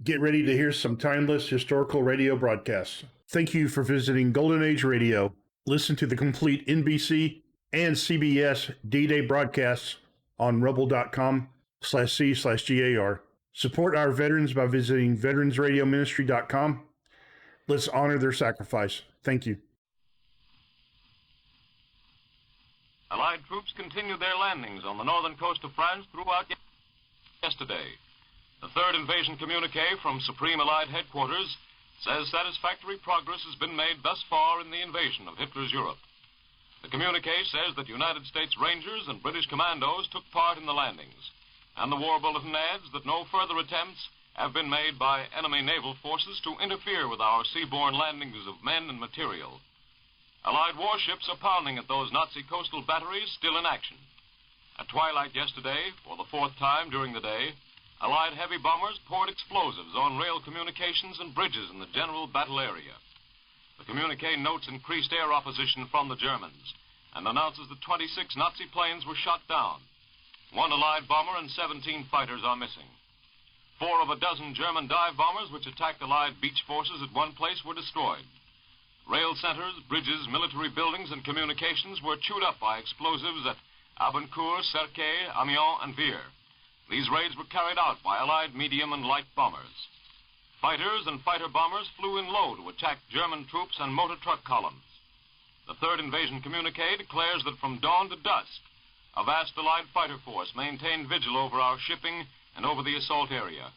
Get ready to hear some timeless historical radio broadcasts. Thank you for visiting Golden Age Radio. Listen to the complete NBC and CBS D-Day broadcasts on rebel.com/C/GAR. Support our veterans by visiting veteransradioministry.com. Let's honor their sacrifice. Thank you. Allied troops continued their landings on the northern coast of France throughout yesterday. The third invasion communique from Supreme Allied Headquarters says satisfactory progress has been made thus far in the invasion of Hitler's Europe. The communique says that United States Rangers and British commandos took part in the landings, and the war bulletin adds that no further attempts have been made by enemy naval forces to interfere with our seaborne landings of men and material. Allied warships are pounding at those Nazi coastal batteries still in action. At twilight yesterday, for the fourth time during the day, Allied heavy bombers poured explosives on rail communications and bridges in the general battle area. The communique notes increased air opposition from the Germans and announces that 26 Nazi planes were shot down. 1 Allied bomber and 17 fighters are missing. 4 of a dozen German dive bombers which attacked Allied beach forces at one place were destroyed. Rail centers, bridges, military buildings, and communications were chewed up by explosives at Abancourt, Serquet, Amiens, and Vire. These raids were carried out by Allied medium and light bombers. Fighters and fighter bombers flew in low to attack German troops and motor truck columns. The third invasion communique declares that from dawn to dusk, a vast Allied fighter force maintained vigil over our shipping and over the assault area.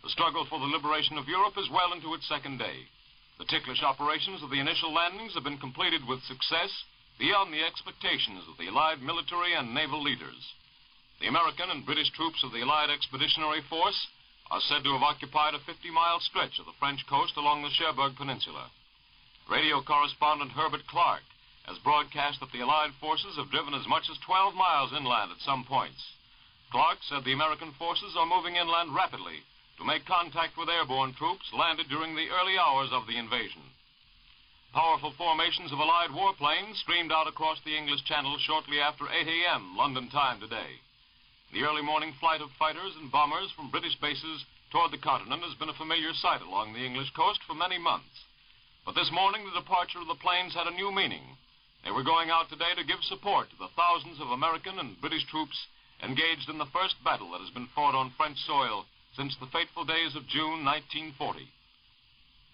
The struggle for the liberation of Europe is well into its second day. The ticklish operations of the initial landings have been completed with success beyond the expectations of the Allied military and naval leaders. The American and British troops of the Allied Expeditionary Force are said to have occupied a 50-mile stretch of the French coast along the Cherbourg Peninsula. Radio correspondent Herbert Clark has broadcast that the Allied forces have driven as much as 12 miles inland at some points. Clark said the American forces are moving inland rapidly to make contact with airborne troops landed during the early hours of the invasion. Powerful formations of Allied warplanes streamed out across the English Channel shortly after 8 a.m. London time today. The early morning flight of fighters and bombers from British bases toward the continent has been a familiar sight along the English coast for many months. But this morning, the departure of the planes had a new meaning. They were going out today to give support to the thousands of American and British troops engaged in the first battle that has been fought on French soil since the fateful days of June 1940.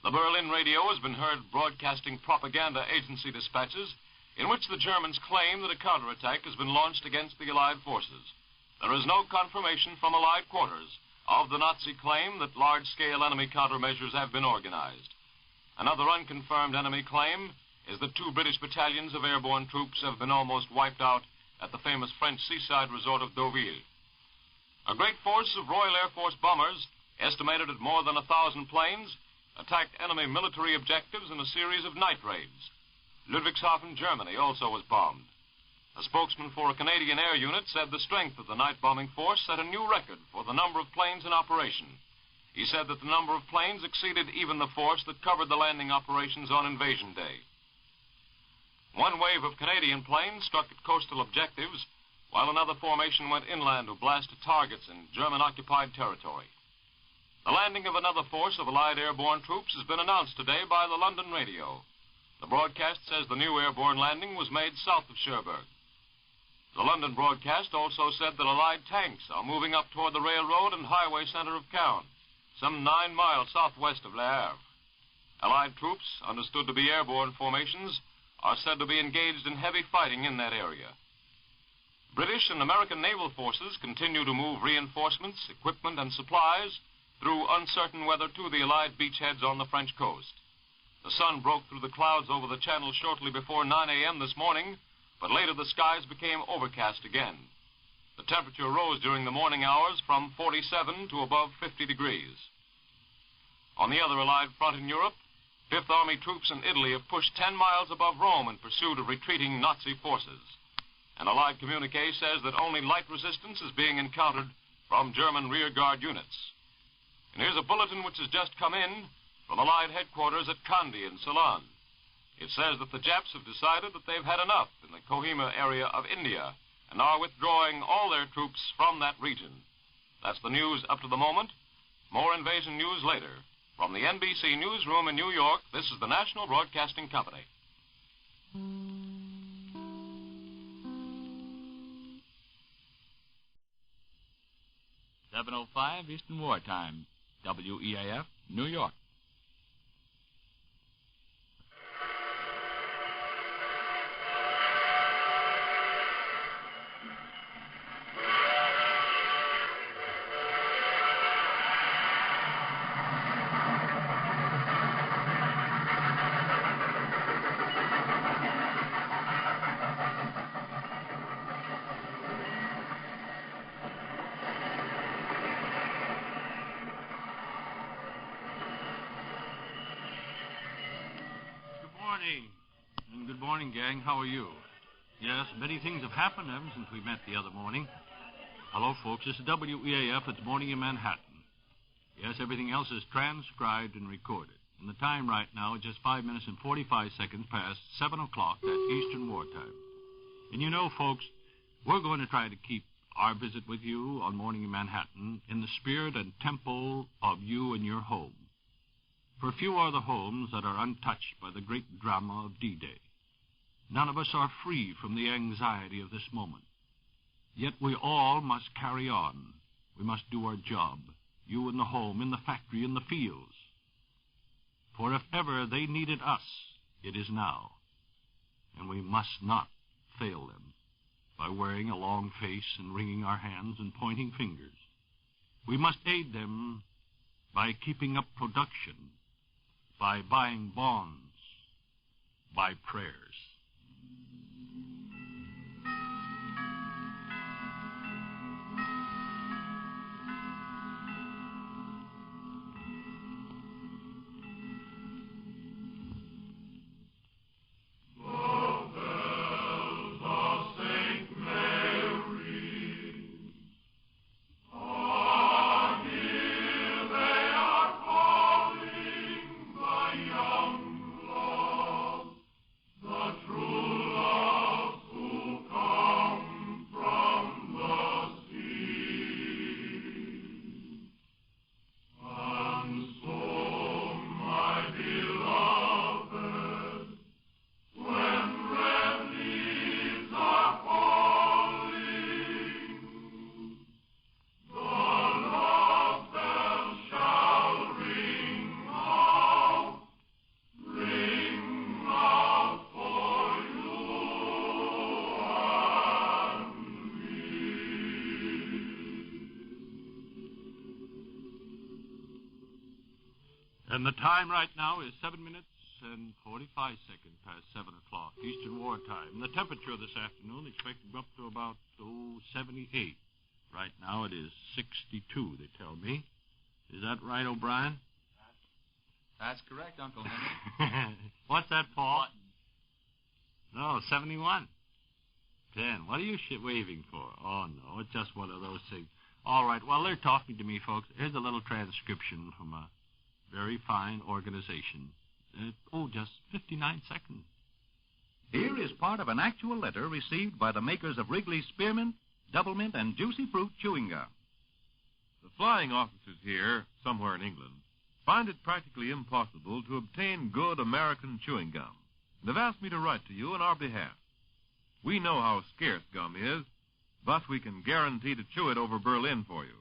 The Berlin radio has been heard broadcasting propaganda agency dispatches in which the Germans claim that a counterattack has been launched against the Allied forces. There is no confirmation from Allied quarters of the Nazi claim that large-scale enemy countermeasures have been organized. Another unconfirmed enemy claim is that 2 British battalions of airborne troops have been almost wiped out at the famous French seaside resort of Deauville. A great force of Royal Air Force bombers, estimated at more than 1,000 planes, attacked enemy military objectives in a series of night raids. Ludwigshafen, Germany, also was bombed. A spokesman for a Canadian air unit said the strength of the night bombing force set a new record for the number of planes in operation. He said that the number of planes exceeded even the force that covered the landing operations on Invasion Day. One wave of Canadian planes struck at coastal objectives, while another formation went inland to blast at targets in German-occupied territory. The landing of another force of Allied airborne troops has been announced today by the London radio. The broadcast says the new airborne landing was made south of Cherbourg. The London broadcast also said that Allied tanks are moving up toward the railroad and highway center of Caen, some 9 miles southwest of Le Havre. Allied troops, understood to be airborne formations, are said to be engaged in heavy fighting in that area. British and American naval forces continue to move reinforcements, equipment, and supplies through uncertain weather to the Allied beachheads on the French coast. The sun broke through the clouds over the channel shortly before 9 a.m. this morning, but later the skies became overcast again. The temperature rose during the morning hours from 47 to above 50 degrees. On the other Allied front in Europe, Fifth Army troops in Italy have pushed 10 miles above Rome in pursuit of retreating Nazi forces. An Allied communique says that only light resistance is being encountered from German rearguard units. And here's a bulletin which has just come in from Allied headquarters at Kandy in Ceylon. It says that the Japs have decided that they've had enough in the Kohima area of India and are withdrawing all their troops from that region. That's the news up to the moment. More invasion news later. From the NBC newsroom in New York, this is the National Broadcasting Company. 7:05 Eastern Wartime, WEAF, New York. Good morning, gang. How are you? Yes, many things have happened ever since we met the other morning. Hello, folks. This is WEAF. It's morning in Manhattan. Yes, everything else is transcribed and recorded. And the time right now is just 5 minutes and 45 seconds past 7 o'clock, that's Eastern Wartime. And you know, folks, we're going to try to keep our visit with you on Morning in Manhattan in the spirit and tempo of you and your home. For few are the homes that are untouched by the great drama of D-Day. None of us are free from the anxiety of this moment. Yet we all must carry on. We must do our job, you in the home, in the factory, in the fields. For if ever they needed us, it is now. And we must not fail them by wearing a long face and wringing our hands and pointing fingers. We must aid them by keeping up production, by buying bonds, by prayers. And the time right now is 7 minutes and 45 seconds past 7 o'clock, Eastern Wartime. The temperature this afternoon expected to go up to about 78. Right now it is 62, they tell me. Is that right, O'Brien? That's correct, Uncle Henry. What's that, Paul? No, 71. 10. What are you waving for? Oh, no, it's just one of those things. All right, while they're talking to me, folks, here's a little transcription from a very fine organization. Just 59 seconds. Here is part of an actual letter received by the makers of Wrigley's Spearmint, Doublemint, and Juicy Fruit chewing gum. The flying officers here, somewhere in England, find it practically impossible to obtain good American chewing gum. They've asked me to write to you on our behalf. We know how scarce gum is, but we can guarantee to chew it over Berlin for you.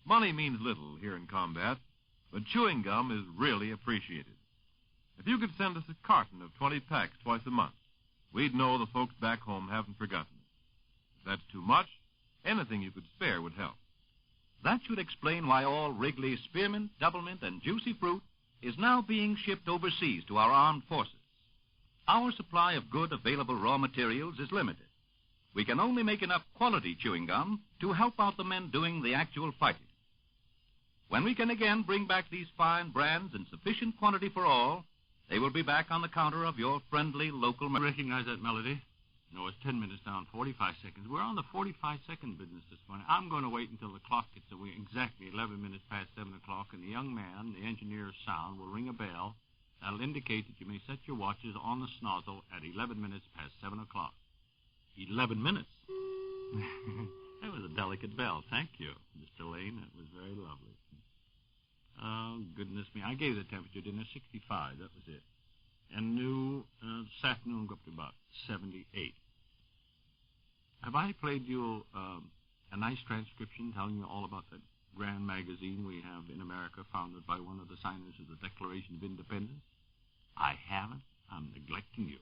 Money means little here in combat, but chewing gum is really appreciated. If you could send us a carton of 20 packs twice a month, we'd know the folks back home haven't forgotten it. If that's too much, anything you could spare would help. That should explain why all Wrigley's Spearmint, Doublemint, and Juicy Fruit is now being shipped overseas to our armed forces. Our supply of good available raw materials is limited. We can only make enough quality chewing gum to help out the men doing the actual fighting. When we can again bring back these fine brands in sufficient quantity for all, they will be back on the counter of your friendly local... Recognize that melody? No, it's 10 minutes down, 45 seconds. We're on the 45-second business this morning. I'm going to wait until the clock gets away exactly 11 minutes past 7 o'clock, and the young man, the engineer's sound, will ring a bell. That'll indicate that you may set your watches on the snozzle at 11 minutes past 7 o'clock. 11 minutes? That was a delicate bell. Thank you, Mr. Lane. That was very lovely. Oh, goodness me. I gave the temperature, didn't I? 65, that was it. And new, this afternoon go up to about 78. Have I played you a nice transcription telling you all about that grand magazine we have in America founded by one of the signers of the Declaration of Independence? I haven't. I'm neglecting you.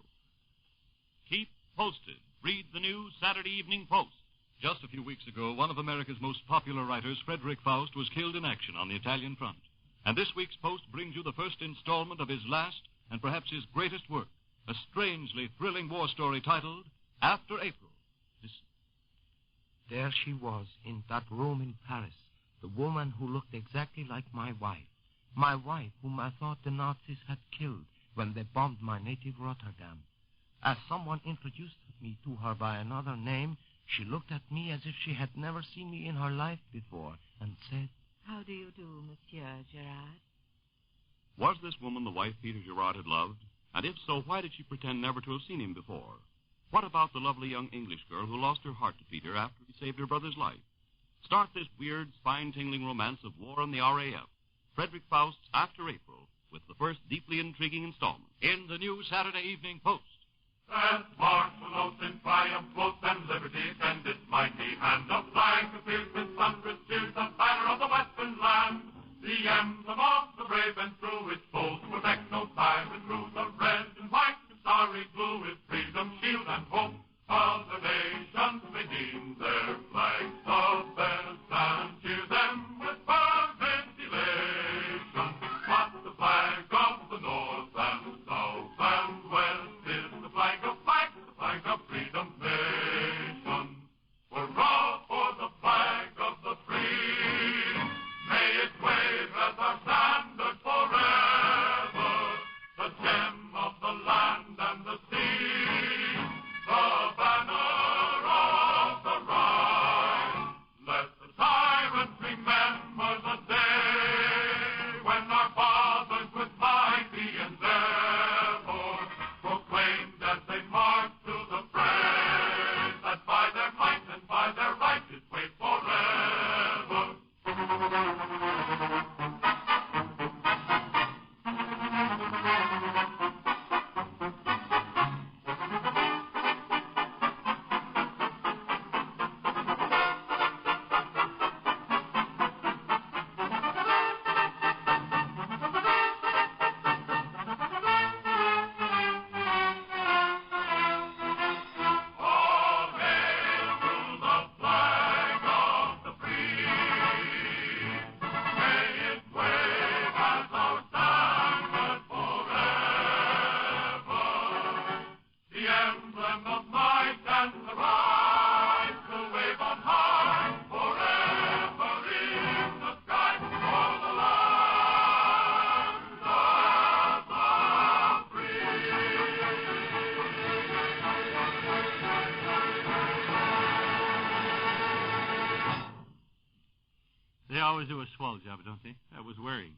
Keep posted. Read the new Saturday Evening Post. Just a few weeks ago, one of America's most popular writers, Frederick Faust, was killed in action on the Italian front. And this week's Post brings you the first installment of his last and perhaps his greatest work, a strangely thrilling war story titled After April. Listen. There she was, in that room in Paris, the woman who looked exactly like my wife whom I thought the Nazis had killed when they bombed my native Rotterdam. As someone introduced me to her by another name, she looked at me as if she had never seen me in her life before and said, "How do you do, Monsieur Gerard?" Was this woman the wife Peter Gerard had loved? And if so, why did she pretend never to have seen him before? What about the lovely young English girl who lost her heart to Peter after he saved her brother's life? Start this weird, spine-tingling romance of war and the RAF. Frederick Faust's After April, with the first deeply intriguing installment in the new Saturday Evening Post. As martial oath in triumph floats and liberty extends its mighty hand, a flag appears with thunderous cheers, the banner of the Western land. The emblem of the brave and true, its foes to protect no tyrant through the red and white and starry blue is freedom, shield, and hope of the nations. They deem their flags of best and cheer them with fervent elation. But the flag of the North and the South and West is the flag of freedom nation. Hurrah for the flag of the free. May it wave as our standard forever, the gem of the land and the sea, the banner of the right. Let the tyrant remember the day when our fathers with mighty endeavor proclaimed as they marched to the fray that by their might and by their right it waved forever. All hail to the flag of the free. May it wave as our standard forever. The emblem of might and the right will wave on high forever in the sky for the land of the free. They always do a swell job, don't they? That was wearing.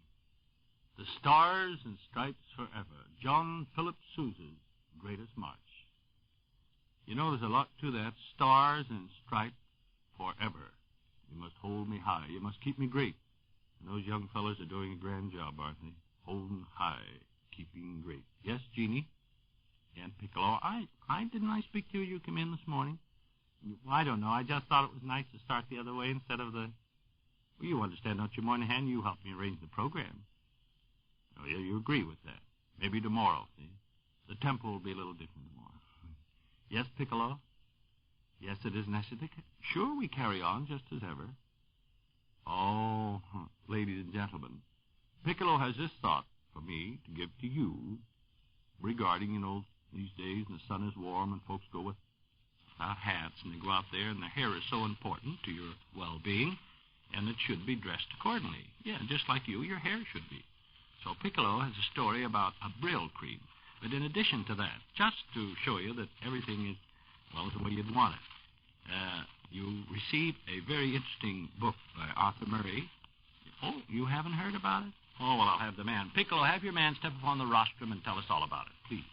The Stars and Stripes Forever. John Philip Sousa's greatest march. You know, there's a lot to that. Stars and Stripes Forever. You must hold me high. You must keep me great. And those young fellas are doing a grand job, aren't they? Holding high, keeping great. Yes, Jeannie? And Piccolo. Didn't I speak to you? You came in this morning? I don't know. I just thought it was nice to start the other way instead of the... Well, you understand, don't you, Moynihan? You helped me arrange the program. Oh, yeah, you agree with that. Maybe tomorrow, see? The tempo will be a little different tomorrow. Yes, Piccolo? Yes, it is necessary. Sure, we carry on just as ever. Oh, ladies and gentlemen, Piccolo has this thought for me to give to you regarding, these days and the sun is warm and folks go without hats and they go out there and their hair is so important to your well-being and it should be dressed accordingly. Yeah, just like you, your hair should be. So Piccolo has a story about a Brill cream. But in addition to that, just to show you that everything is, the way you'd want it, you received a very interesting book by Arthur Murray. Oh, you haven't heard about it? Oh, well, I'll have the man. Piccolo, have your man step upon the rostrum and tell us all about it, please.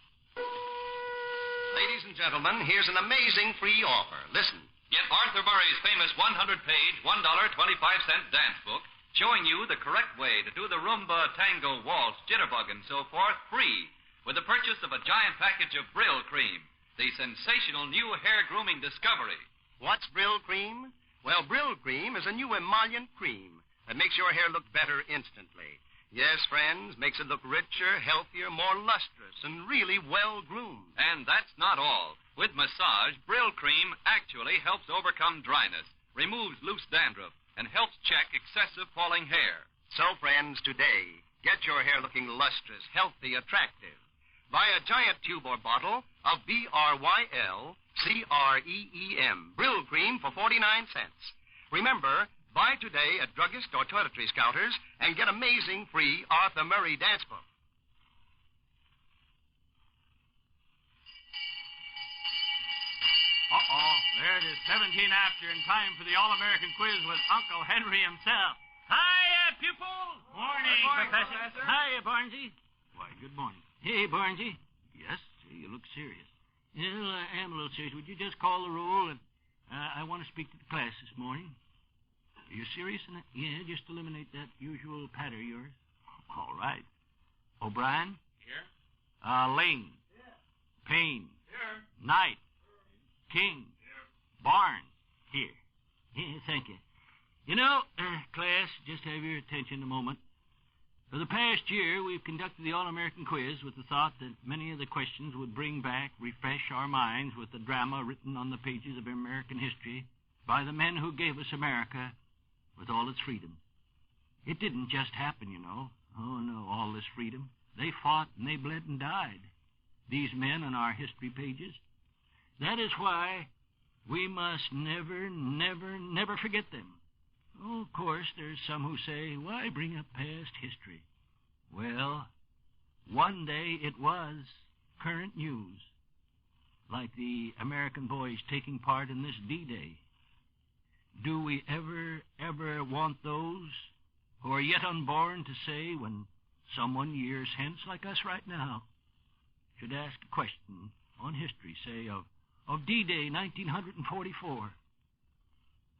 Ladies and gentlemen, here's an amazing free offer. Listen. Get Arthur Murray's famous 100-page, $1.25 dance book, showing you the correct way to do the rumba, tango, waltz, jitterbug, and so forth free with the purchase of a giant package of Brill Cream, the sensational new hair grooming discovery. What's Brill Cream? Well, Brill Cream is a new emollient cream that makes your hair look better instantly. Yes, friends, makes it look richer, healthier, more lustrous, and really well-groomed. And that's not all. With massage, Brill Cream actually helps overcome dryness, removes loose dandruff, and helps check excessive falling hair. So, friends, today, get your hair looking lustrous, healthy, attractive. Buy a giant tube or bottle of BRYLCREEM Brill Cream for 49 cents. Remember, buy today at druggist or toiletries counters and get amazing free Arthur Murray dance book. Uh-oh, there it is, 17 after, in time for the All-American Quiz with Uncle Henry himself. Hiya, pupils! Morning, Professor. Hiya, Barnesy. Why, good morning. Hey, Barnesy. Yes, you look serious. Well, I am a little serious. Would you just call the roll? And I want to speak to the class this morning. Are you serious in that? Yeah, just eliminate that usual patter of yours. All right. O'Brien? Here. Lane. Yeah. Payne. Here. Knight. King. Here. Barnes. Here. Yeah, thank you. You know, class, just have your attention a moment. For the past year, we've conducted the All-American Quiz with the thought that many of the questions would bring back, refresh our minds with the drama written on the pages of American history by the men who gave us America with all its freedom. It didn't just happen, you know. Oh, no, all this freedom. They fought and they bled and died. These men on our history pages. That is why we must never, never, never forget them. Oh, of course, there's some who say, why bring up past history? Well, one day it was current news, like the American boys taking part in this D-Day. Do we ever want those who are yet unborn to say when someone years hence, like us right now, should ask a question on history, say, of D-Day 1944,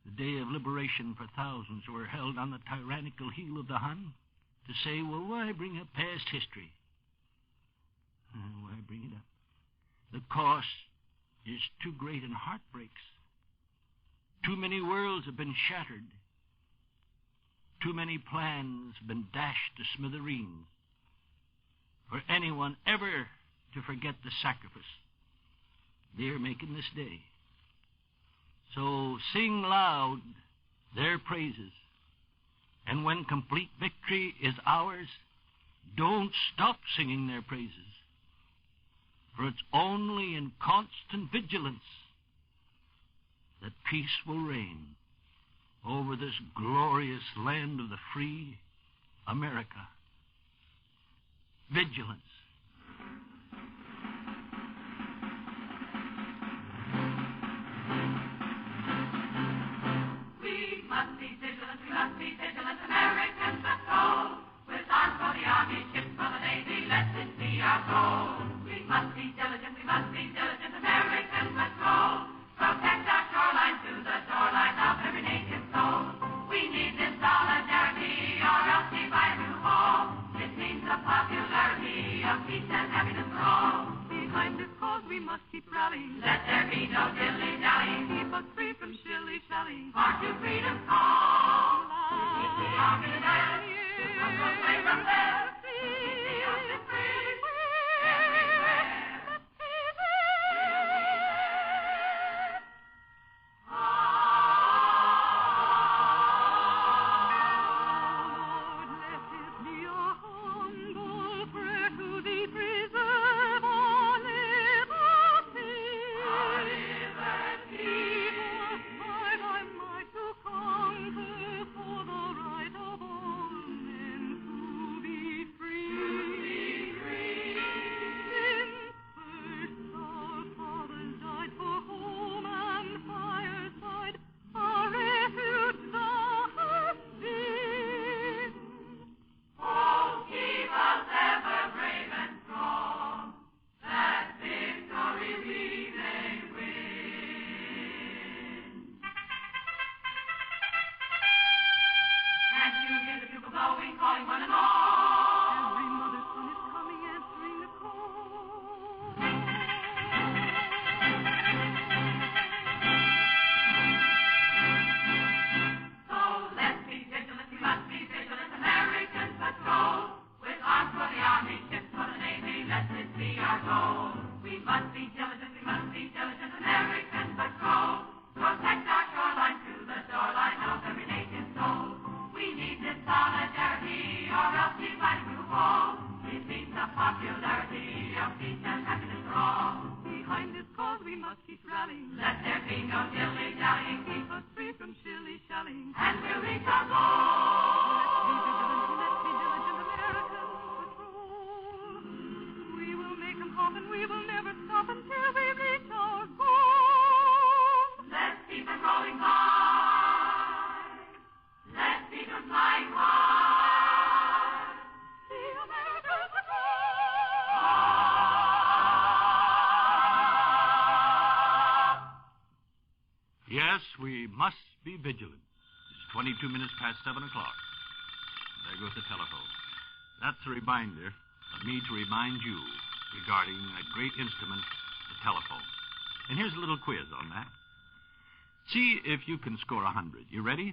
the day of liberation for thousands who were held on the tyrannical heel of the Hun, to say, well, why bring up past history? Why bring it up? The cost is too great and heartbreaks. Too many worlds have been shattered. Too many plans have been dashed to smithereens for anyone ever to forget the sacrifice they're making this day. So sing loud their praises, and when complete victory is ours, don't stop singing their praises, for it's only in constant vigilance that peace will reign over this glorious land of the free America. Vigilance. We must be vigilant, Americans, let's go. With arms for the Army, ships for the Navy, let it be our goal. We must be diligent, Americans, let's go. Protect our shoreline to the shoreline of every native soul. We need this solidarity, or else we fight to fall. It means the popularity of Yes, we must be vigilant. It's 22 minutes past 7 o'clock. There goes the telephone. That's a reminder of me to remind you regarding that great instrument, the telephone. And here's a little quiz on that. See if you can score 100. You ready?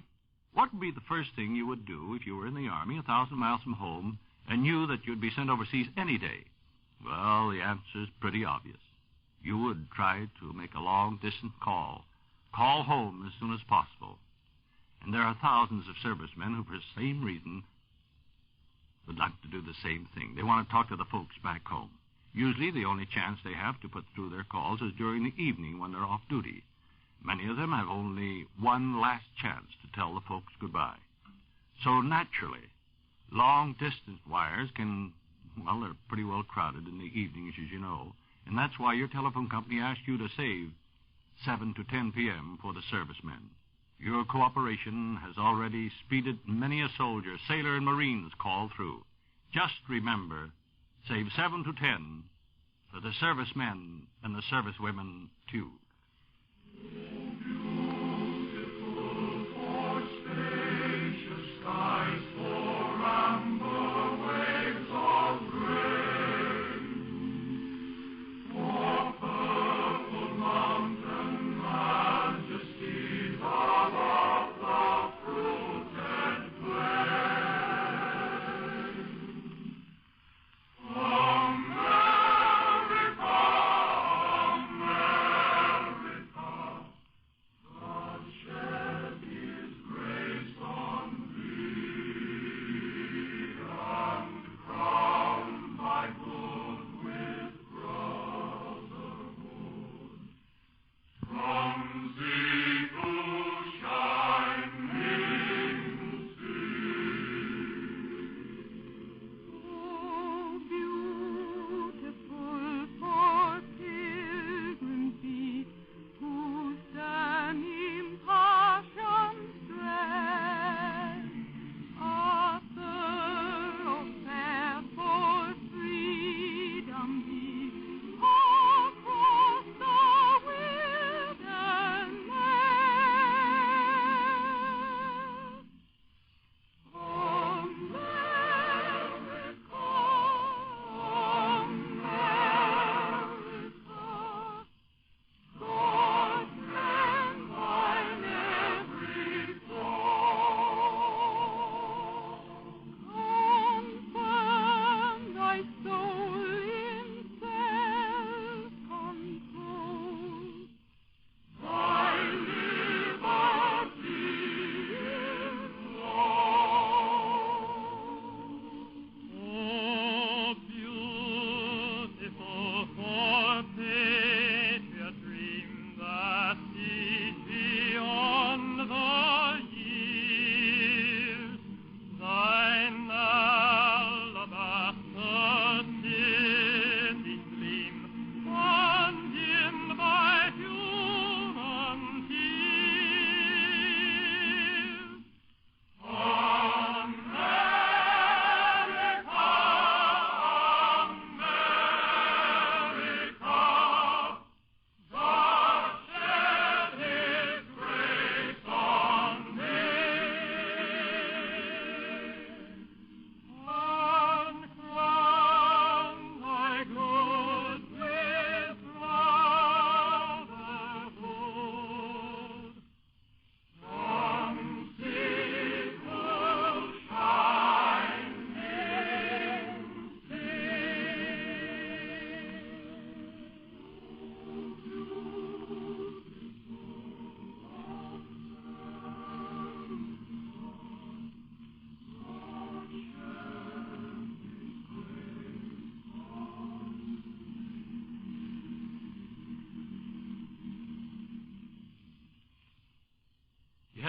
What would be the first thing you would do if you were in the Army 1,000 miles from home and knew that you'd be sent overseas any day? Well, the answer's pretty obvious. You would try to make a long-distance call. Call home as soon as possible. And there are thousands of servicemen who, for the same reason, would like to do the same thing. They want to talk to the folks back home. Usually the only chance they have to put through their calls is during the evening when they're off duty. Many of them have only one last chance to tell the folks goodbye. So naturally, long-distance wires they're pretty well crowded in the evenings, as you know. And that's why your telephone company asked you to save 7 to 10 p.m. for the servicemen. Your cooperation has already speeded many a soldier, sailor, and Marines call through. Just remember, save 7 to 10 for the servicemen and the servicewomen, too.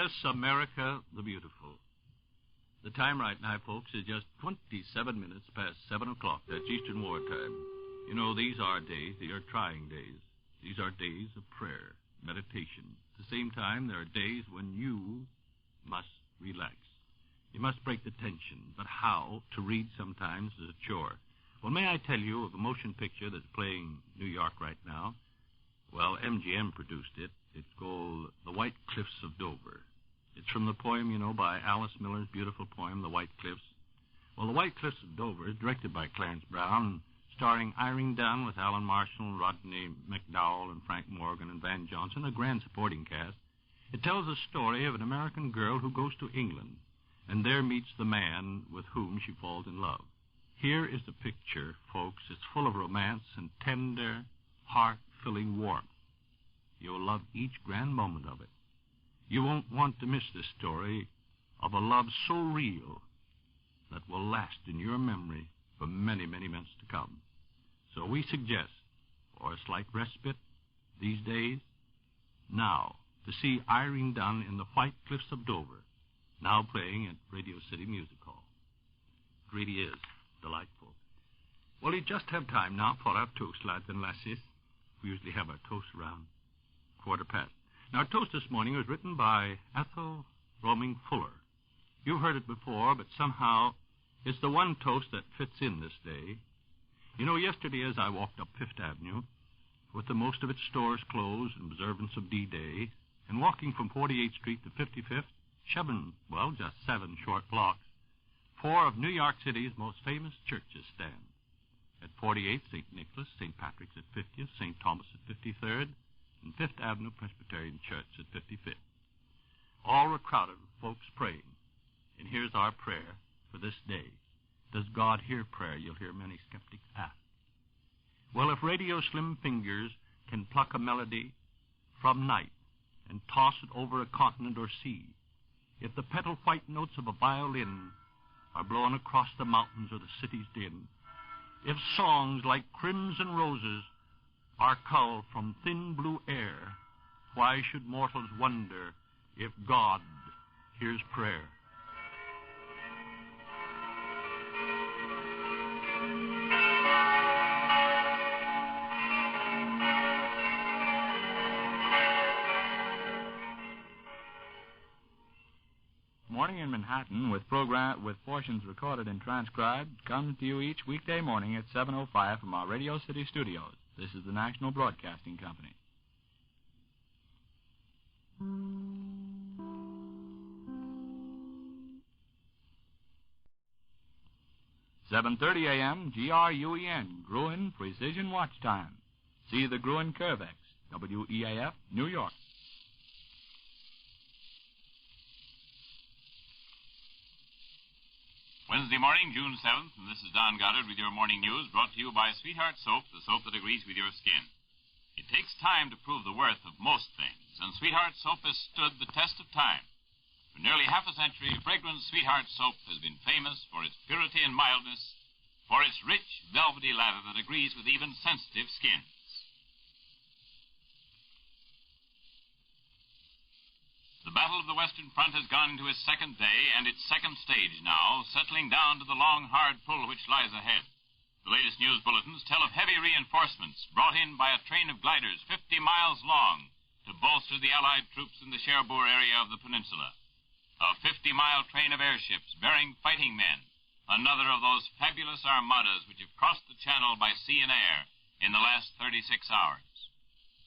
Yes, America the Beautiful. The time right now, folks, is just 27 minutes past 7 o'clock. That's Eastern War time. You know, these are days, they are trying days. These are days of prayer, meditation. At the same time, there are days when you must relax. You must break the tension. But how? To read sometimes is a chore. Well, may I tell you of a motion picture that's playing New York right now? Well, MGM produced it, It's called The White Cliffs of Dover. It's from the poem, by Alice Miller's beautiful poem, The White Cliffs. Well, The White Cliffs of Dover is directed by Clarence Brown, starring Irene Dunn with Alan Marshall, Rodney McDowell, and Frank Morgan, and Van Johnson, a grand supporting cast. It tells the story of an American girl who goes to England and there meets the man with whom she falls in love. Here is the picture, folks. It's full of romance and tender, heart-filling warmth. You'll love each grand moment of it. You won't want to miss this story of a love so real that will last in your memory for many, many months to come. So we suggest, for a slight respite these days, now, to see Irene Dunn in The White Cliffs of Dover, now playing at Radio City Music Hall. It really is delightful. Well, you just have time now for our toast, lads and lassies. We usually have our toast around 1:15. Now, our toast this morning was written by Ethel Roaming Fuller. You've heard it before, but somehow it's the one toast that fits in this day. Yesterday as I walked up Fifth Avenue, with the most of its stores closed in observance of D-Day, and walking from 48th Street to 55th, shoving, just 7 short blocks, 4 of New York City's most famous churches stand. At 48th, St. Nicholas, St. Patrick's at 50th, St. Thomas at 53rd, and Fifth Avenue Presbyterian Church at 55th. All were crowded with folks praying. And here's our prayer for this day. Does God hear prayer? You'll hear many skeptics ask. Well, if radio slim fingers can pluck a melody from night and toss it over a continent or sea, if the petal white notes of a violin are blown across the mountains or the city's din, if songs like crimson roses are culled from thin blue air, why should mortals wonder if God hears prayer? Morning in Manhattan, with portions recorded and transcribed, comes to you each weekday morning at 7:05 from our Radio City studios. This is the National Broadcasting Company. (7:30 a.m.) GRUEN, Gruen Precision Watch Time. See the Gruen Curvex, WEAF, New York. Wednesday morning, June 7th, and this is Don Goddard with your morning news, brought to you by Sweetheart Soap, the soap that agrees with your skin. It takes time to prove the worth of most things, and Sweetheart Soap has stood the test of time. For nearly half a century, fragrant Sweetheart Soap has been famous for its purity and mildness, for its rich, velvety lather that agrees with even sensitive skins. The Battle of the Western Front has gone into its second day and its second stage now, settling down to the long, hard pull which lies ahead. The latest news bulletins tell of heavy reinforcements brought in by a train of gliders 50 miles long to bolster the Allied troops in the Cherbourg area of the peninsula. A 50-mile train of airships bearing fighting men, another of those fabulous armadas which have crossed the Channel by sea and air in the last 36 hours.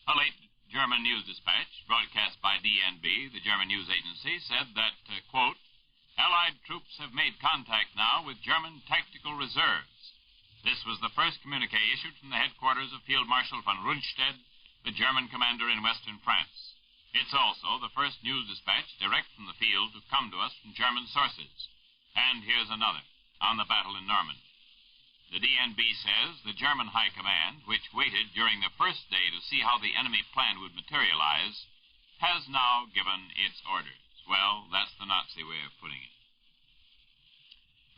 A late German news dispatch, broadcast by DNB, the German news agency, said that, quote, Allied troops have made contact now with German tactical reserves. This was the first communique issued from the headquarters of Field Marshal von Rundstedt, the German commander in western France. It's also the first news dispatch direct from the field to come to us from German sources. And here's another, on the battle in Normandy. The DNB says the German High Command, which waited during the first day to see how the enemy plan would materialize, has now given its orders. Well, that's the Nazi way of putting it.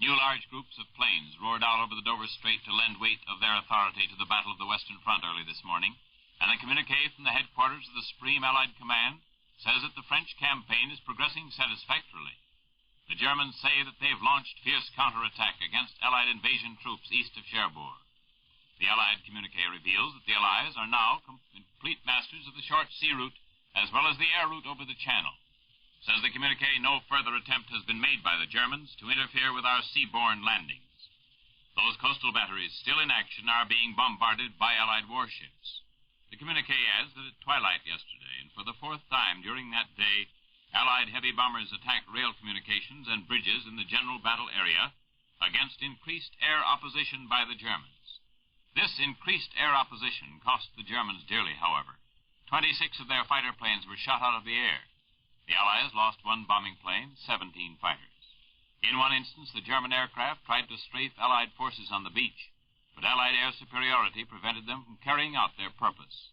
New large groups of planes roared out over the Dover Strait to lend weight of their authority to the Battle of the Western Front early this morning, and a communique from the headquarters of the Supreme Allied Command says that the French campaign is progressing satisfactorily. The Germans say that they've launched fierce counterattack against Allied invasion troops east of Cherbourg. The Allied communique reveals that the Allies are now complete masters of the short sea route as well as the air route over the Channel. Says the communique, no further attempt has been made by the Germans to interfere with our seaborne landings. Those coastal batteries still in action are being bombarded by Allied warships. The communique adds that at twilight yesterday, and for the fourth time during that day, Allied heavy bombers attacked rail communications and bridges in the general battle area against increased air opposition by the Germans. This increased air opposition cost the Germans dearly, however. 26 of their fighter planes were shot out of the air. The Allies lost 1 bombing plane, 17 fighters. In one instance, the German aircraft tried to strafe Allied forces on the beach, but Allied air superiority prevented them from carrying out their purpose.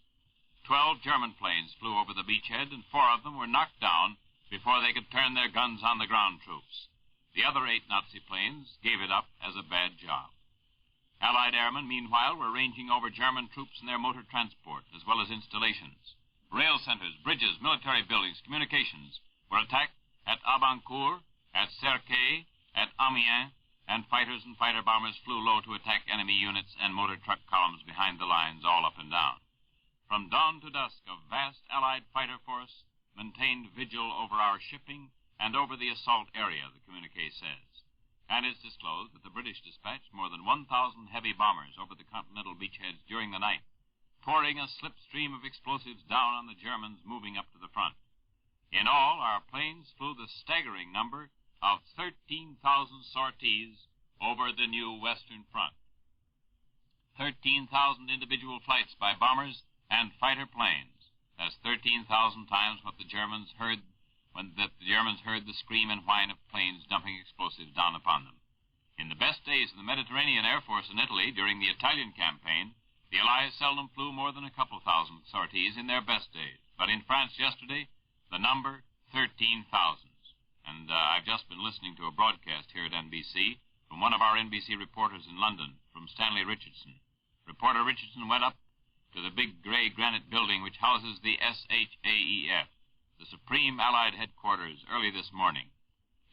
12 German planes flew over the beachhead, and 4 of them were knocked down before they could turn their guns on the ground troops. The other 8 Nazi planes gave it up as a bad job. Allied airmen, meanwhile, were ranging over German troops in their motor transport, as well as installations. Rail centers, bridges, military buildings, communications were attacked at Abancourt, at Cerquet, at Amiens, and fighters and fighter bombers flew low to attack enemy units and motor truck columns behind the lines, all up and down. From dawn to dusk, a vast Allied fighter force maintained vigil over our shipping and over the assault area, the communique says. And it's disclosed that the British dispatched more than 1,000 heavy bombers over the continental beachheads during the night, pouring a slipstream of explosives down on the Germans moving up to the front. In all, our planes flew the staggering number of 13,000 sorties over the new Western Front. 13,000 individual flights by bombers and fighter planes. That's 13,000 times what the Germans heard when the Germans heard the scream and whine of planes dumping explosives down upon them. In the best days of the Mediterranean Air Force in Italy during the Italian campaign, the Allies seldom flew more than a couple thousand sorties in their best days. But in France yesterday, the number 13,000. And I've just been listening to a broadcast here at NBC from one of our NBC reporters in London, from Stanley Richardson. Reporter Richardson went up to the big gray granite building which houses the SHAEF, the Supreme Allied Headquarters, early this morning.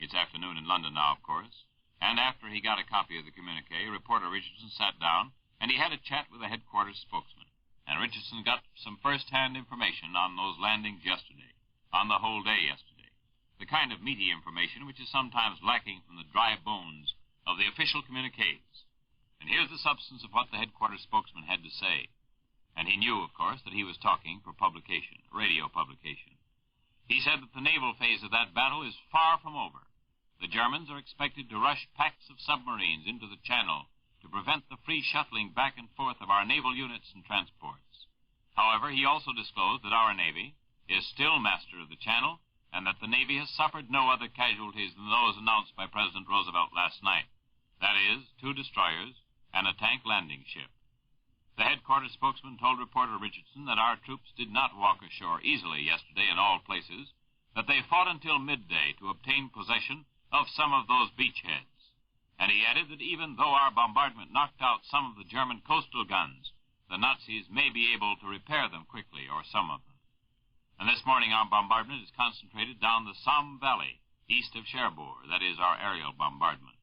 It's afternoon in London now, of course. And after he got a copy of the communique, reporter Richardson sat down and he had a chat with the headquarters spokesman. And Richardson got some first-hand information on those landings yesterday, on the whole day yesterday. The kind of meaty information which is sometimes lacking from the dry bones of the official communiques. And here's the substance of what the headquarters spokesman had to say. And he knew, of course, that he was talking for publication, radio publication. He said that the naval phase of that battle is far from over. The Germans are expected to rush packs of submarines into the channel to prevent the free shuttling back and forth of our naval units and transports. However, he also disclosed that our Navy is still master of the channel, and that the Navy has suffered no other casualties than those announced by President Roosevelt last night. That is, 2 destroyers and a tank landing ship. The headquarters spokesman told reporter Richardson that our troops did not walk ashore easily yesterday in all places, that they fought until midday to obtain possession of some of those beachheads. And he added that even though our bombardment knocked out some of the German coastal guns, the Nazis may be able to repair them quickly, or some of them. And this morning our bombardment is concentrated down the Somme Valley, east of Cherbourg, that is, our aerial bombardment.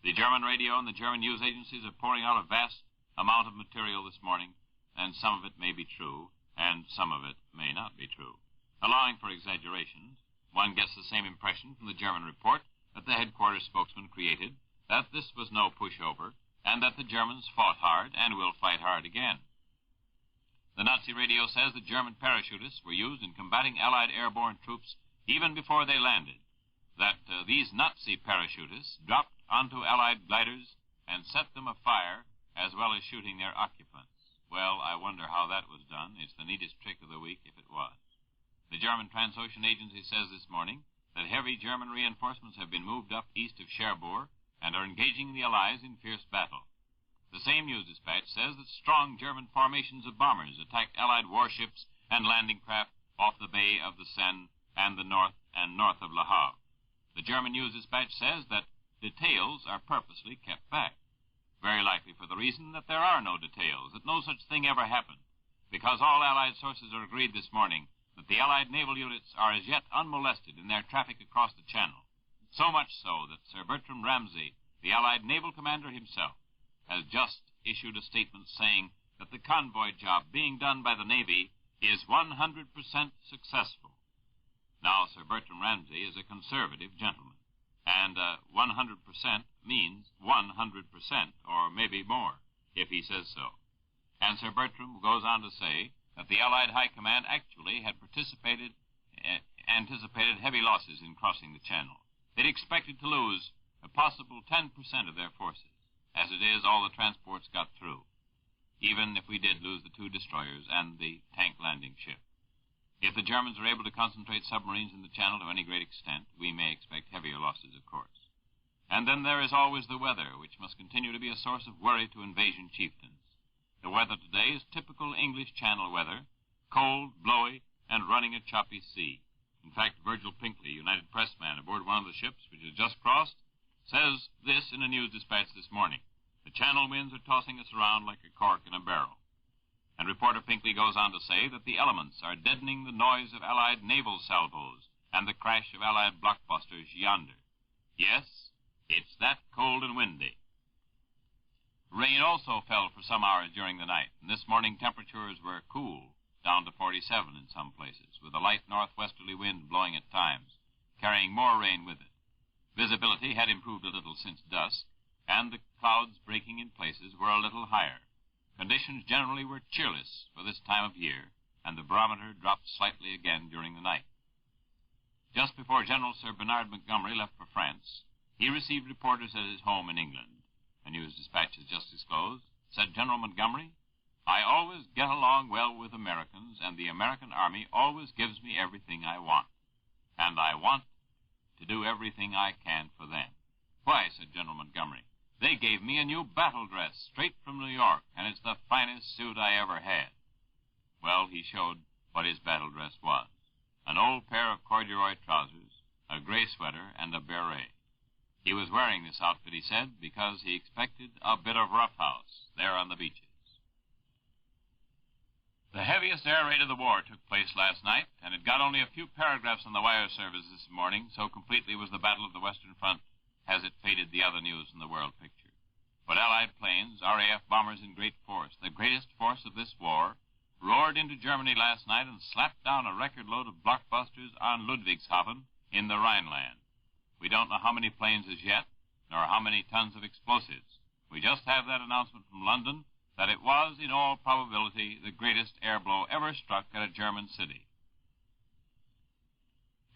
The German radio and the German news agencies are pouring out a vast amount of material this morning, and some of it may be true, and some of it may not be true. Allowing for exaggerations, one gets the same impression from the German report that the headquarters spokesman created, that this was no pushover, and that the Germans fought hard and will fight hard again. The Nazi radio says that German parachutists were used in combating Allied airborne troops even before they landed, that these Nazi parachutists dropped onto Allied gliders and set them afire, as well as shooting their occupants. Well, I wonder how that was done. It's the neatest trick of the week if it was. The German Transocean Agency says this morning that heavy German reinforcements have been moved up east of Cherbourg and are engaging the Allies in fierce battle. The same news dispatch says that strong German formations of bombers attacked Allied warships and landing craft off the Bay of the Seine and the north of Le Havre. The German news dispatch says that details are purposely kept back, very likely for the reason that there are no details, that no such thing ever happened, because all Allied sources are agreed this morning that the Allied naval units are as yet unmolested in their traffic across the Channel, so much so that Sir Bertram Ramsay, the Allied naval commander himself, has just issued a statement saying that the convoy job being done by the Navy is 100% successful. Now, Sir Bertram Ramsay is a conservative gentleman, and 100% means 100%, or maybe more, if he says so. And Sir Bertram goes on to say that the Allied High Command actually had anticipated heavy losses in crossing the Channel. They'd expected to lose a possible 10% of their forces. As it is, all the transports got through, even if we did lose the 2 destroyers and the tank landing ship. If the Germans are able to concentrate submarines in the Channel to any great extent, we may expect heavier losses, of course. And then there is always the weather, which must continue to be a source of worry to invasion chieftains. The weather today is typical English Channel weather, cold, blowy, and running a choppy sea. In fact, Virgil Pinkley, United Press man aboard one of the ships which has just crossed, says this in a news dispatch this morning: "The Channel winds are tossing us around like a cork in a barrel." And reporter Pinkley goes on to say that the elements are deadening the noise of Allied naval salvos and the crash of Allied blockbusters yonder. Yes, it's that cold and windy. Rain also fell for some hours during the night, and this morning temperatures were cool, down to 47 in some places, with a light northwesterly wind blowing at times, carrying more rain with it. Visibility had improved a little since dusk, and the clouds breaking in places were a little higher. Conditions generally were cheerless for this time of year, and the barometer dropped slightly again during the night. Just before General Sir Bernard Montgomery left for France, he received reporters at his home in England. A news dispatch has just disclosed, said General Montgomery, "I always get along well with Americans, and the American Army always gives me everything I want. And I want to do everything I can for them." "Why," said General Montgomery, "they gave me a new battle dress straight from New York, and it's the finest suit I ever had." Well, he showed what his battle dress was: an old pair of corduroy trousers, a gray sweater, and a beret. He was wearing this outfit, he said, because he expected a bit of roughhouse there on the beaches. The heaviest air raid of the war took place last night, and it got only a few paragraphs on the wire service this morning, so completely was the Battle of the Western Front as it faded the other news in the world picture. But Allied planes, RAF bombers in great force, the greatest force of this war, roared into Germany last night and slapped down a record load of blockbusters on Ludwigshafen in the Rhineland. We don't know how many planes as yet, nor how many tons of explosives. We just have that announcement from London that it was, in all probability, the greatest air blow ever struck at a German city.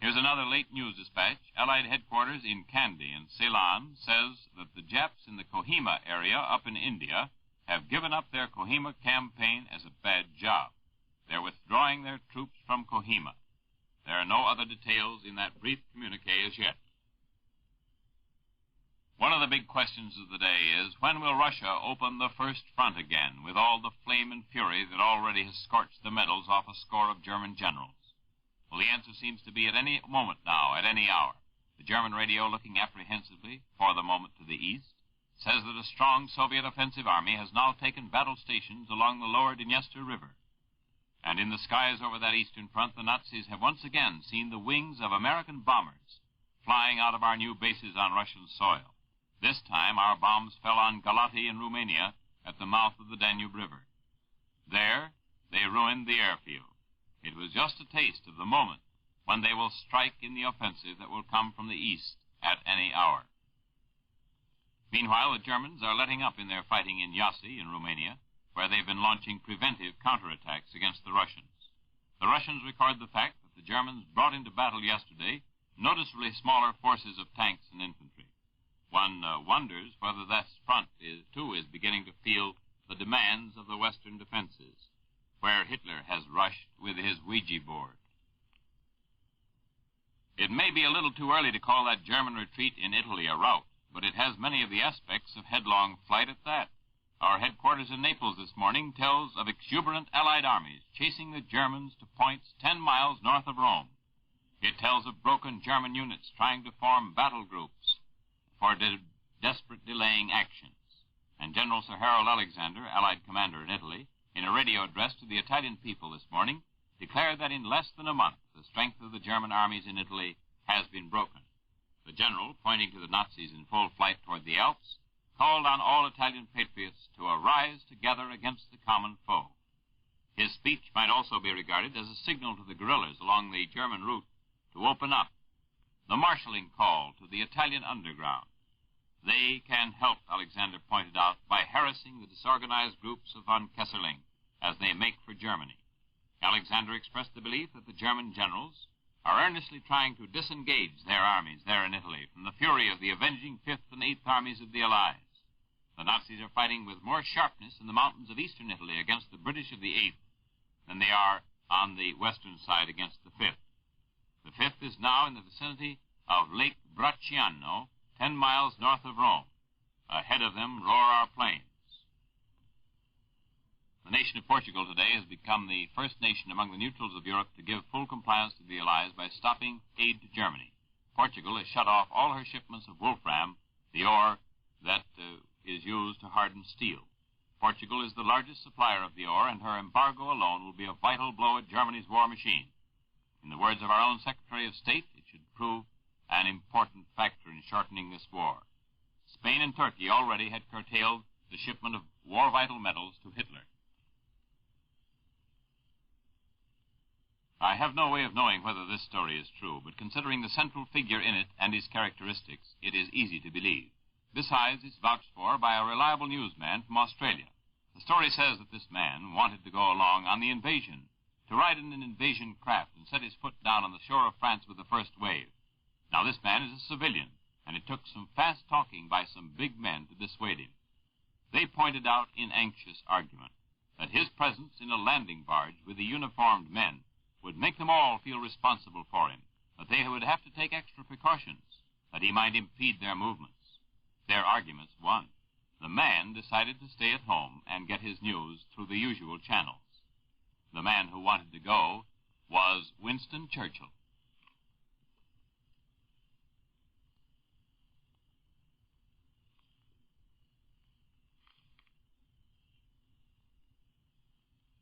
Here's another late news dispatch. Allied headquarters in Kandy in Ceylon says that the Japs in the Kohima area up in India have given up their Kohima campaign as a bad job. They're withdrawing their troops from Kohima. There are no other details in that brief communique as yet. One of the big questions of the day is, when will Russia open the first front again, with all the flame and fury that already has scorched the medals off a score of German generals? Well, the answer seems to be at any moment now, at any hour. The German radio, looking apprehensively, for the moment, to the east, says that a strong Soviet offensive army has now taken battle stations along the lower Dniester River. And in the skies over that eastern front, the Nazis have once again seen the wings of American bombers flying out of our new bases on Russian soil. This time, our bombs fell on Galati in Romania at the mouth of the Danube River. There, they ruined the airfield. It was just a taste of the moment when they will strike in the offensive that will come from the east at any hour. Meanwhile, the Germans are letting up in their fighting in Iasi in Romania, where they've been launching preventive counterattacks against the Russians. The Russians record the fact that the Germans brought into battle yesterday noticeably smaller forces of tanks and infantry. One wonders whether this front, too, is beginning to feel the demands of the Western defenses, where Hitler has rushed with his Ouija board. It may be a little too early to call that German retreat in Italy a rout, but it has many of the aspects of headlong flight at that. Our headquarters in Naples this morning tells of exuberant Allied armies chasing the Germans to points 10 miles north of Rome. It tells of broken German units trying to form battle groups for desperate delaying actions. And General Sir Harold Alexander, Allied commander in Italy, in a radio address to the Italian people this morning, declared that in less than a month the strength of the German armies in Italy has been broken. The general, pointing to the Nazis in full flight toward the Alps, called on all Italian patriots to arise together against the common foe. His speech might also be regarded as a signal to the guerrillas along the German route to open up, the marshalling call to the Italian underground. They can help, Alexander pointed out, by harassing harassing the disorganized groups of von Kesselring as they make for Germany. Alexander expressed the belief that the German generals are earnestly trying to disengage their armies there in Italy from the fury of the avenging 5th and 8th armies of the Allies. The Nazis are fighting with more sharpness in the mountains of eastern Italy against the British of the 8th than they are on the western side against the 5th. The 5th is now in the vicinity of Lake Bracciano, 10 miles north of Rome. Ahead of them roar our plains. The nation of Portugal today has become the first nation among the neutrals of Europe to give full compliance to the Allies by stopping aid to Germany. Portugal has shut off all her shipments of wolfram, the ore that is used to harden steel. Portugal is the largest supplier of the ore, and her embargo alone will be a vital blow at Germany's war machine. In the words of our own Secretary of State, it should prove an important factor in shortening this war. Spain and Turkey already had curtailed the shipment of war-vital metals to Hitler. I have no way of knowing whether this story is true, but considering the central figure in it and his characteristics, it is easy to believe. Besides, it's vouched for by a reliable newsman from Australia. The story says that this man wanted to go along on the invasion, to ride in an invasion craft and set his foot down on the shore of France with the first wave. Now, this man is a civilian, and it took some fast talking by some big men to dissuade him. They pointed out in anxious argument that his presence in a landing barge with the uniformed men would make them all feel responsible for him, that they would have to take extra precautions, that he might impede their movements. Their arguments won. The man decided to stay at home and get his news through the usual channels. The man who wanted to go was Winston Churchill.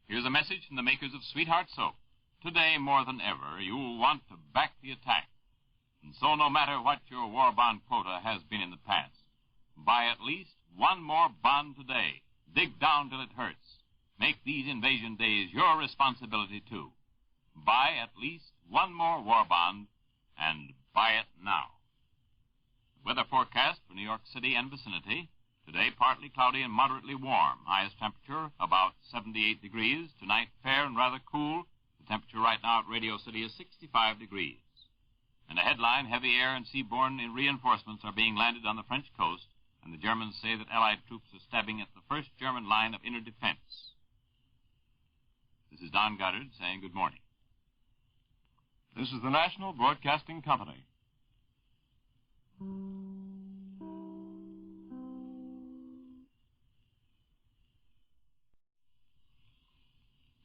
Here's a message from the makers of Sweetheart Soap. Today, more than ever, you will want to back the attack. And so no matter what your war bond quota has been in the past, buy at least one more bond today. Dig down till it hurts. Make these invasion days your responsibility, too. Buy at least one more war bond, and buy it now. Weather forecast for New York City and vicinity. Today, partly cloudy and moderately warm. Highest temperature about 78 degrees. Tonight, fair and rather cool. The temperature right now at Radio City is 65 degrees. And a headline, heavy air and seaborne reinforcements are being landed on the French coast, and the Germans say that Allied troops are stabbing at the first German line of inner defense. This is Don Goddard saying good morning. This is the National Broadcasting Company.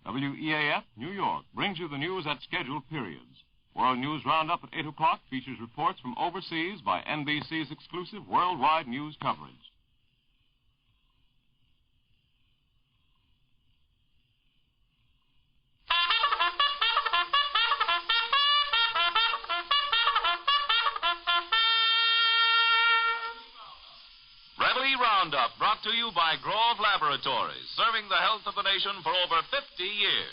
WEAF, New York, brings you the news at scheduled periods. World News Roundup at 8 o'clock features reports from overseas by NBC's exclusive worldwide news coverage. Reveille Roundup, brought to you by Grove Laboratories, serving the health of the nation for over 50 years.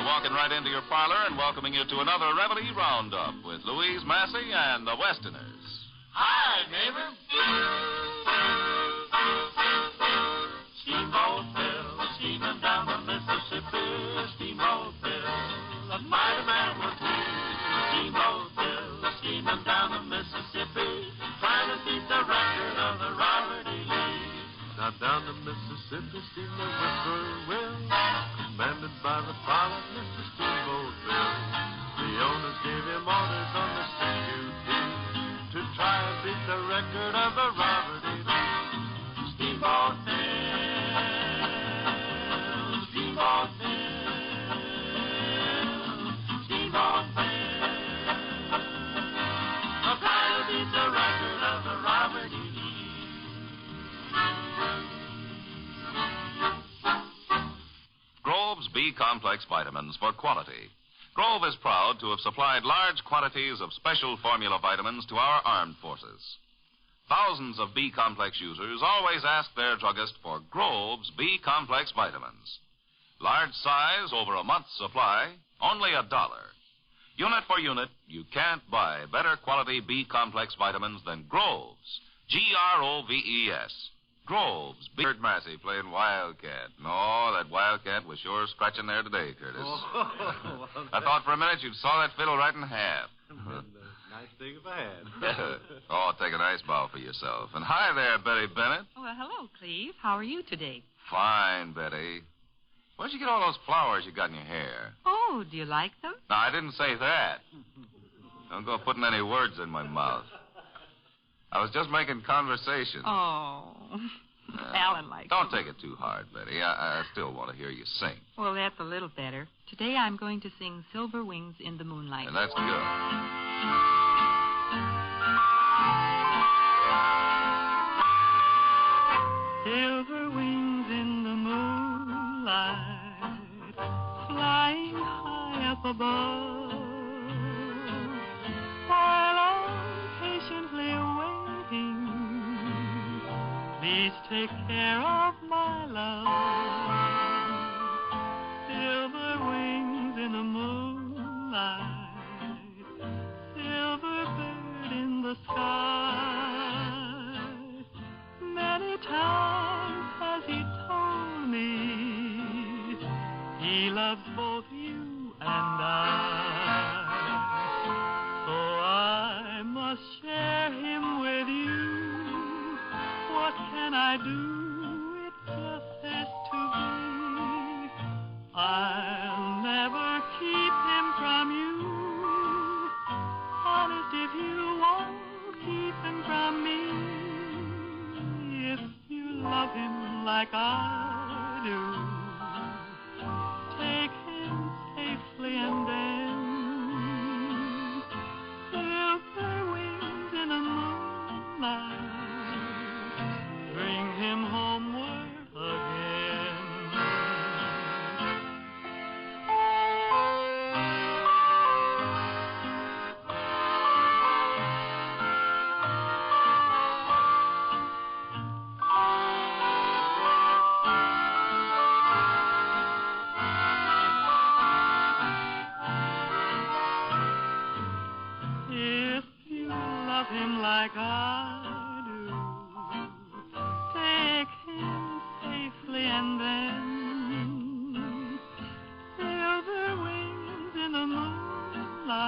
Walking right into your parlor and welcoming you to another Reveille Roundup with Louise Massey and the Westerners. Hi, neighbor. Steamboat Bill, steaming down the Mississippi. Steamboat Bill, a mighty man was he. Steamboat Bill, steaming down the Mississippi, trying to beat the record of the Robert E. Lee. Now down the Mississippi, steam the whippoorwill, commanded by the pilot, Mr. Steamboat Bill. The owners gave him orders on the CQD to try and beat the record of the Robert E. Lee. Steamboat Bill, Steamboat Bill, Steamboat Bill. The pilot beat the record of the Robert E. Lee. Grove's B-complex vitamins for quality. Grove is proud to have supplied large quantities of special formula vitamins to our armed forces. Thousands of B-complex users always ask their druggist for Grove's B-complex vitamins. Large size, over a month's supply, only $1. Unit for unit, you can't buy better quality B-complex vitamins than Grove's. Groves. Grove's. Kurt Massey playing Wildcat. No, that Wildcat was sure scratching there today, Curtis. I thought for a minute you'd saw that fiddle right in half. Nice thing if I had. Oh, take a nice bow for yourself. And hi there, Betty Bennett. Well, hello, Cleve. How are you today? Fine, Betty. Where'd you get all those flowers you got in your hair? Oh, do you like them? No, I didn't say that. Don't go putting any words in my mouth. I was just making conversation. Oh, Alan likes Don't them. take it too hard, Betty. I still want to hear you sing. Well, that's a little better. Today I'm going to sing Silver Wings in the Moonlight. And that's good. Silver wings in the moonlight, flying high up above, while I'm patiently waiting. Please take care of my love. Silver wings in the moonlight, silver bird in the sky. Many times has he told me he loves both you and I. So I must share him with you. What can I do? It just has to be. I'll never keep him from you. Honest, if you won't keep him from me. If you love him like I do, take him safely and then silver wings in the moonlight, bring him homeward again. Him like I do, take him safely and then silver wings in the moonlight,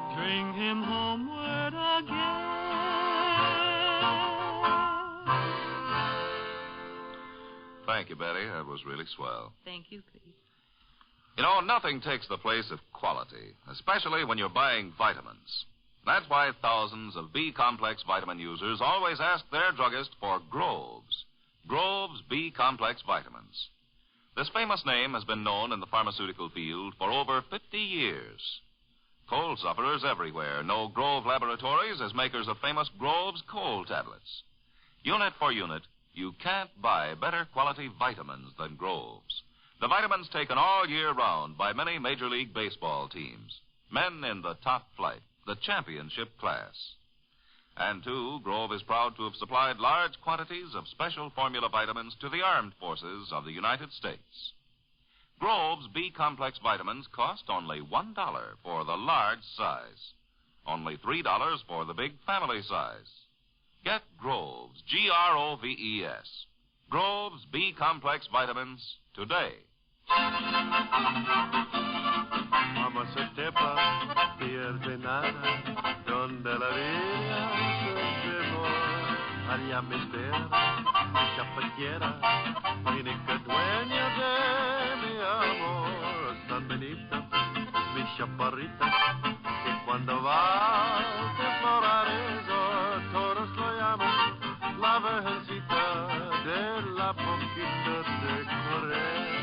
bring him homeward again. Thank you, Betty. That was really swell. Thank you, Cleve. You know, nothing takes the place of quality, especially when you're buying vitamins. That's why thousands of B-complex vitamin users always ask their druggist for Grove's. Grove's B-complex vitamins. This famous name has been known in the pharmaceutical field for over 50 years. Cold sufferers everywhere know Grove Laboratories as makers of famous Grove's cold tablets. Unit for unit, you can't buy better quality vitamins than Grove's. The vitamins taken all year round by many Major League Baseball teams. Men in the top flight. The championship class. And, too, Grove is proud to have supplied large quantities of special formula vitamins to the armed forces of the United States. Grove's B-complex vitamins cost only $1 for the large size, only $3 for the big family size. Get Grove's, Groves, Grove's B-complex vitamins today. Mamma se tepa, pierde nada, donde la vida se llevó. Allá me espera, mi chapaquera, única dueña de mi amor. San Benito, mi chaparrita, que cuando va de Florarizo, todos lo llaman la virgencita de la poquita de correr.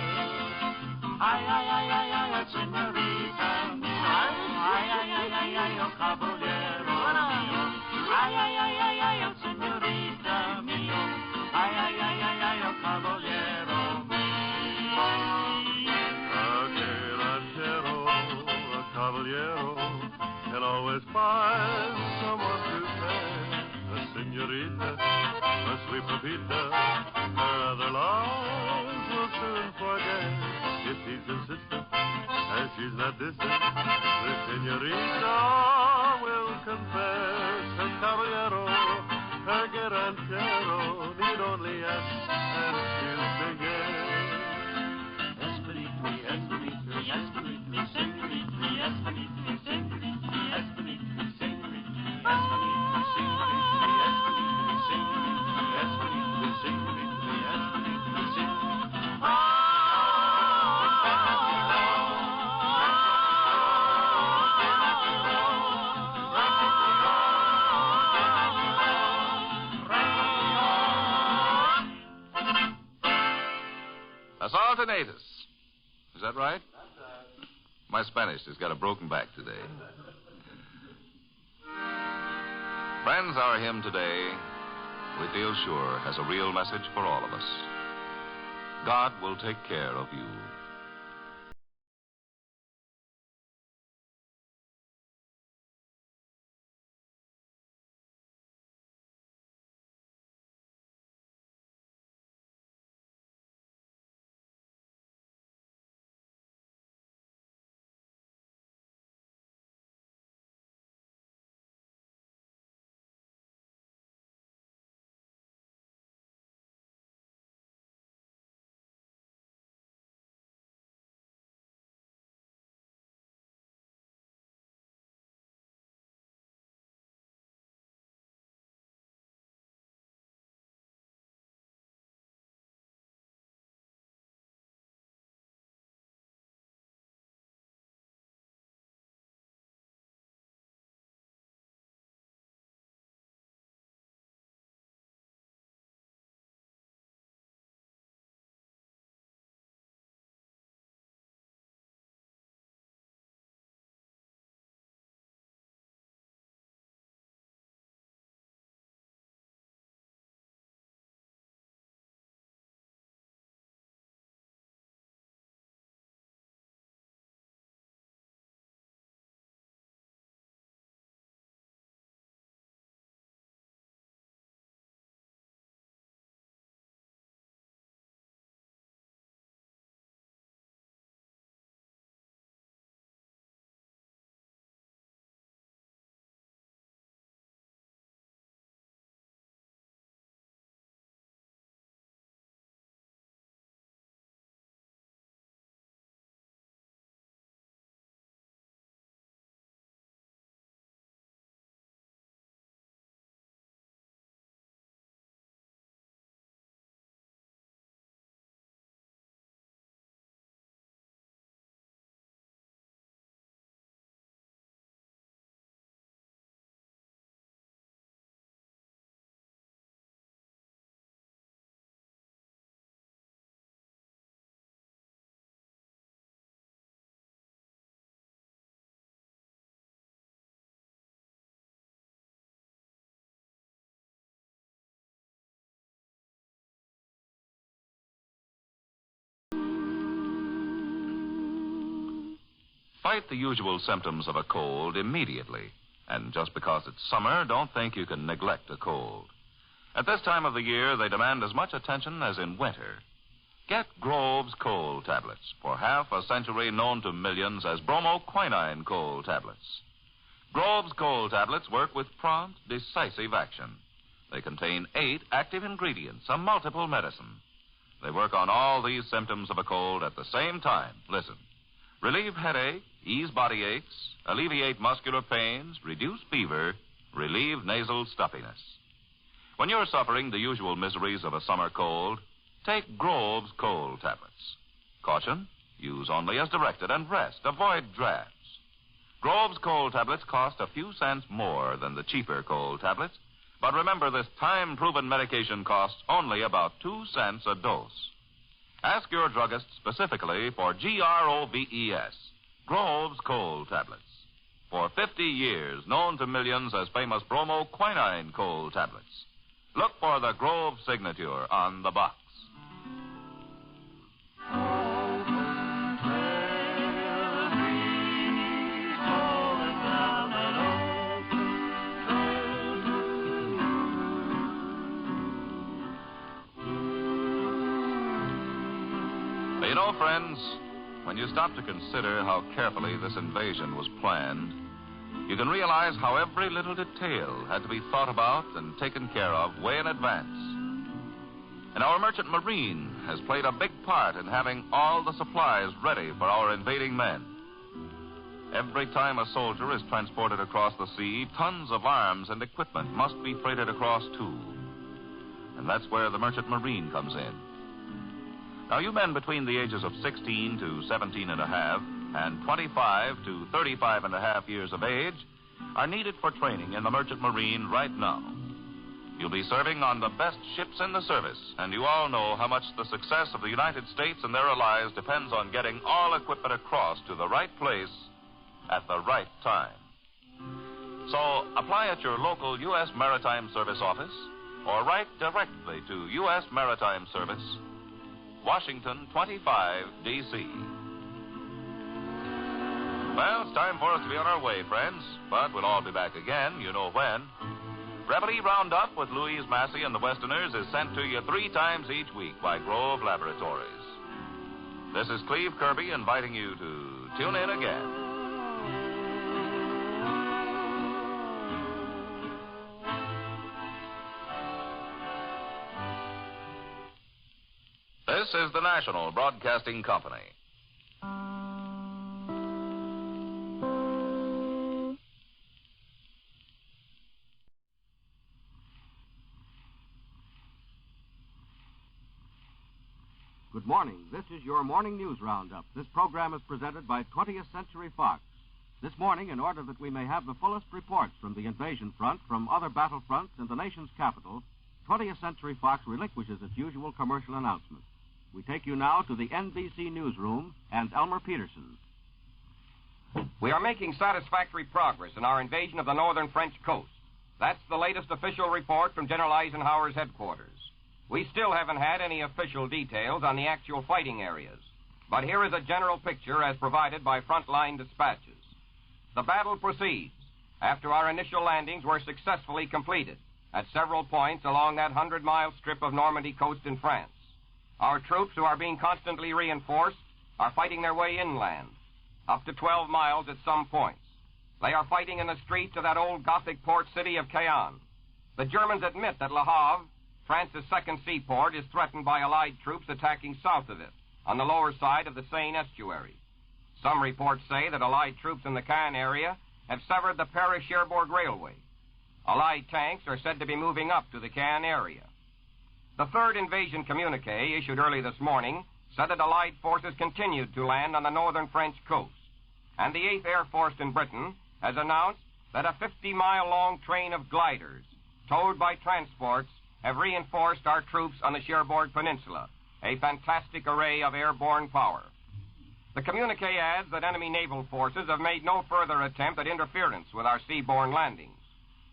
Ay, ay, ay, ay, ay, ay, señorita mía. Ay, ay, ay, ay, ay, ay, oh caballero mío. Ay, ay, ay, ay, ay, oh señorita mío. Ay, ay, ay, ay, ay, oh caballero mío. Aquel ranchero, caballero, he'll always find someone to pay. sweet Pepita, her other loves will soon forget. If he's insistent, and she's not distant, the senorita will confess. Her caballero, her garantero, need only ask, and she'll sing it. Espinito, Espinito, Espinito, senorita, Espinito, senorita, Espinito, senorita, Espinito, Asaltinatus. Is that right? My Spanish has got a broken back today. Friends, our hymn today, we feel sure, has a real message for all of us. God will take care of you. Fight the usual symptoms of a cold immediately. And just because it's summer, don't think you can neglect a cold. At this time of the year, they demand as much attention as in winter. Get Grove's cold tablets, for half a century known to millions as bromoquinine cold tablets. Grove's cold tablets work with prompt, decisive action. They contain 8 active ingredients, a multiple medicine. They work on all these symptoms of a cold at the same time. Listen. Relieve headache, ease body aches, alleviate muscular pains, reduce fever, relieve nasal stuffiness. When you're suffering the usual miseries of a summer cold, take Grove's cold tablets. Caution, use only as directed and rest. Avoid drafts. Grove's cold tablets cost a few cents more than the cheaper cold tablets, but remember this time-proven medication costs only about 2 cents a dose. Ask your druggist specifically for Groves, Grove's cold tablets. For 50 years, known to millions as famous bromoquinine cold tablets. Look for the Grove signature on the box. You know, friends, when you stop to consider how carefully this invasion was planned, you can realize how every little detail had to be thought about and taken care of way in advance. And our merchant marine has played a big part in having all the supplies ready for our invading men. Every time a soldier is transported across the sea, tons of arms and equipment must be freighted across, too. And that's where the merchant marine comes in. Now, you men between the ages of 16 to 17 and a half and 25 to 35 and a half years of age are needed for training in the merchant marine right now. You'll be serving on the best ships in the service, and you all know how much the success of the United States and their allies depends on getting all equipment across to the right place at the right time. So apply at your local U.S. Maritime Service office or write directly to U.S. Maritime Service, Washington 25, D.C. Well, it's time for us to be on our way, friends, but we'll all be back again, you know when. Reveille Roundup with Louise Massey and the Westerners is sent to you 3 times each week by Grove Laboratories. This is Cleve Kirby inviting you to tune in again. This is the National Broadcasting Company. Good morning. This is your morning news roundup. This program is presented by 20th Century Fox. This morning, in order that we may have the fullest reports from the invasion front, from other battle fronts in the nation's capital, 20th Century Fox relinquishes its usual commercial announcement. We take you now to the NBC newsroom and Elmer Peterson. We are making satisfactory progress in our invasion of the northern French coast. That's the latest official report from General Eisenhower's headquarters. We still haven't had any official details on the actual fighting areas, but here is a general picture as provided by frontline dispatches. The battle proceeds after our initial landings were successfully completed at several points along that 100-mile strip of Normandy coast in France. Our troops, who are being constantly reinforced, are fighting their way inland, up to 12 miles at some points. They are fighting in the streets of that old Gothic port city of Caen. The Germans admit that Le Havre, France's second seaport, is threatened by Allied troops attacking south of it, on the lower side of the Seine estuary. Some reports say that Allied troops in the Caen area have severed the Paris-Cherbourg Railway. Allied tanks are said to be moving up to the Caen area. The third invasion communique, issued early this morning, said that Allied forces continued to land on the northern French coast. And the 8th Air Force in Britain has announced that a 50-mile-long train of gliders, towed by transports, have reinforced our troops on the Cherbourg Peninsula, a fantastic array of airborne power. The communique adds that enemy naval forces have made no further attempt at interference with our seaborne landings,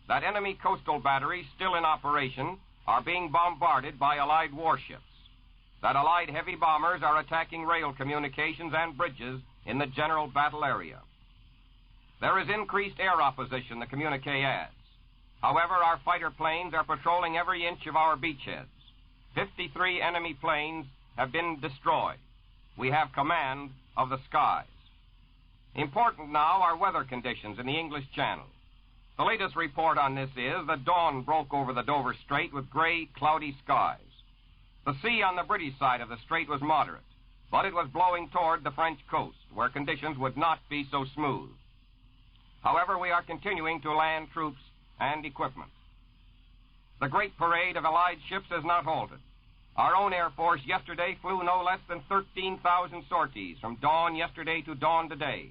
that enemy coastal batteries still in operation are being bombarded by Allied warships, that Allied heavy bombers are attacking rail communications and bridges in the general battle area. There is increased air opposition, the communique adds. However, our fighter planes are patrolling every inch of our beachheads. 53 enemy planes have been destroyed. We have command of the skies. Important now are weather conditions in the English Channel. The latest report on this is that dawn broke over the Dover Strait with gray, cloudy skies. The sea on the British side of the strait was moderate, but it was blowing toward the French coast, where conditions would not be so smooth. However, we are continuing to land troops and equipment. The great parade of Allied ships has not halted. Our own Air Force yesterday flew no less than 13,000 sorties from dawn yesterday to dawn today.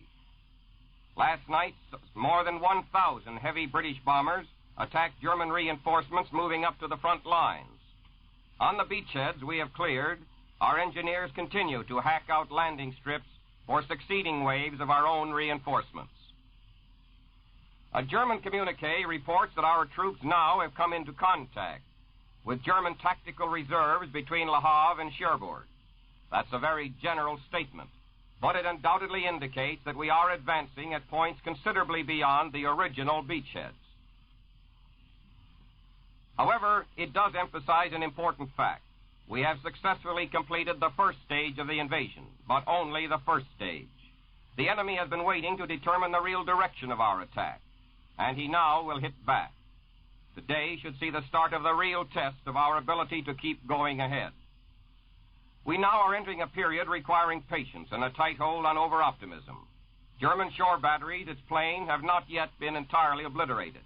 Last night, more than 1,000 heavy British bombers attacked German reinforcements moving up to the front lines. On the beachheads we have cleared, our engineers continue to hack out landing strips for succeeding waves of our own reinforcements. A German communique reports that our troops now have come into contact with German tactical reserves between Le Havre and Cherbourg. That's a very general statement, but it undoubtedly indicates that we are advancing at points considerably beyond the original beachheads. However, it does emphasize an important fact. we have successfully completed the first stage of the invasion, but only the first stage. The enemy has been waiting to determine the real direction of our attack, and he now will hit back. Today should see the start of the real test of our ability to keep going ahead. We now are entering a period requiring patience and a tight hold on over-optimism. German shore batteries, its planes, have not yet been entirely obliterated.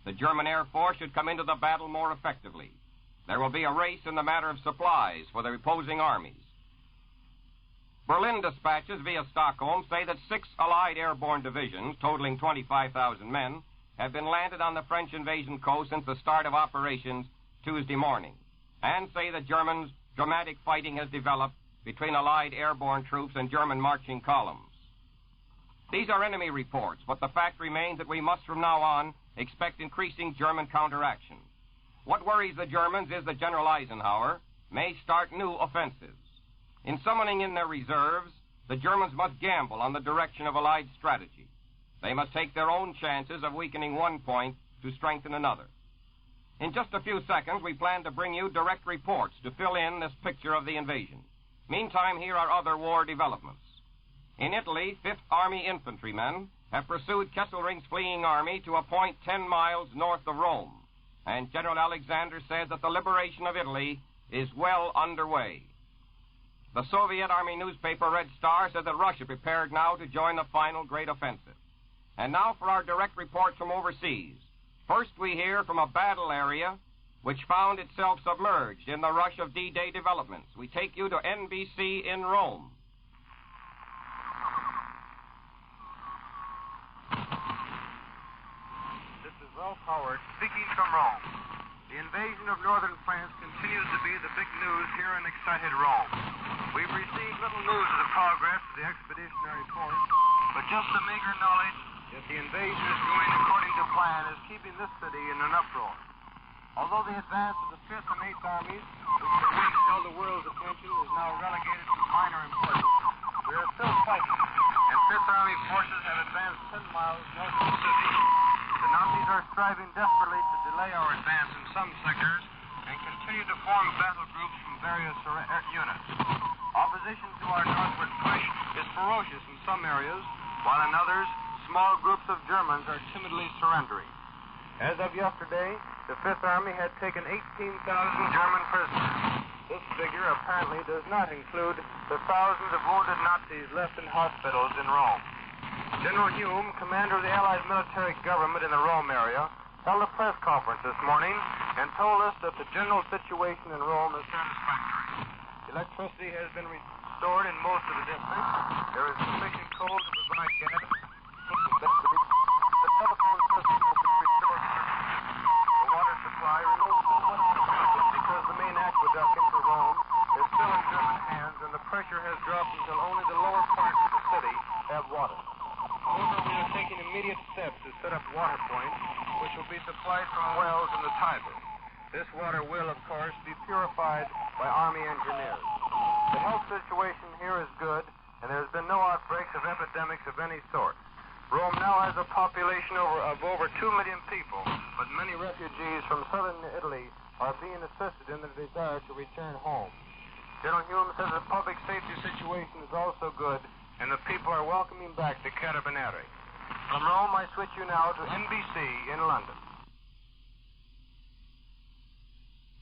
The German Air Force should come into the battle more effectively. There will be a race in the matter of supplies for the opposing armies. Berlin dispatches via Stockholm say that 6 Allied airborne divisions, totaling 25,000 men, have been landed on the French invasion coast since the start of operations Tuesday morning, and say the Germans' dramatic fighting has developed between Allied airborne troops and German marching columns. These are enemy reports, but the fact remains that we must from now on expect increasing German counteraction. What worries the Germans is that General Eisenhower may start new offensives. In summoning in their reserves, the Germans must gamble on the direction of Allied strategy. They must take their own chances of weakening one point to strengthen another. In just a few seconds, we plan to bring you direct reports to fill in this picture of the invasion. Meantime, here are other war developments. In Italy, 5th Army infantrymen have pursued Kesselring's fleeing army to a point 10 miles north of Rome, and General Alexander says that the liberation of Italy is well underway. The Soviet Army newspaper Red Star says that Russia prepared now to join the final great offensive. And now for our direct reports from overseas. First, we hear from a battle area which found itself submerged in the rush of D-Day developments. We take you to NBC in Rome. This is Ralph Howard speaking from Rome. The invasion of northern France continues to be the big news here in excited Rome. We've received little news of the progress of the expeditionary force, but just the meager knowledge that the invasion is going according to plan is keeping this city in an uproar. Although the advance of the 5th and 8th Armies, which for weeks held the world's attention, is now relegated to minor importance, we are still fighting, and 5th Army forces have advanced 10 miles north of the city. The Nazis are striving desperately to delay our advance in some sectors and continue to form battle groups from various units. Opposition to our northward push is ferocious in some areas, while in others, small groups of Germans are timidly surrendering. As of yesterday, the 5th Army had taken 18,000 German prisoners. This figure apparently does not include the thousands of wounded Nazis left in hospitals in Rome. General Hume, commander of the Allied military government in the Rome area, held a press conference this morning and told us that the general situation in Rome is satisfactory. Electricity has been restored in most of the district. There is sufficient coal to provide gas. The telephone system will be restored. The water supply remains somewhat suspended because the main aqueduct into Rome is still in German hands and the pressure has dropped until only the lower parts of the city have water. However, we are taking immediate steps to set up water points, which will be supplied from wells in the Tiber. This water will, of course, be purified by Army engineers. The health situation here is good, and there has been no outbreaks of epidemics of any sort. Rome now has a population of over 2 million people, but many refugees from southern Italy are being assisted in their desire to return home. General Hume says the public safety situation is also good, and the people are welcoming back the Carabinieri. From Rome, I switch you now to NBC in London.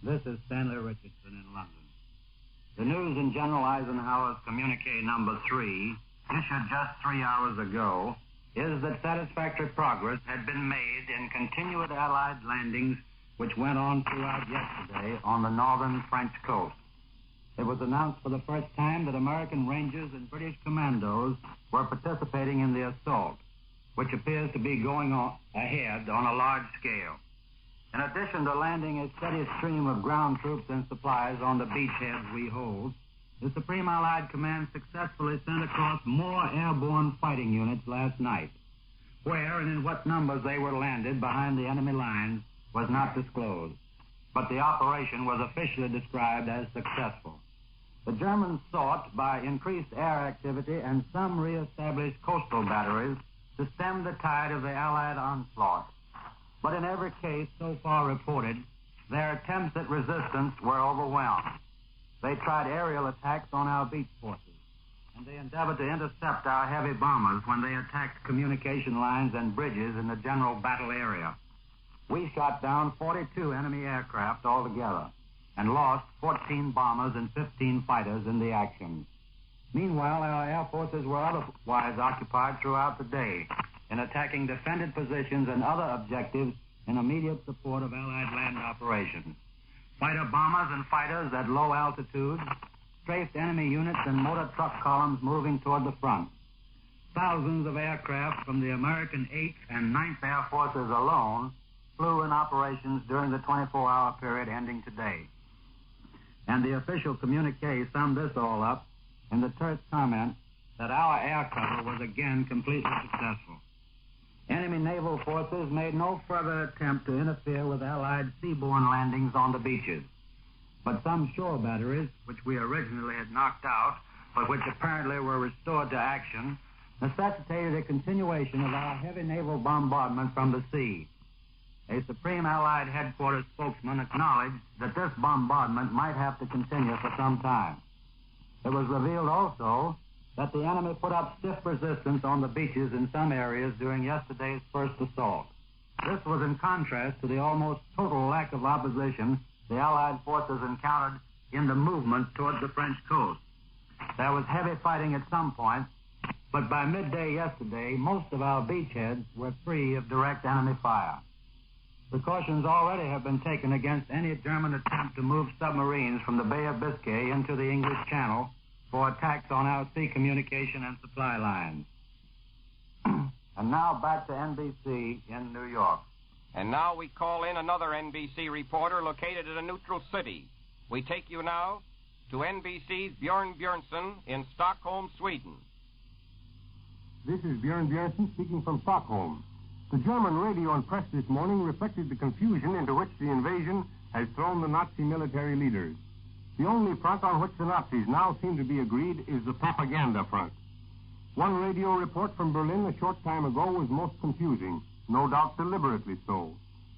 This is Stanley Richardson in London. The news in General Eisenhower's communique number 3, issued just 3 hours ago, is that satisfactory progress had been made in continued Allied landings which went on throughout yesterday on the northern French coast. It was announced for the first time that American Rangers and British commandos were participating in the assault, which appears to be going on ahead on a large scale. In addition to landing a steady stream of ground troops and supplies on the beachheads we hold, the Supreme Allied Command successfully sent across more airborne fighting units last night. Where and in what numbers they were landed behind the enemy lines was not disclosed, but the operation was officially described as successful. The Germans sought, by increased air activity and some reestablished coastal batteries, to stem the tide of the Allied onslaught. But in every case so far reported, their attempts at resistance were overwhelmed. They tried aerial attacks on our beach forces, and they endeavored to intercept our heavy bombers when they attacked communication lines and bridges in the general battle area. We shot down 42 enemy aircraft altogether and lost 14 bombers and 15 fighters in the action. Meanwhile, our air forces were otherwise occupied throughout the day in attacking defended positions and other objectives in immediate support of Allied land operations. Fighter bombers and fighters at low altitudes strafed enemy units and motor truck columns moving toward the front. Thousands of aircraft from the American 8th and 9th Air Forces alone flew in operations during the 24-hour period ending today. And the official communique summed this all up in the terse comment that our air cover was again completely successful. Enemy naval forces made no further attempt to interfere with Allied seaborne landings on the beaches. But some shore batteries, which we originally had knocked out, but which apparently were restored to action, necessitated a continuation of our heavy naval bombardment from the sea. A Supreme Allied Headquarters spokesman acknowledged that this bombardment might have to continue for some time. It was revealed also that the enemy put up stiff resistance on the beaches in some areas during yesterday's first assault. This was in contrast to the almost total lack of opposition the Allied forces encountered in the movement towards the French coast. There was heavy fighting at some points, but by midday yesterday, most of our beachheads were free of direct enemy fire. Precautions already have been taken against any German attempt to move submarines from the Bay of Biscay into the English Channel for attacks on our sea communication and supply lines. And now back to NBC in New York. And now we call in another NBC reporter located at a neutral city. We take you now to NBC's Bjorn Bjornsson in Stockholm, Sweden. This is Bjorn Bjornsson speaking from Stockholm. The German radio and press this morning reflected the confusion into which the invasion has thrown the Nazi military leaders. The only front on which the Nazis now seem to be agreed is the propaganda front. One radio report from Berlin a short time ago was most confusing, no doubt deliberately so.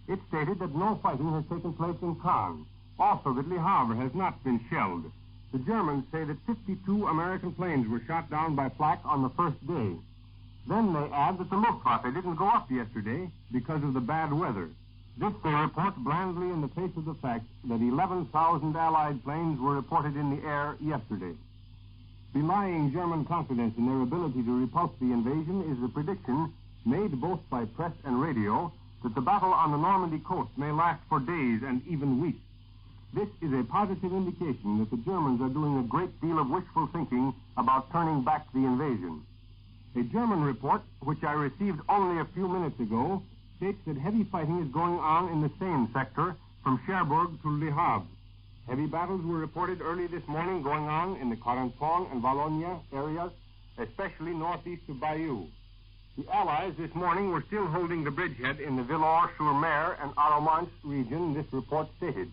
It stated that no fighting has taken place in Cannes, also that Le Havre has not been shelled. The Germans say that 52 American planes were shot down by flak on the first day. Then they add that the Luftwaffe didn't go up yesterday because of the bad weather. This they report blandly in the face of the fact that 11,000 Allied planes were reported in the air yesterday. Belying German confidence in their ability to repulse the invasion is the prediction made both by press and radio that the battle on the Normandy coast may last for days and even weeks. This is a positive indication that the Germans are doing a great deal of wishful thinking about turning back the invasion. A German report, which I received only a few minutes ago, states that heavy fighting is going on in the same sector from Cherbourg to Le Havre. Heavy battles were reported early this morning going on in the Corentin and Valognes areas, especially northeast of Bayeux. The Allies this morning were still holding the bridgehead in the Villars-sur-Mer and Arromanches region, this report stated.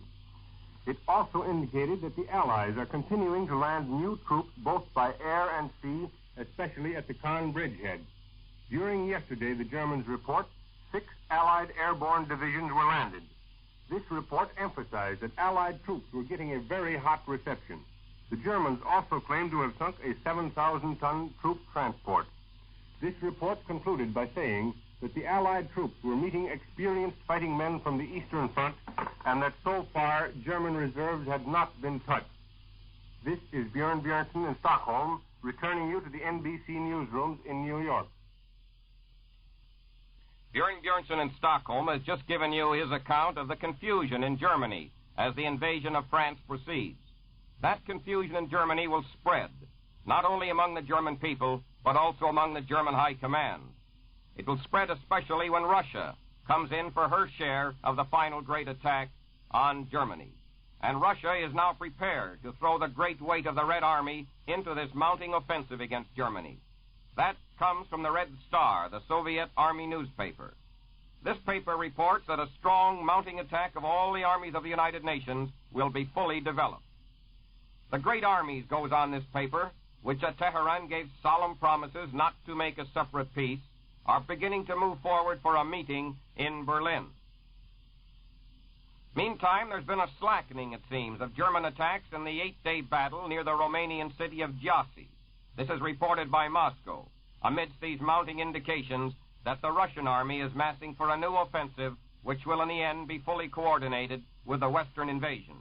It also indicated that the Allies are continuing to land new troops both by air and sea, especially at the Caen bridgehead. During yesterday, the Germans report 6 Allied airborne divisions were landed. This report emphasized that Allied troops were getting a very hot reception. The Germans also claimed to have sunk a 7,000-ton troop transport. This report concluded by saying that the Allied troops were meeting experienced fighting men from the Eastern Front and that so far German reserves had not been touched. This is Bjorn Bjornsson in Stockholm, returning you to the NBC newsrooms in New York. Bjorn Bjornsson in Stockholm has just given you his account of the confusion in Germany as the invasion of France proceeds. That confusion in Germany will spread, not only among the German people, but also among the German High Command. It will spread especially when Russia comes in for her share of the final great attack on Germany. And Russia is now prepared to throw the great weight of the Red Army into this mounting offensive against Germany. That comes from the Red Star, the Soviet Army newspaper. This paper reports that a strong mounting attack of all the armies of the United Nations will be fully developed. The Great Armies goes on this paper, which at Tehran gave solemn promises not to make a separate peace, are beginning to move forward for a meeting in Berlin. Meantime, there's been a slackening, it seems, of German attacks in the 8-day battle near the Romanian city of Jassy. This is reported by Moscow, amidst these mounting indications that the Russian army is massing for a new offensive which will in the end be fully coordinated with the Western invasion.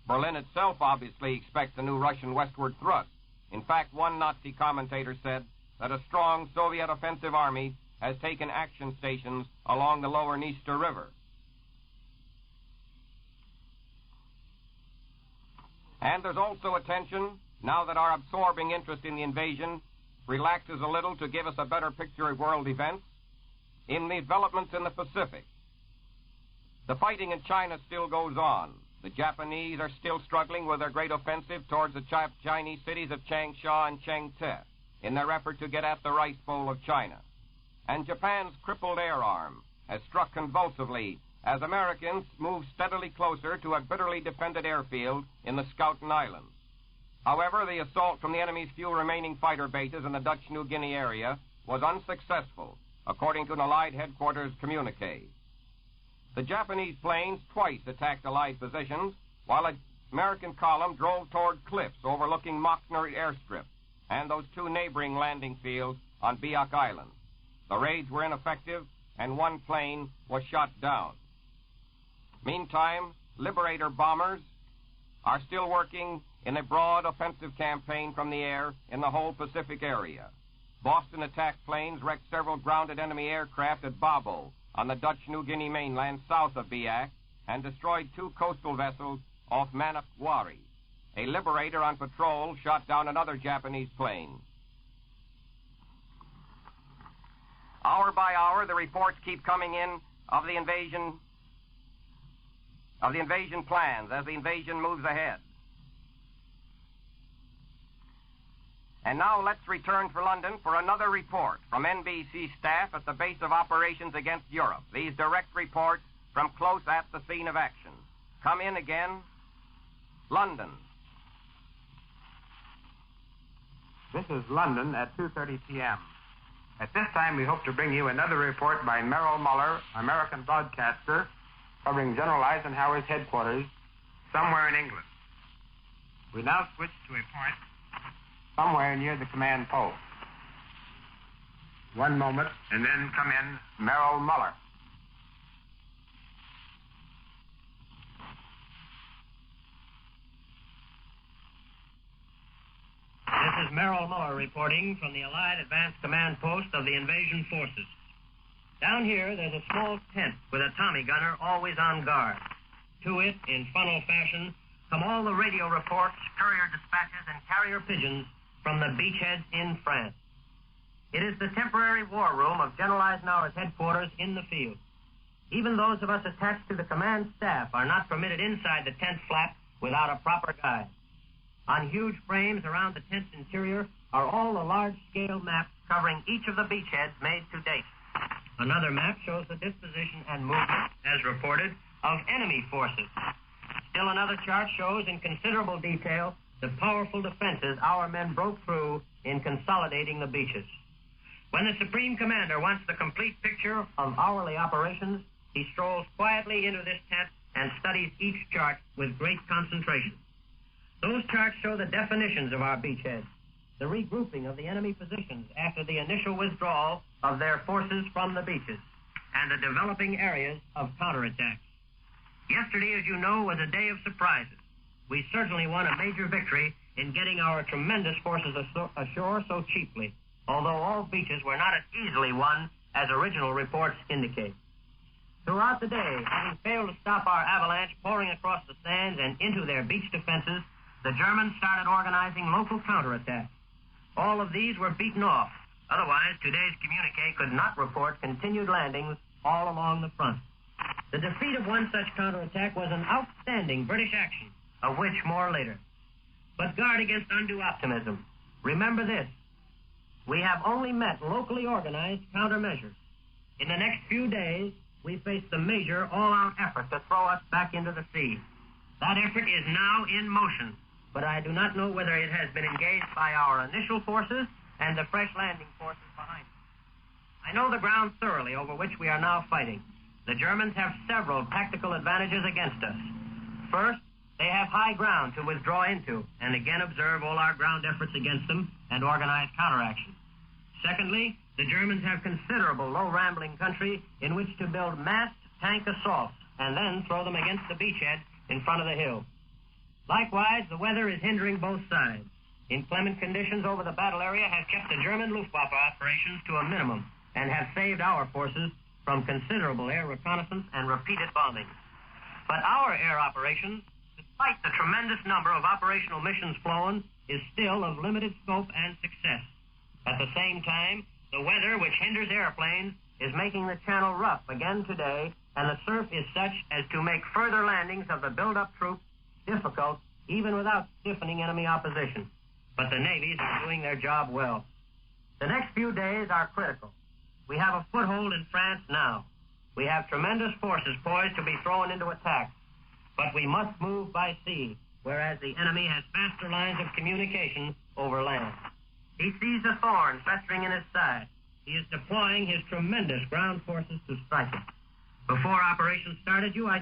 Berlin itself obviously expects a new Russian westward thrust. In fact, one Nazi commentator said that a strong Soviet offensive army has taken action stations along the lower Dniester River. And there's also attention, now that our absorbing interest in the invasion relaxes a little to give us a better picture of world events, in the developments in the Pacific. The fighting in China still goes on. The Japanese are still struggling with their great offensive towards the Chinese cities of Changsha and Chengte in their effort to get at the rice bowl of China. And Japan's crippled air arm has struck convulsively as Americans move steadily closer to a bitterly defended airfield in the Schouten Islands. However, the assault from the enemy's few remaining fighter bases in the Dutch New Guinea area was unsuccessful, according to an Allied headquarters communique. The Japanese planes twice attacked Allied positions, while an American column drove toward cliffs overlooking Mockner Airstrip and those two neighboring landing fields on Biak Island. The raids were ineffective, and one plane was shot down. Meantime, Liberator bombers are still working in a broad offensive campaign from the air in the whole Pacific area. Boston attack planes wrecked several grounded enemy aircraft at Babo on the Dutch New Guinea mainland south of Biak and destroyed two coastal vessels off Manakwari. A Liberator on patrol shot down another Japanese plane. Hour by hour, the reports keep coming in of the invasion plans as the invasion moves ahead. And now let's return for London for another report from NBC staff at the base of operations against Europe. These direct reports from close at the scene of action. Come in again, London. This is London at 2:30 p.m. At this time, we hope to bring you another report by Merrill Muller, American broadcaster, covering General Eisenhower's headquarters somewhere in England. We now switch to a point somewhere near the command post. One moment, and then come in Merrill Muller. This is Merrill Muller reporting from the Allied Advanced Command Post of the Invasion Forces. Down here, there's a small tent with a Tommy gunner always on guard. To it, in funnel fashion, come all the radio reports, courier dispatches, and carrier pigeons from the beachheads in France. It is the temporary war room of General Eisenhower's headquarters in the field. Even those of us attached to the command staff are not permitted inside the tent flap without a proper guide. On huge frames around the tent's interior are all the large-scale maps covering each of the beachheads made to date. Another map shows the disposition and movement, as reported, of enemy forces. Still another chart shows in considerable detail the powerful defenses our men broke through in consolidating the beaches. When the Supreme Commander wants the complete picture of hourly operations, he strolls quietly into this tent and studies each chart with great concentration. Those charts show the definitions of our beachheads, the regrouping of the enemy positions after the initial withdrawal of their forces from the beaches, and the developing areas of counterattack. Yesterday, as you know, was a day of surprises. We certainly won a major victory in getting our tremendous forces ashore so cheaply, although all beaches were not as easily won as original reports indicate. Throughout the day, having failed to stop our avalanche pouring across the sands and into their beach defenses, the Germans started organizing local counterattacks. All of these were beaten off. Otherwise, today's communique could not report continued landings all along the front. The defeat of one such counterattack was an outstanding British action, of which more later. But guard against undue optimism. Remember this: we have only met locally organized countermeasures. In the next few days, we face the major all-out effort to throw us back into the sea. That effort is now in motion, but I do not know whether it has been engaged by our initial forces and the fresh landing forces behind it. I know the ground thoroughly over which we are now fighting, The Germans have several tactical advantages against us. First, they have high ground to withdraw into and again observe all our ground efforts against them and organize counteraction. Secondly, the Germans have considerable low rambling country in which to build massed tank assaults and then throw them against the beachhead in front of the hill. Likewise, the weather is hindering both sides. Inclement conditions over the battle area have kept the German Luftwaffe operations to a minimum and have saved our forces from considerable air reconnaissance and repeated bombing. But our air operations, despite the tremendous number of operational missions flown, is still of limited scope and success. At the same time, the weather which hinders airplanes is making the channel rough again today, and the surf is such as to make further landings of the build-up troops difficult, even without stiffening enemy opposition. But the navies are doing their job well. The next few days are critical. We have a foothold in France now. We have tremendous forces poised to be thrown into attack. But we must move by sea, whereas the enemy has faster lines of communication over land. He sees a thorn festering in his side. He is deploying his tremendous ground forces to strike it. Before operations started, I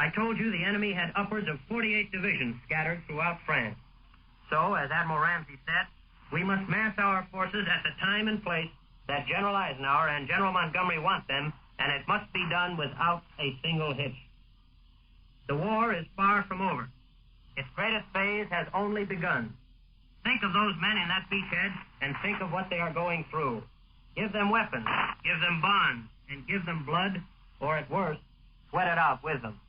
told you the enemy had upwards of 48 divisions scattered throughout France. So, as Admiral Ramsey said, we must mass our forces at the time and place that General Eisenhower and General Montgomery want them, and it must be done without a single hitch. The war is far from over. Its greatest phase has only begun. Think of those men in that beachhead and think of what they are going through. Give them weapons, give them bonds, and give them blood, or at worst, sweat it out with them.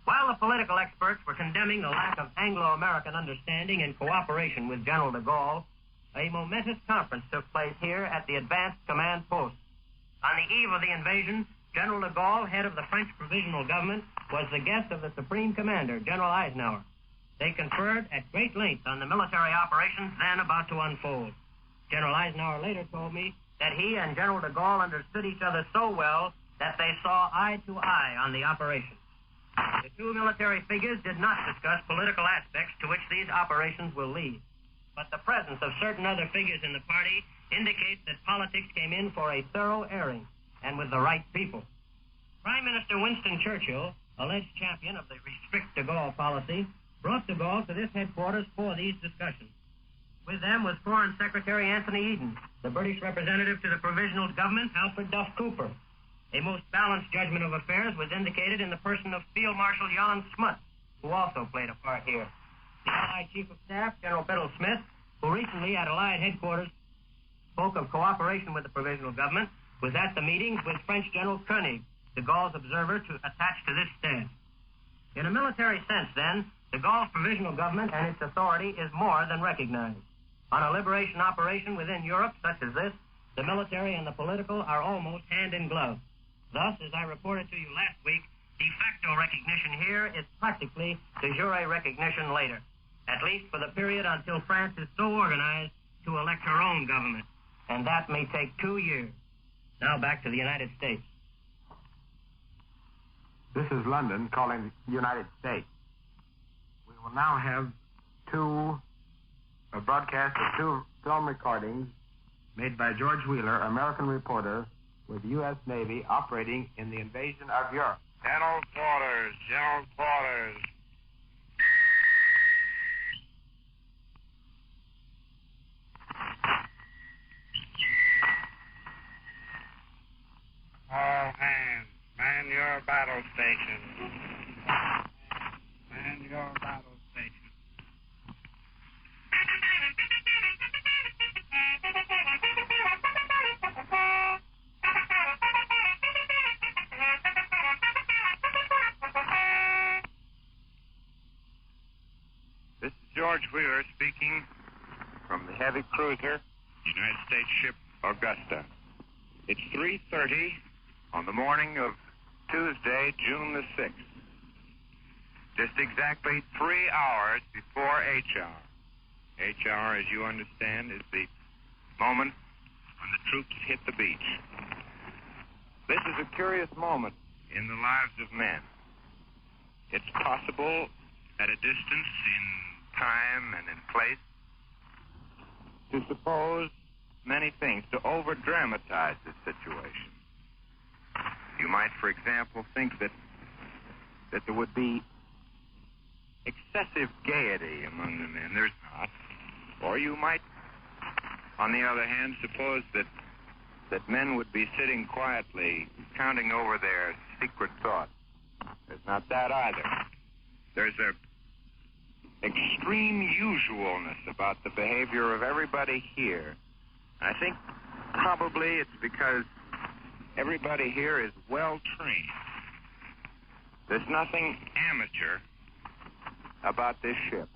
While the political experts were condemning the lack of Anglo-American understanding and cooperation with General de Gaulle, a momentous conference took place here at the Advanced Command Post. On the eve of the invasion, General de Gaulle, head of the French Provisional Government, was the guest of the Supreme Commander, General Eisenhower. They conferred at great length on the military operations then about to unfold. General Eisenhower later told me that he and General de Gaulle understood each other so well that they saw eye to eye on the operation. The two military figures did not discuss political aspects to which these operations will lead. But the presence of certain other figures in the party indicates that politics came in for a thorough airing, and with the right people. Prime Minister Winston Churchill, alleged champion of the restrict de Gaulle policy, brought de Gaulle to this headquarters for these discussions. With them was Foreign Secretary Anthony Eden, the British representative to the Provisional Government, Alfred Duff Cooper. A most balanced judgment of affairs was indicated in the person of Field Marshal Jan Smuts, who also played a part here. The Allied Chief of Staff, General Biddle Smith, who recently at Allied headquarters spoke of cooperation with the Provisional Government, was at the meetings with French General Koenig, de Gaulle's observer attached to this staff. In a military sense, then, de Gaulle's Provisional Government and its authority is more than recognized. On a liberation operation within Europe such as this, the military and the political are almost hand in glove. Thus, as I reported to you last week, de facto recognition here is practically de jure recognition later, at least for the period until France is so organized to elect her own government. And that may take 2 years. Now back to the United States. This is London calling the United States. We will now have a broadcast of two film recordings made by George Wheeler, American reporter with the U.S. Navy operating in the invasion of Europe. General quarters, general quarters. All hands, man your battle station. Man your battle station. This is George Wheeler speaking from the heavy cruiser, United States ship Augusta. It's 3:30 on the morning of Tuesday, June the 6th. Just exactly 3 hours before H hour. H hour, as you understand, is the moment when the troops hit the beach. This is a curious moment in the lives of men. It's possible at a distance in time and in place to suppose many things, to over-dramatize this situation. You might, for example, think that there would be excessive gaiety among the men. There's not. Or you might, on the other hand, suppose that men would be sitting quietly, counting over their secret thoughts. There's not that either. There's a extreme usualness about the behavior of everybody here. I think probably it's because everybody here is well trained. There's nothing amateur about this ship.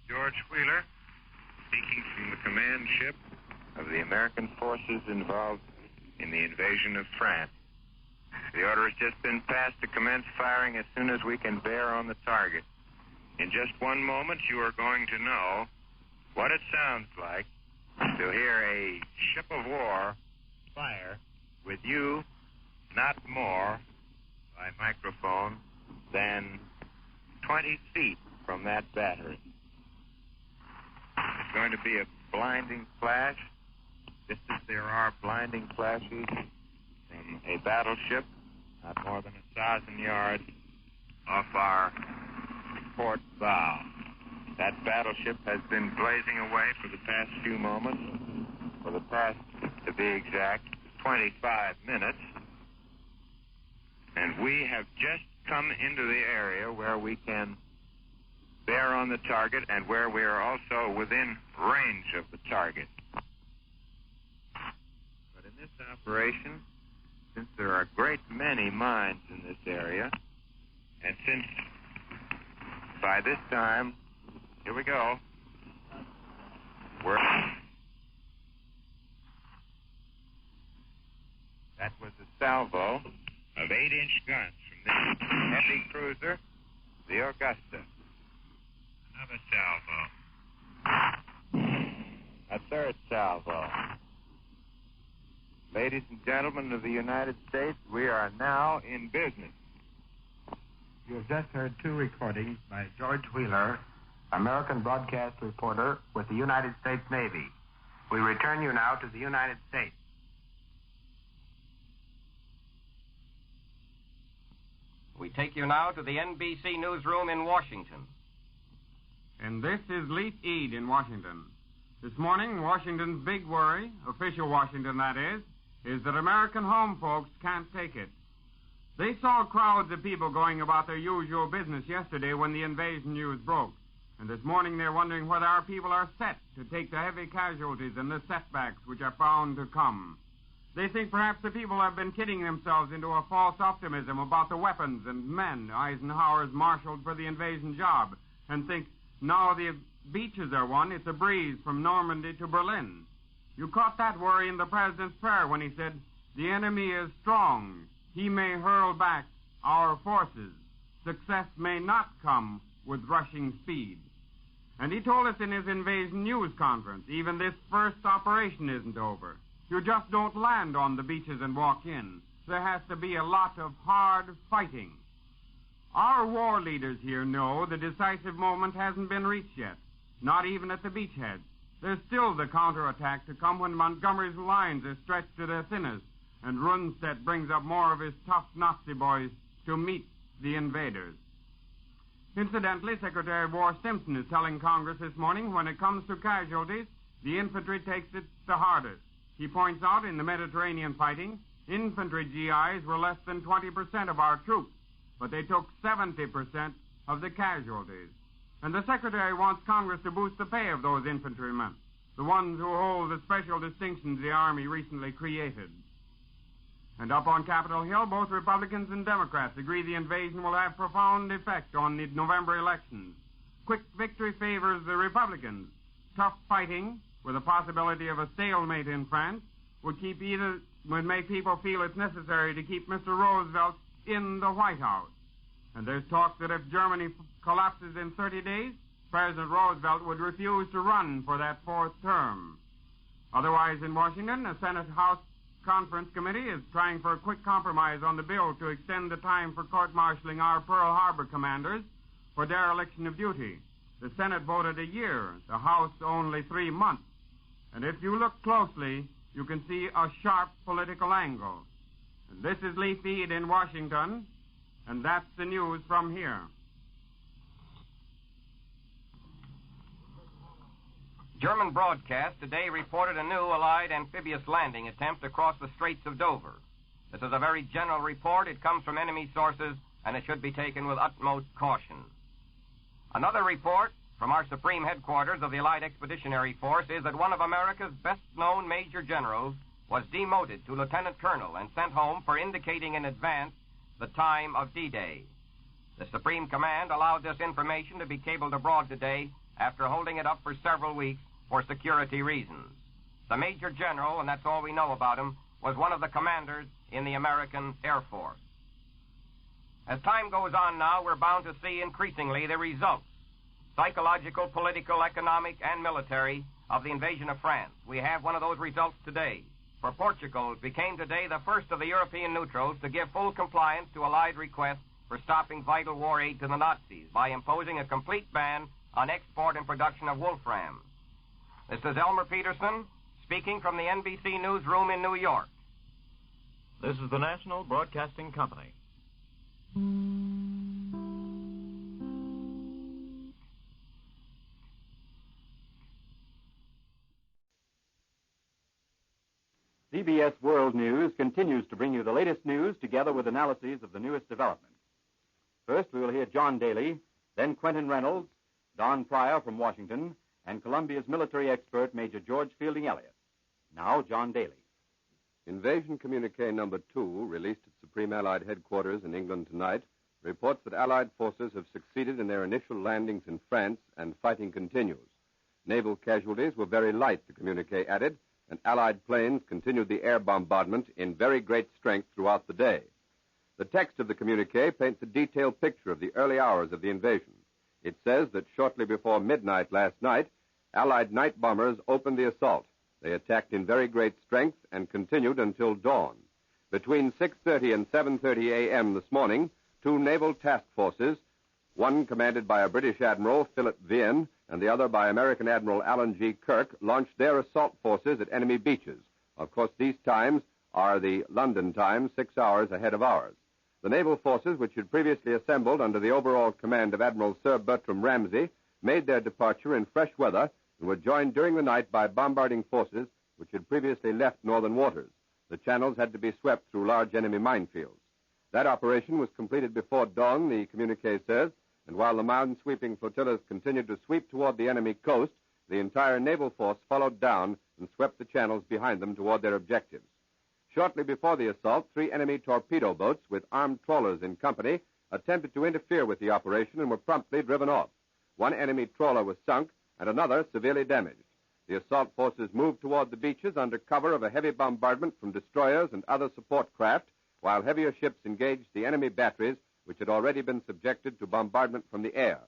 George Wheeler, speaking from the command ship of the American forces involved in the invasion of France. The order has just been passed to commence firing as soon as we can bear on the target. In just one moment, you are going to know what it sounds like to hear a ship of war fire with you not more by microphone than 20 feet from that battery. There's going to be a blinding flash, just as there are blinding flashes from a battleship not more than 1,000 yards off our port bow. That battleship has been blazing away for the past few moments, for the past, to be exact, 25 minutes. And we have just come into the area where we can bear on the target and where we are also within range of the target. But in this operation, since there are a great many mines in this area, and since by this time, here we go, that was a salvo of 8-inch guns from this heavy cruiser, the Augusta. Another salvo. A third salvo. Ladies and gentlemen of the United States, we are now in business. You have just heard two recordings by George Wheeler, American broadcast reporter with the United States Navy. We return you now to the United States. We take you now to the NBC newsroom in Washington. And this is Leif Eade in Washington. This morning, Washington's big worry, official Washington that is that American home folks can't take it. They saw crowds of people going about their usual business yesterday when the invasion news broke. And this morning they're wondering whether our people are set to take the heavy casualties and the setbacks which are bound to come. They think perhaps the people have been kidding themselves into a false optimism about the weapons and men Eisenhower's marshaled for the invasion job, and think now the beaches are won, it's a breeze from Normandy to Berlin. You caught that worry in the president's prayer when he said, "The enemy is strong. He may hurl back our forces. Success may not come with rushing speed." And he told us in his invasion news conference, even this first operation isn't over. You just don't land on the beaches and walk in. There has to be a lot of hard fighting. Our war leaders here know the decisive moment hasn't been reached yet, not even at the beachhead. There's still the counterattack to come when Montgomery's lines are stretched to their thinnest, and Rundstedt brings up more of his tough Nazi boys to meet the invaders. Incidentally, Secretary of War Simpson is telling Congress this morning when it comes to casualties, the infantry takes it the hardest. He points out in the Mediterranean fighting, infantry GIs were less than 20% of our troops, but they took 70% of the casualties. And the Secretary wants Congress to boost the pay of those infantrymen, the ones who hold the special distinctions the Army recently created. And up on Capitol Hill, both Republicans and Democrats agree the invasion will have profound effect on the November elections. Quick victory favors the Republicans. Tough fighting, with the possibility of a stalemate in France, would make people feel it's necessary to keep Mr. Roosevelt in the White House. And there's talk that if Germany collapses in 30 days, President Roosevelt would refuse to run for that fourth term. Otherwise, in Washington, a Senate House Conference Committee is trying for a quick compromise on the bill to extend the time for court-martialing our Pearl Harbor commanders for dereliction of duty. The Senate voted a year, the House only 3 months. And if you look closely, you can see a sharp political angle. And this is Lee Feed in Washington, and that's the news from here. German broadcast today reported a new Allied amphibious landing attempt across the Straits of Dover. This is a very general report. It comes from enemy sources, and it should be taken with utmost caution. Another report from our Supreme Headquarters of the Allied Expeditionary Force is that one of America's best-known major generals was demoted to lieutenant colonel and sent home for indicating in advance the time of D-Day. The Supreme Command allowed this information to be cabled abroad today after holding it up for several weeks for security reasons. The Major General, and that's all we know about him, was one of the commanders in the American Air Force. As time goes on now, we're bound to see increasingly the results, psychological, political, economic, and military, of the invasion of France. We have one of those results today. For Portugal, it became today the first of the European neutrals to give full compliance to Allied requests for stopping vital war aid to the Nazis by imposing a complete ban on export and production of wolfram. This is Elmer Peterson speaking from the NBC newsroom in New York. This is the National Broadcasting Company. CBS World News continues to bring you the latest news together with analyses of the newest developments. First, we will hear John Daly, then Quentin Reynolds, Don Pryor from Washington, and Columbia's military expert, Major George Fielding Elliott. Now, John Daly. Invasion Communique Number 2, released at Supreme Allied Headquarters in England tonight, reports that Allied forces have succeeded in their initial landings in France, and fighting continues. Naval casualties were very light, the communique added, and Allied planes continued the air bombardment in very great strength throughout the day. The text of the communique paints a detailed picture of the early hours of the invasion. It says that shortly before midnight last night, Allied night bombers opened the assault. They attacked in very great strength and continued until dawn. Between 6:30 and 7:30 a.m. this morning, two naval task forces, one commanded by a British Admiral, Philip Vian, and the other by American Admiral Alan G. Kirk, launched their assault forces at enemy beaches. Of course, these times are the London times, 6 hours ahead of ours. The naval forces, which had previously assembled under the overall command of Admiral Sir Bertram Ramsay, made their departure in fresh weather and were joined during the night by bombarding forces which had previously left northern waters. The channels had to be swept through large enemy minefields. That operation was completed before dawn, the communique says, and while the mountain-sweeping flotillas continued to sweep toward the enemy coast, the entire naval force followed down and swept the channels behind them toward their objectives. Shortly before the assault, 3 enemy torpedo boats with armed trawlers in company attempted to interfere with the operation and were promptly driven off. One enemy trawler was sunk and another severely damaged. The assault forces moved toward the beaches under cover of a heavy bombardment from destroyers and other support craft, while heavier ships engaged the enemy batteries, which had already been subjected to bombardment from the air.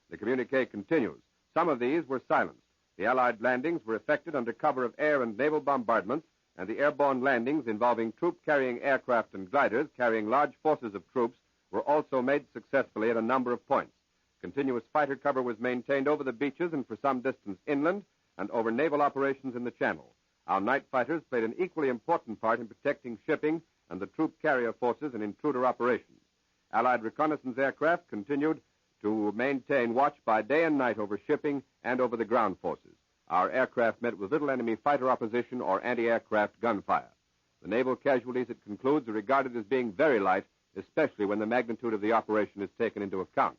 The communique continues. Some of these were silenced. The Allied landings were effected under cover of air and naval bombardments, and the airborne landings involving troop-carrying aircraft and gliders carrying large forces of troops were also made successfully at a number of points. Continuous fighter cover was maintained over the beaches and for some distance inland, and over naval operations in the Channel. Our night fighters played an equally important part in protecting shipping and the troop carrier forces in intruder operations. Allied reconnaissance aircraft continued to maintain watch by day and night over shipping and over the ground forces. Our aircraft met with little enemy fighter opposition or anti-aircraft gunfire. The naval casualties, it concludes, are regarded as being very light, especially when the magnitude of the operation is taken into account.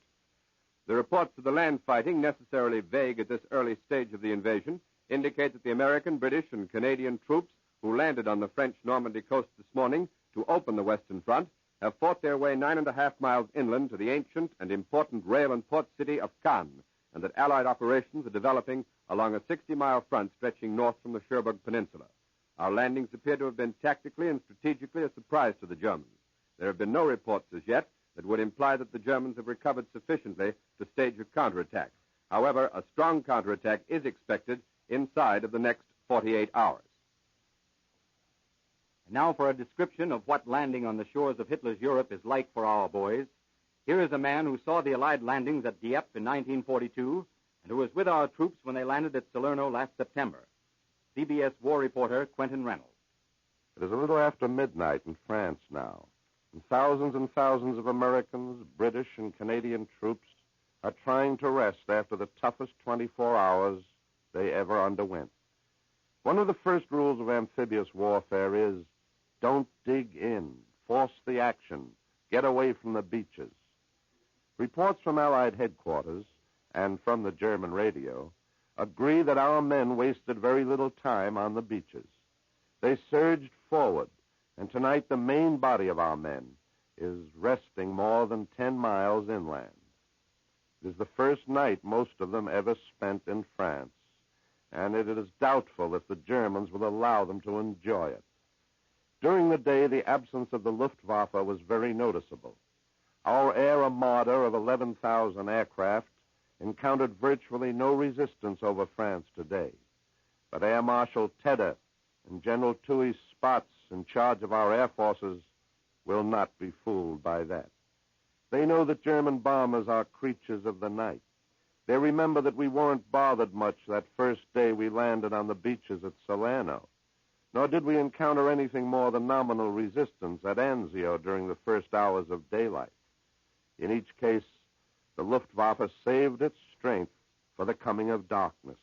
The reports of the land fighting, necessarily vague at this early stage of the invasion, indicate that the American, British, and Canadian troops who landed on the French Normandy coast this morning to open the Western Front have fought their way 9.5 miles inland to the ancient and important rail and port city of Caen, and that Allied operations are developing along a 60-mile front stretching north from the Cherbourg Peninsula. Our landings appear to have been tactically and strategically a surprise to the Germans. There have been no reports as yet that would imply that the Germans have recovered sufficiently to stage a counterattack. However, a strong counterattack is expected inside of the next 48 hours. And now for a description of what landing on the shores of Hitler's Europe is like for our boys. Here is a man who saw the Allied landings at Dieppe in 1942 and who was with our troops when they landed at Salerno last September. CBS war reporter Quentin Reynolds. It is a little after midnight in France now, and thousands of Americans, British, and Canadian troops are trying to rest after the toughest 24 hours they ever underwent. One of the first rules of amphibious warfare is don't dig in, force the action, get away from the beaches. Reports from Allied headquarters and from the German radio agree that our men wasted very little time on the beaches. They surged forward, and tonight the main body of our men is resting more than 10 miles inland. It is the first night most of them ever spent in France, and it is doubtful if the Germans will allow them to enjoy it. During the day, the absence of the Luftwaffe was very noticeable. Our air armada of 11,000 aircraft encountered virtually no resistance over France today. But Air Marshal Tedder and General Toohey's Spots in charge of our air forces will not be fooled by that. They know that German bombers are creatures of the night. They remember that we weren't bothered much that first day we landed on the beaches at Salerno, nor did we encounter anything more than nominal resistance at Anzio during the first hours of daylight. In each case, the Luftwaffe saved its strength for the coming of darkness.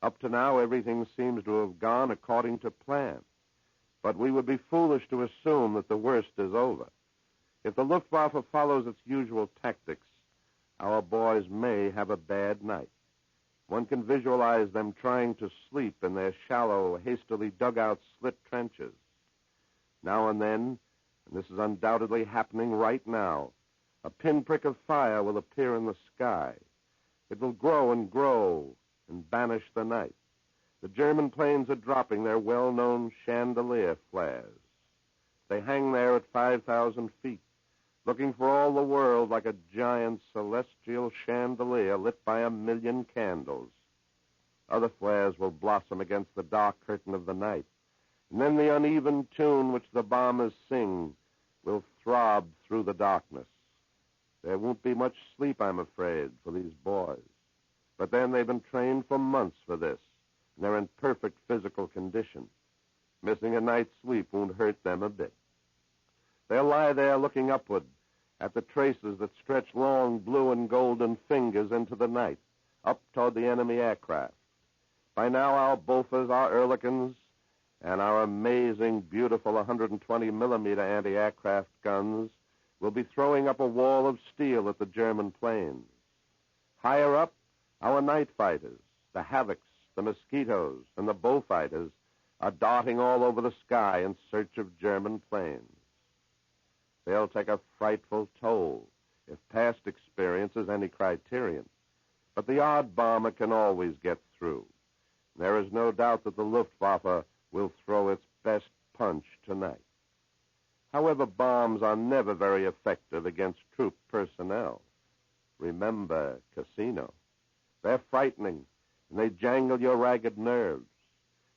Up to now, everything seems to have gone according to plan, but we would be foolish to assume that the worst is over. If the Luftwaffe follows its usual tactics, our boys may have a bad night. One can visualize them trying to sleep in their shallow, hastily dug-out slit trenches. Now and then, and this is undoubtedly happening right now, a pinprick of fire will appear in the sky. It will grow and banish the night. The German planes are dropping their well-known chandelier flares. They hang there at 5,000 feet, looking for all the world like a giant celestial chandelier lit by 1,000,000 candles. Other flares will blossom against the dark curtain of the night, and then the uneven tune which the bombers sing will throb through the darkness. There won't be much sleep, I'm afraid, for these boys. But then they've been trained for months for this, and they're in perfect physical condition. Missing a night's sleep won't hurt them a bit. They'll lie there looking upward at the traces that stretch long blue and golden fingers into the night, up toward the enemy aircraft. By now, our Bofors, our Ehrlichens, and our amazing, beautiful 120-millimeter anti-aircraft guns will be throwing up a wall of steel at the German planes. Higher up, our night fighters, the Havocs, the Mosquitoes, and the Bullfighters are darting all over the sky in search of German planes. They'll take a frightful toll if past experience is any criterion. But the odd bomber can always get through. There is no doubt that the Luftwaffe will throw its best punch tonight. However, bombs are never very effective against troop personnel. Remember Casino. They're frightening, and they jangle your ragged nerves,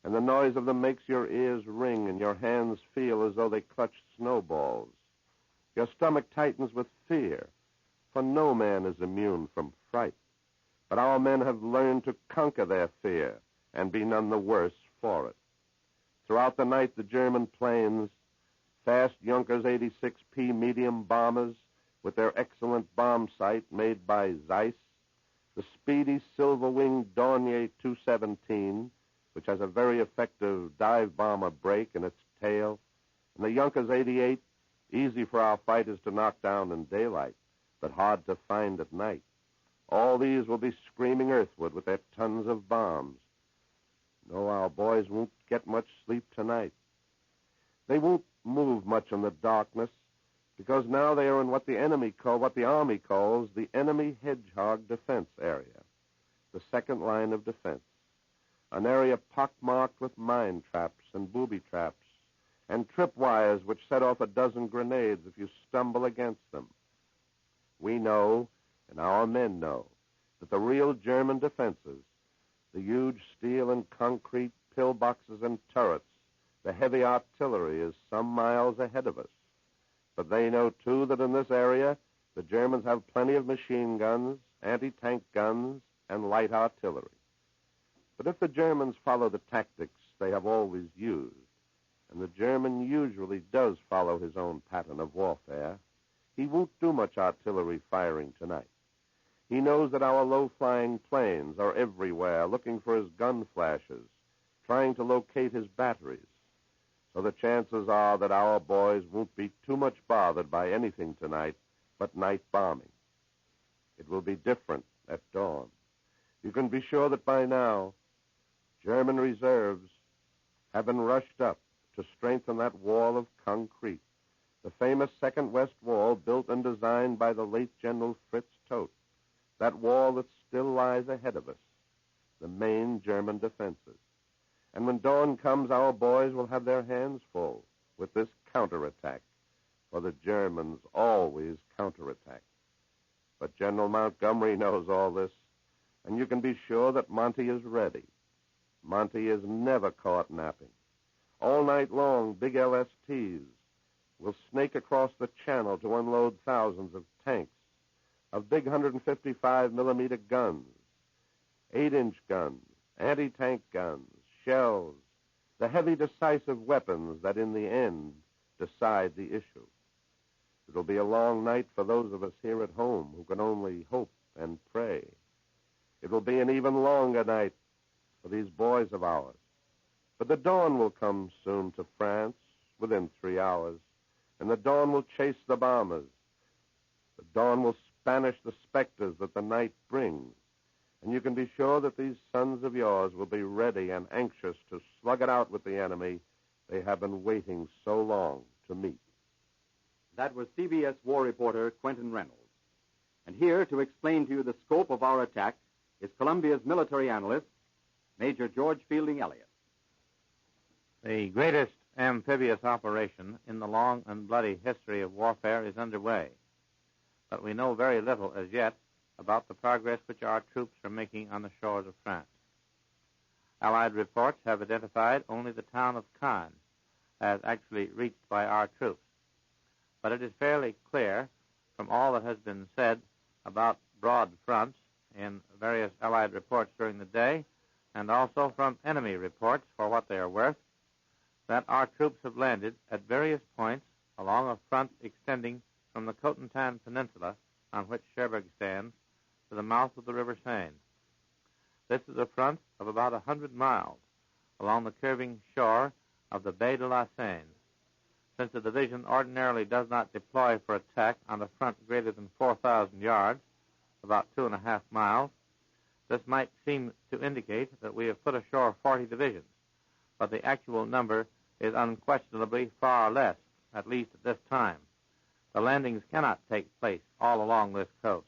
and the noise of them makes your ears ring and your hands feel as though they clutched snowballs. Your stomach tightens with fear, for no man is immune from fright. But our men have learned to conquer their fear and be none the worse for it. Throughout the night, the German planes, fast Junkers 86P medium bombers with their excellent bomb sight made by Zeiss, the speedy silver-winged Dornier 217, which has a very effective dive bomber brake in its tail, and the Junkers 88, easy for our fighters to knock down in daylight, but hard to find at night. All these will be screaming earthward with their tons of bombs. No, our boys won't get much sleep tonight. They won't move much in the darkness, because now they are in what the Army calls the enemy hedgehog defense area, the second line of defense, an area pockmarked with mine traps and booby traps and tripwires which set off a dozen grenades if you stumble against them. We know, and our men know, that the real German defenses, the huge steel and concrete pillboxes and turrets, the heavy artillery is some miles ahead of us. But they know, too, that in this area, The Germans have plenty of machine guns, anti-tank guns, and light artillery. But if the Germans follow the tactics they have always used, and the German usually does follow his own pattern of warfare, he won't do much artillery firing tonight. He knows that our low-flying planes are everywhere looking for his gun flashes, trying to locate his batteries. So the chances are that our boys won't be too much bothered by anything tonight but night bombing. It will be different at dawn. You can be sure that by now, German reserves have been rushed up to strengthen that wall of concrete, the famous Second West Wall built and designed by the late General Fritz Todt, that wall that still lies ahead of us, the main German defenses. And when dawn comes, our boys will have their hands full with this counterattack, for the Germans always counterattack. But General Montgomery knows all this, and you can be sure that Monty is ready. Monty is never caught napping. All night long, big LSTs will snake across the channel to unload thousands of tanks, of big 155-millimeter guns, 8-inch guns, anti-tank guns, shells, the heavy decisive weapons that in the end decide the issue. It'll be a long night for those of us here at home who can only hope and pray. It will be an even longer night for these boys of ours. But the dawn will come soon to France, within 3 hours, and the dawn will chase the bombers. The dawn will banish the specters that the night brings, and you can be sure that these sons of yours will be ready and anxious to slug it out with the enemy they have been waiting so long to meet. That was CBS war reporter Quentin Reynolds. And here to explain to you the scope of our attack is Columbia's military analyst, Major George Fielding Elliott. The greatest amphibious operation in the long and bloody history of warfare is underway. But we know very little as yet about the progress which our troops are making on the shores of France. Allied reports have identified only the town of Caen as actually reached by our troops. But it is fairly clear from all that has been said about broad fronts in various Allied reports during the day, and also from enemy reports for what they are worth, that our troops have landed at various points along a front extending from the Cotentin Peninsula, on which Cherbourg stands, to the mouth of the River Seine. This is a front of about 100 miles along the curving shore of the Baie de la Seine. Since the division ordinarily does not deploy for attack on a front greater than 4,000 yards, about 2.5 miles, this might seem to indicate that we have put ashore 40 divisions, but the actual number is unquestionably far less, at least at this time. The landings cannot take place all along this coast,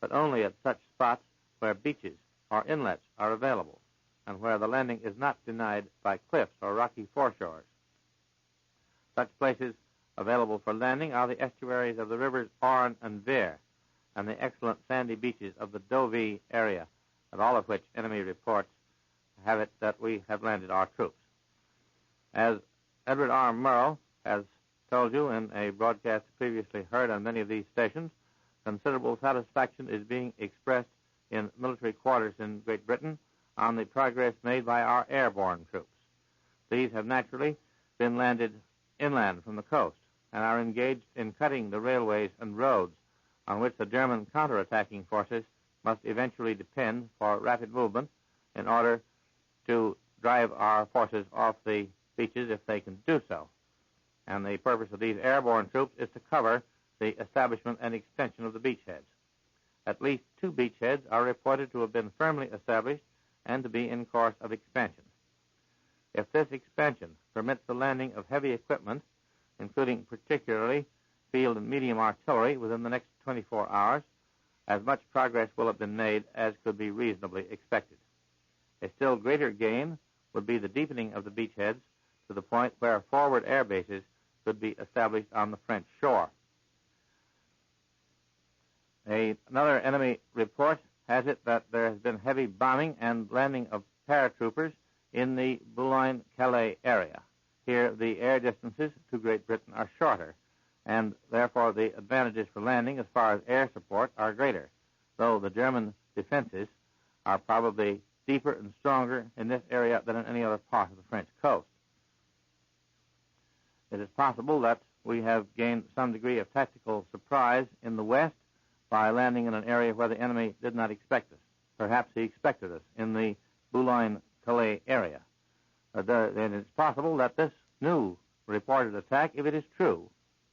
but only at such spots where beaches or inlets are available, and where the landing is not denied by cliffs or rocky foreshores. Such places available for landing are the estuaries of the rivers Orne and Vere, and the excellent sandy beaches of the Deauville area, at all of which enemy reports have it that we have landed our troops. As Edward R. Murrow has told you in a broadcast previously heard on many of these stations, considerable satisfaction is being expressed in military quarters in Great Britain on the progress made by our airborne troops. These have naturally been landed inland from the coast and are engaged in cutting the railways and roads on which the German counterattacking forces must eventually depend for rapid movement in order to drive our forces off the beaches if they can do so. And the purpose of these airborne troops is to cover the establishment and extension of the beachheads. At least 2 beachheads are reported to have been firmly established and to be in course of expansion. If this expansion permits the landing of heavy equipment, including particularly field and medium artillery, within the next 24 hours, as much progress will have been made as could be reasonably expected. A still greater gain would be the deepening of the beachheads to the point where forward air bases could be established on the French shore. Another enemy report has it that there has been heavy bombing and landing of paratroopers in the Boulogne-Calais area. Here, the air distances to Great Britain are shorter, and therefore the advantages for landing as far as air support are greater, though the German defenses are probably deeper and stronger in this area than in any other part of the French coast. It is possible that we have gained some degree of tactical surprise in the west by landing in an area where the enemy did not expect us. Perhaps he expected us in the Boulogne-Calais area. Then it's possible that this new reported attack, if it is true,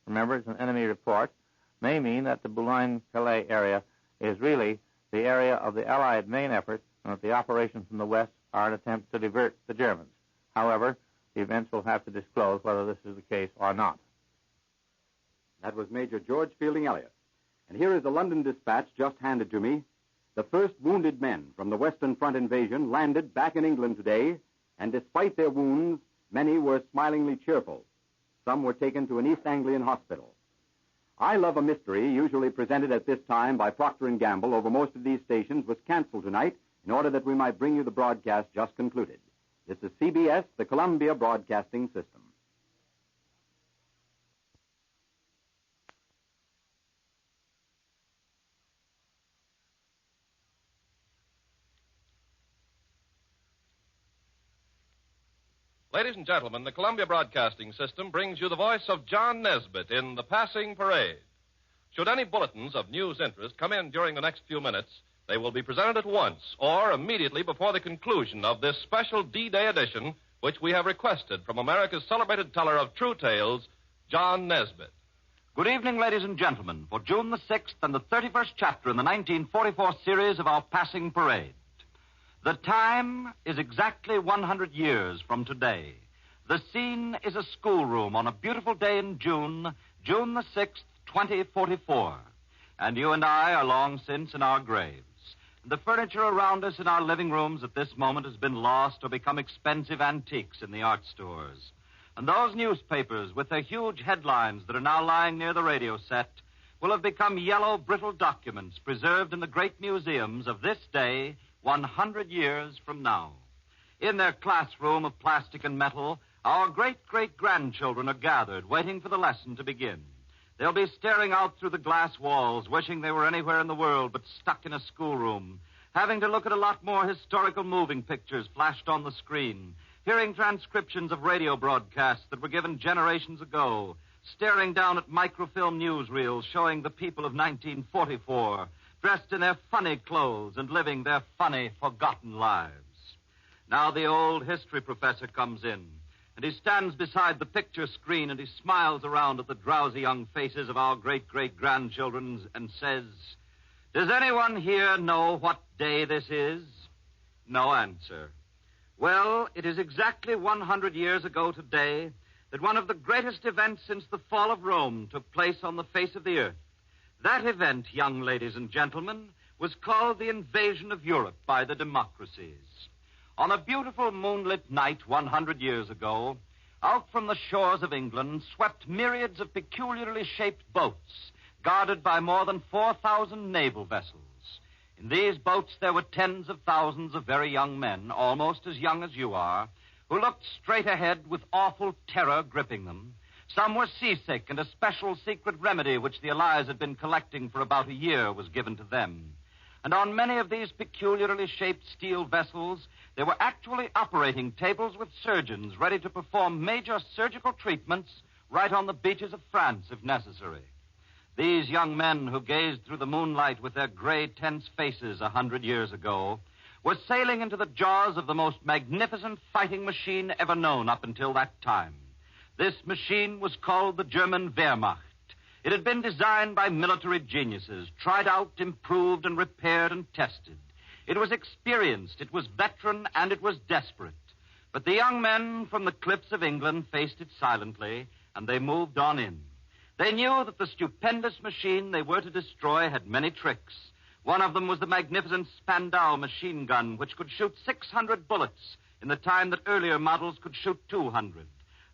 remember it's an enemy report, may mean that the Boulogne-Calais area is really the area of the Allied main effort, and that the operations from the west are an attempt to divert the Germans. However, the events will have to disclose whether this is the case or not. That was Major George Fielding Elliott. And here is the London Dispatch just handed to me. The first wounded men from the Western Front invasion landed back in England today, and despite their wounds, many were smilingly cheerful. Some were taken to an East Anglian hospital. I Love a Mystery, usually presented at this time by Procter & Gamble over most of these stations, was canceled tonight in order that we might bring you the broadcast just concluded. This is CBS, the Columbia Broadcasting System. Ladies and gentlemen, the Columbia Broadcasting System brings you the voice of John Nesbitt in The Passing Parade. Should any bulletins of news interest come in during the next few minutes, they will be presented at once or immediately before the conclusion of this special D-Day edition, which we have requested from America's celebrated teller of true tales, John Nesbitt. Good evening, ladies and gentlemen, for June the 6th and the 31st chapter in the 1944 series of our Passing Parade. The time is exactly 100 years from today. The scene is a schoolroom on a beautiful day in June, June the 6th, 2044. And you and I are long since in our graves. The furniture around us in our living rooms at this moment has been lost or become expensive antiques in the art stores. And those newspapers with their huge headlines that are now lying near the radio set will have become yellow, brittle documents preserved in the great museums of this day 100 years from now. In their classroom of plastic and metal, our great-great-grandchildren are gathered, waiting for the lesson to begin. They'll be staring out through the glass walls, wishing they were anywhere in the world but stuck in a schoolroom, having to look at a lot more historical moving pictures flashed on the screen, hearing transcriptions of radio broadcasts that were given generations ago, staring down at microfilm newsreels showing the people of 1944 dressed in their funny clothes and living their funny, forgotten lives. Now the old history professor comes in, and he stands beside the picture screen and he smiles around at the drowsy young faces of our great-great-grandchildren and says, "Does anyone here know what day this is?" No answer. Well, it is exactly 100 years ago today that one of the greatest events since the fall of Rome took place on the face of the earth. That event, young ladies and gentlemen, was called the invasion of Europe by the democracies. On a beautiful moonlit night 100 years ago, out from the shores of England swept myriads of peculiarly shaped boats, guarded by more than 4,000 naval vessels. In these boats there were tens of thousands of very young men, almost as young as you are, who looked straight ahead with awful terror gripping them. Some were seasick, and a special secret remedy which the Allies had been collecting for about a year was given to them. And on many of these peculiarly shaped steel vessels, there were actually operating tables with surgeons ready to perform major surgical treatments right on the beaches of France, if necessary. These young men who gazed through the moonlight with their gray, tense faces 100 years ago were sailing into the jaws of the most magnificent fighting machine ever known up until that time. This machine was called the German Wehrmacht. It had been designed by military geniuses, tried out, improved, and repaired and tested. It was experienced, it was veteran, and it was desperate. But the young men from the cliffs of England faced it silently, and they moved on in. They knew that the stupendous machine they were to destroy had many tricks. One of them was the magnificent Spandau machine gun, which could shoot 600 bullets in the time that earlier models could shoot 200.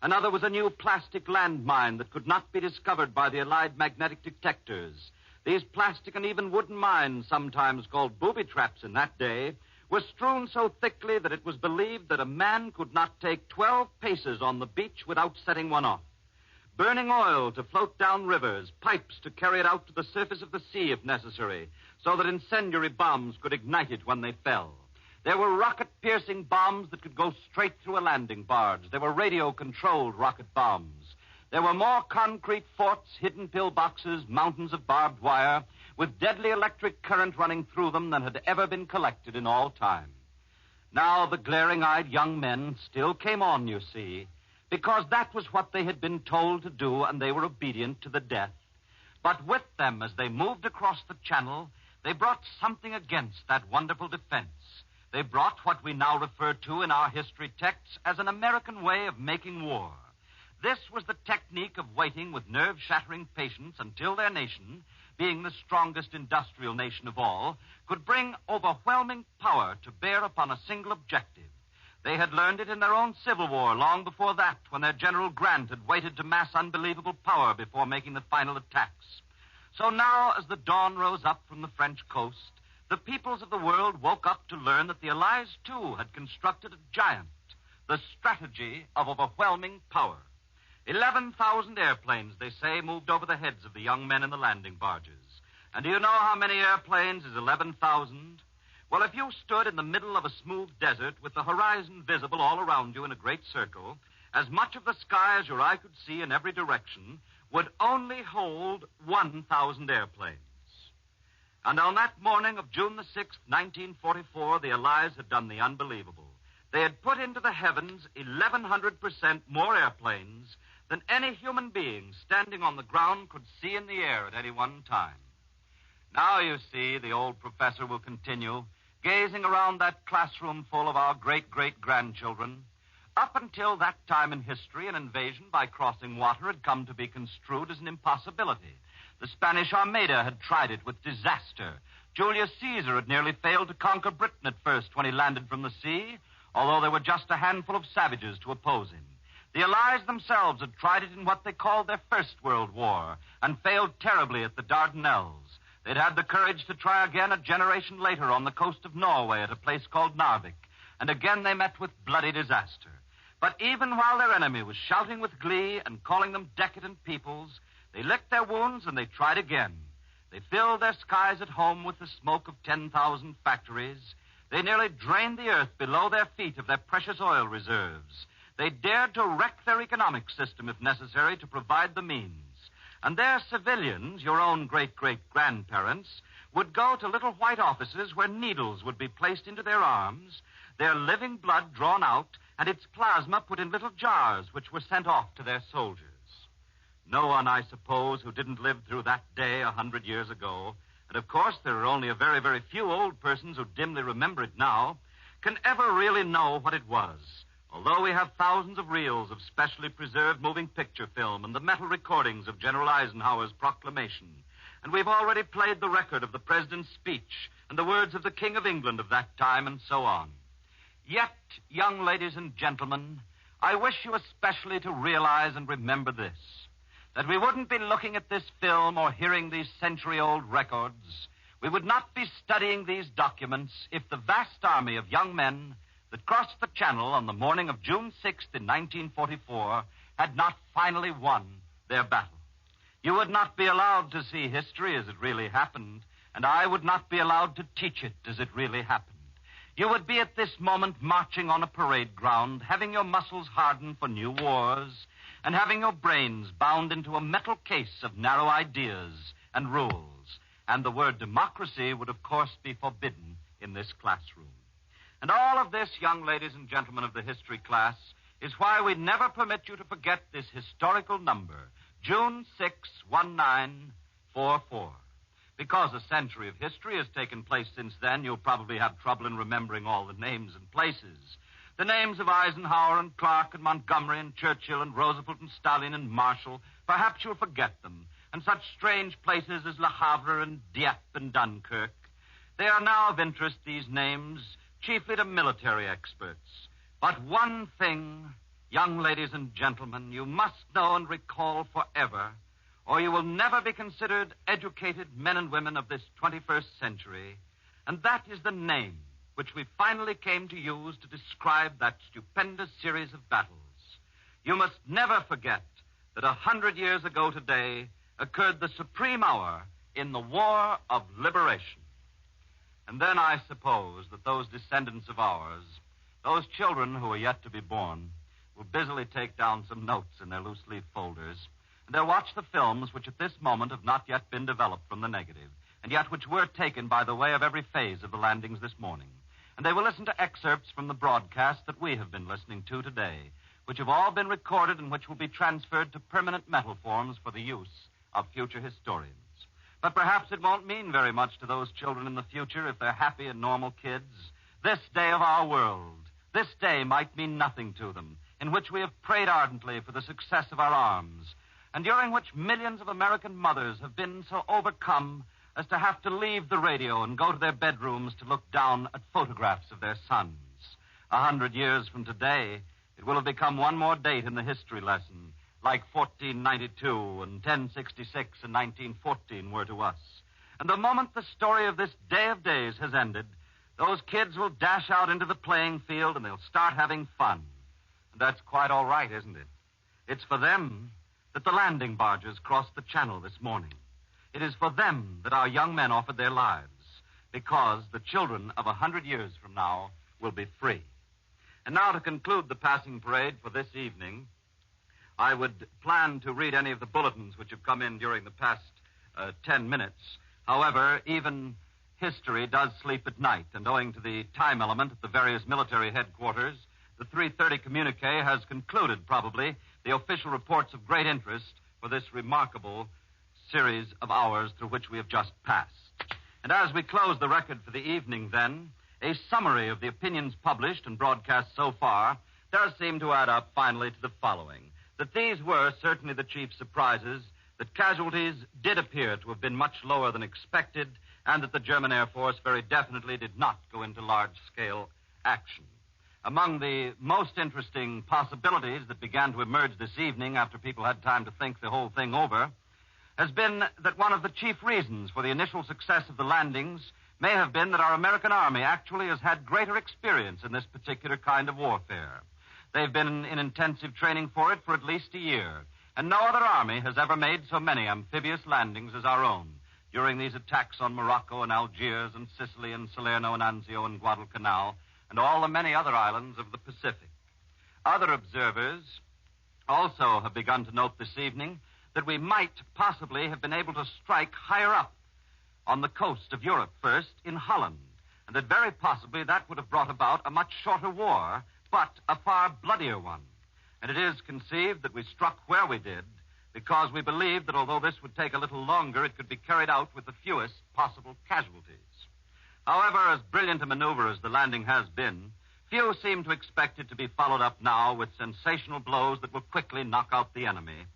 Another was a new plastic landmine that could not be discovered by the Allied magnetic detectors. These plastic and even wooden mines, sometimes called booby traps in that day, were strewn so thickly that it was believed that a man could not take 12 paces on the beach without setting one off. burning oil to float down rivers, pipes to carry it out to the surface of the sea if necessary, so that incendiary bombs could ignite it when they fell. There were rocket-piercing bombs that could go straight through a landing barge. There were radio-controlled rocket bombs. There were more concrete forts, hidden pillboxes, mountains of barbed wire, with deadly electric current running through them than had ever been collected in all time. Now the glaring-eyed young men still came on, you see, because that was what they had been told to do, and they were obedient to the death. But with them, as they moved across the channel, they brought something against that wonderful defense. They brought what we now refer to in our history texts as an American way of making war. This was the technique of waiting with nerve-shattering patience until their nation, being the strongest industrial nation of all, could bring overwhelming power to bear upon a single objective. They had learned it in their own Civil War long before that, when their General Grant had waited to mass unbelievable power before making the final attacks. So now, as the dawn rose up from the French coast, the peoples of the world woke up to learn that the Allies, too, had constructed a giant, the strategy of overwhelming power. 11,000 airplanes, they say, moved over the heads of the young men in the landing barges. And do you know how many airplanes is 11,000? Well, if you stood in the middle of a smooth desert with the horizon visible all around you in a great circle, as much of the sky as your eye could see in every direction would only hold 1,000 airplanes. And on that morning of June the 6th, 1944, the Allies had done the unbelievable. They had put into the heavens 1,100% more airplanes than any human being standing on the ground could see in the air at any one time. Now, you see, the old professor will continue, gazing around that classroom full of our great-great-grandchildren. Up until that time in history, an invasion by crossing water had come to be construed as an impossibility. The Spanish Armada had tried it with disaster. Julius Caesar had nearly failed to conquer Britain at first when he landed from the sea, although there were just a handful of savages to oppose him. The Allies themselves had tried it in what they called their First World War and failed terribly at the Dardanelles. They'd had the courage to try again a generation later on the coast of Norway at a place called Narvik, and again they met with bloody disaster. But even while their enemy was shouting with glee and calling them decadent peoples, they licked their wounds and they tried again. They filled their skies at home with the smoke of 10,000 factories. They nearly drained the earth below their feet of their precious oil reserves. They dared to wreck their economic system if necessary to provide the means. And their civilians, your own great-great-grandparents, would go to little white offices where needles would be placed into their arms, their living blood drawn out, and its plasma put in little jars which were sent off to their soldiers. No one, I suppose, who didn't live through that day 100 years ago, and of course there are only a very, very few old persons who dimly remember it now, can ever really know what it was. Although we have thousands of reels of specially preserved moving picture film and the metal recordings of General Eisenhower's proclamation, and we've already played the record of the president's speech and the words of the King of England of that time and so on. Yet, young ladies and gentlemen, I wish you especially to realize and remember this, that we wouldn't be looking at this film or hearing these century-old records. We would not be studying these documents if the vast army of young men that crossed the Channel on the morning of June 6th in 1944 had not finally won their battle. You would not be allowed to see history as it really happened, and I would not be allowed to teach it as it really happened. You would be at this moment marching on a parade ground, having your muscles hardened for new wars, and having your brains bound into a metal case of narrow ideas and rules. And the word democracy would, of course, be forbidden in this classroom. And all of this, young ladies and gentlemen of the history class, is why we never permit you to forget this historical number, June 6, 1944. Because a century of history has taken place since then, you'll probably have trouble in remembering all the names and places. The names of Eisenhower and Clark and Montgomery and Churchill and Roosevelt and Stalin and Marshall, perhaps you'll forget them. And such strange places as Le Havre and Dieppe and Dunkirk. They are now of interest, these names, chiefly to military experts. But one thing, young ladies and gentlemen, you must know and recall forever, or you will never be considered educated men and women of this 21st century, and that is the name which we finally came to use to describe that stupendous series of battles. You must never forget that 100 years ago today occurred the supreme hour in the War of Liberation. And then I suppose that those descendants of ours, those children who are yet to be born, will busily take down some notes in their loose-leaf folders, and they'll watch the films which at this moment have not yet been developed from the negative, and yet which were taken by the way of every phase of the landings this morning. And they will listen to excerpts from the broadcast that we have been listening to today, which have all been recorded and which will be transferred to permanent metal forms for the use of future historians. But perhaps it won't mean very much to those children in the future if they're happy and normal kids. This day of our world, this day might mean nothing to them, in which we have prayed ardently for the success of our arms, and during which millions of American mothers have been so overcome as to have to leave the radio and go to their bedrooms to look down at photographs of their sons. 100 years from today, it will have become one more date in the history lesson, like 1492 and 1066 and 1914 were to us. And the moment the story of this day of days has ended, those kids will dash out into the playing field and they'll start having fun. And that's quite all right, isn't it? It's for them that the landing barges crossed the channel this morning. It is for them that our young men offered their lives, because the children of 100 years from now will be free. And now to conclude the passing parade for this evening, I would plan to read any of the bulletins which have come in during the past 10 minutes. However, even history does sleep at night, and owing to the time element at the various military headquarters, the 3:30 communique has concluded, probably, the official reports of great interest for this remarkable series of hours through which we have just passed. And as we close the record for the evening, then, a summary of the opinions published and broadcast so far does seem to add up finally to the following: that these were certainly the chief surprises, that casualties did appear to have been much lower than expected, and that the German Air Force very definitely did not go into large-scale action. Among the most interesting possibilities that began to emerge this evening after people had time to think the whole thing over has been that one of the chief reasons for the initial success of the landings may have been that our American Army actually has had greater experience in this particular kind of warfare. They've been in intensive training for it for at least a year, and no other army has ever made so many amphibious landings as our own during these attacks on Morocco and Algiers and Sicily and Salerno and Anzio and Guadalcanal and all the many other islands of the Pacific. Other observers also have begun to note this evening that we might possibly have been able to strike higher up on the coast of Europe first in Holland, and that very possibly that would have brought about a much shorter war, but a far bloodier one. And it is conceived that we struck where we did because we believed that although this would take a little longer, it could be carried out with the fewest possible casualties. However, as brilliant a maneuver as the landing has been, few seem to expect it to be followed up now with sensational blows that will quickly knock out the enemy.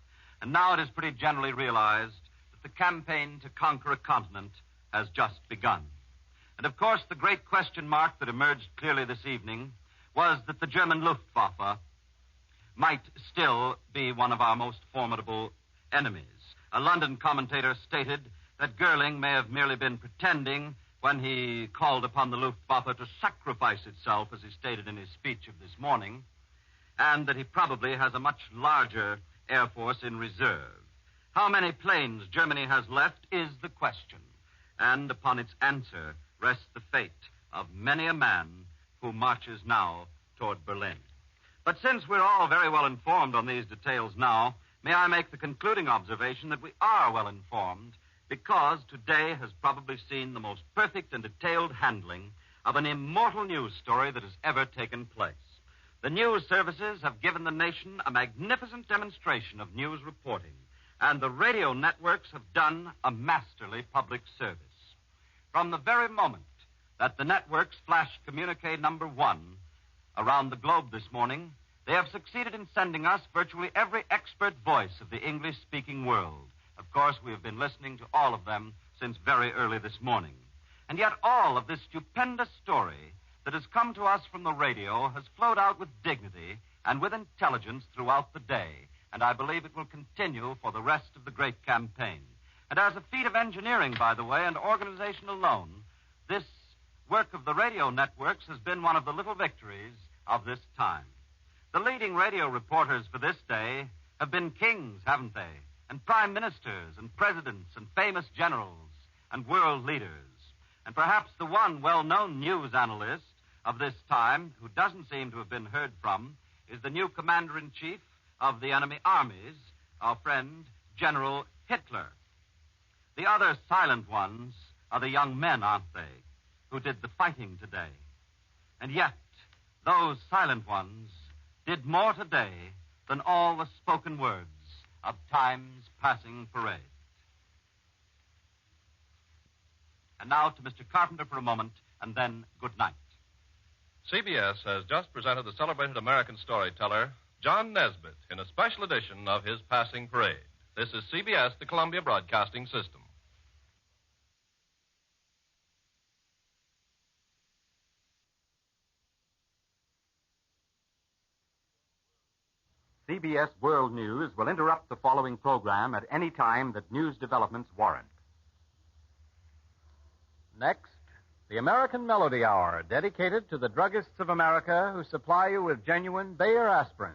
And now it is pretty generally realized that the campaign to conquer a continent has just begun. And of course, the great question mark that emerged clearly this evening was that the German Luftwaffe might still be one of our most formidable enemies. A London commentator stated that Goering may have merely been pretending when he called upon the Luftwaffe to sacrifice itself, as he stated in his speech of this morning, and that he probably has a much larger air force in reserve. How many planes Germany has left is the question, and upon its answer rests the fate of many a man who marches now toward Berlin. But since we're all very well informed on these details now, may I make the concluding observation that we are well informed because today has probably seen the most perfect and detailed handling of an immortal news story that has ever taken place. The news services have given the nation a magnificent demonstration of news reporting, and the radio networks have done a masterly public service. From the very moment that the networks flashed communique number 1 around the globe this morning, they have succeeded in sending us virtually every expert voice of the English-speaking world. Of course, we have been listening to all of them since very early this morning. And yet all of this stupendous story that has come to us from the radio has flowed out with dignity and with intelligence throughout the day, and I believe it will continue for the rest of the great campaign. And as a feat of engineering, by the way, and organization alone, this work of the radio networks has been one of the little victories of this time. The leading radio reporters for this day have been kings, haven't they? And prime ministers and presidents and famous generals and world leaders. And perhaps the one well-known news analyst of this time who doesn't seem to have been heard from is the new commander-in-chief of the enemy armies, our friend General Hitler. The other silent ones are the young men, aren't they, who did the fighting today. And yet, those silent ones did more today than all the spoken words of time's passing parade. And now to Mr. Carpenter for a moment, and then good night. CBS has just presented the celebrated American storyteller, John Nesbitt, in a special edition of his Passing Parade. This is CBS, the Columbia Broadcasting System. CBS World News will interrupt the following program at any time that news developments warrant. Next, the American Melody Hour, dedicated to the druggists of America who supply you with genuine Bayer aspirin.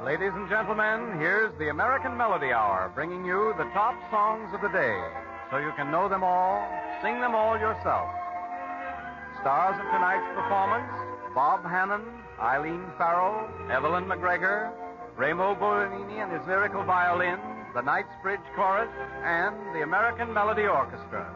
Ladies and gentlemen, here's the American Melody Hour, bringing you the top songs of the day, so you can know them all, sing them all yourself. Stars of tonight's performance: Bob Hannon, Eileen Farrell, Evelyn McGregor, Remo Bolognini and his lyrical violin, the Knightsbridge Chorus, and the American Melody Orchestra.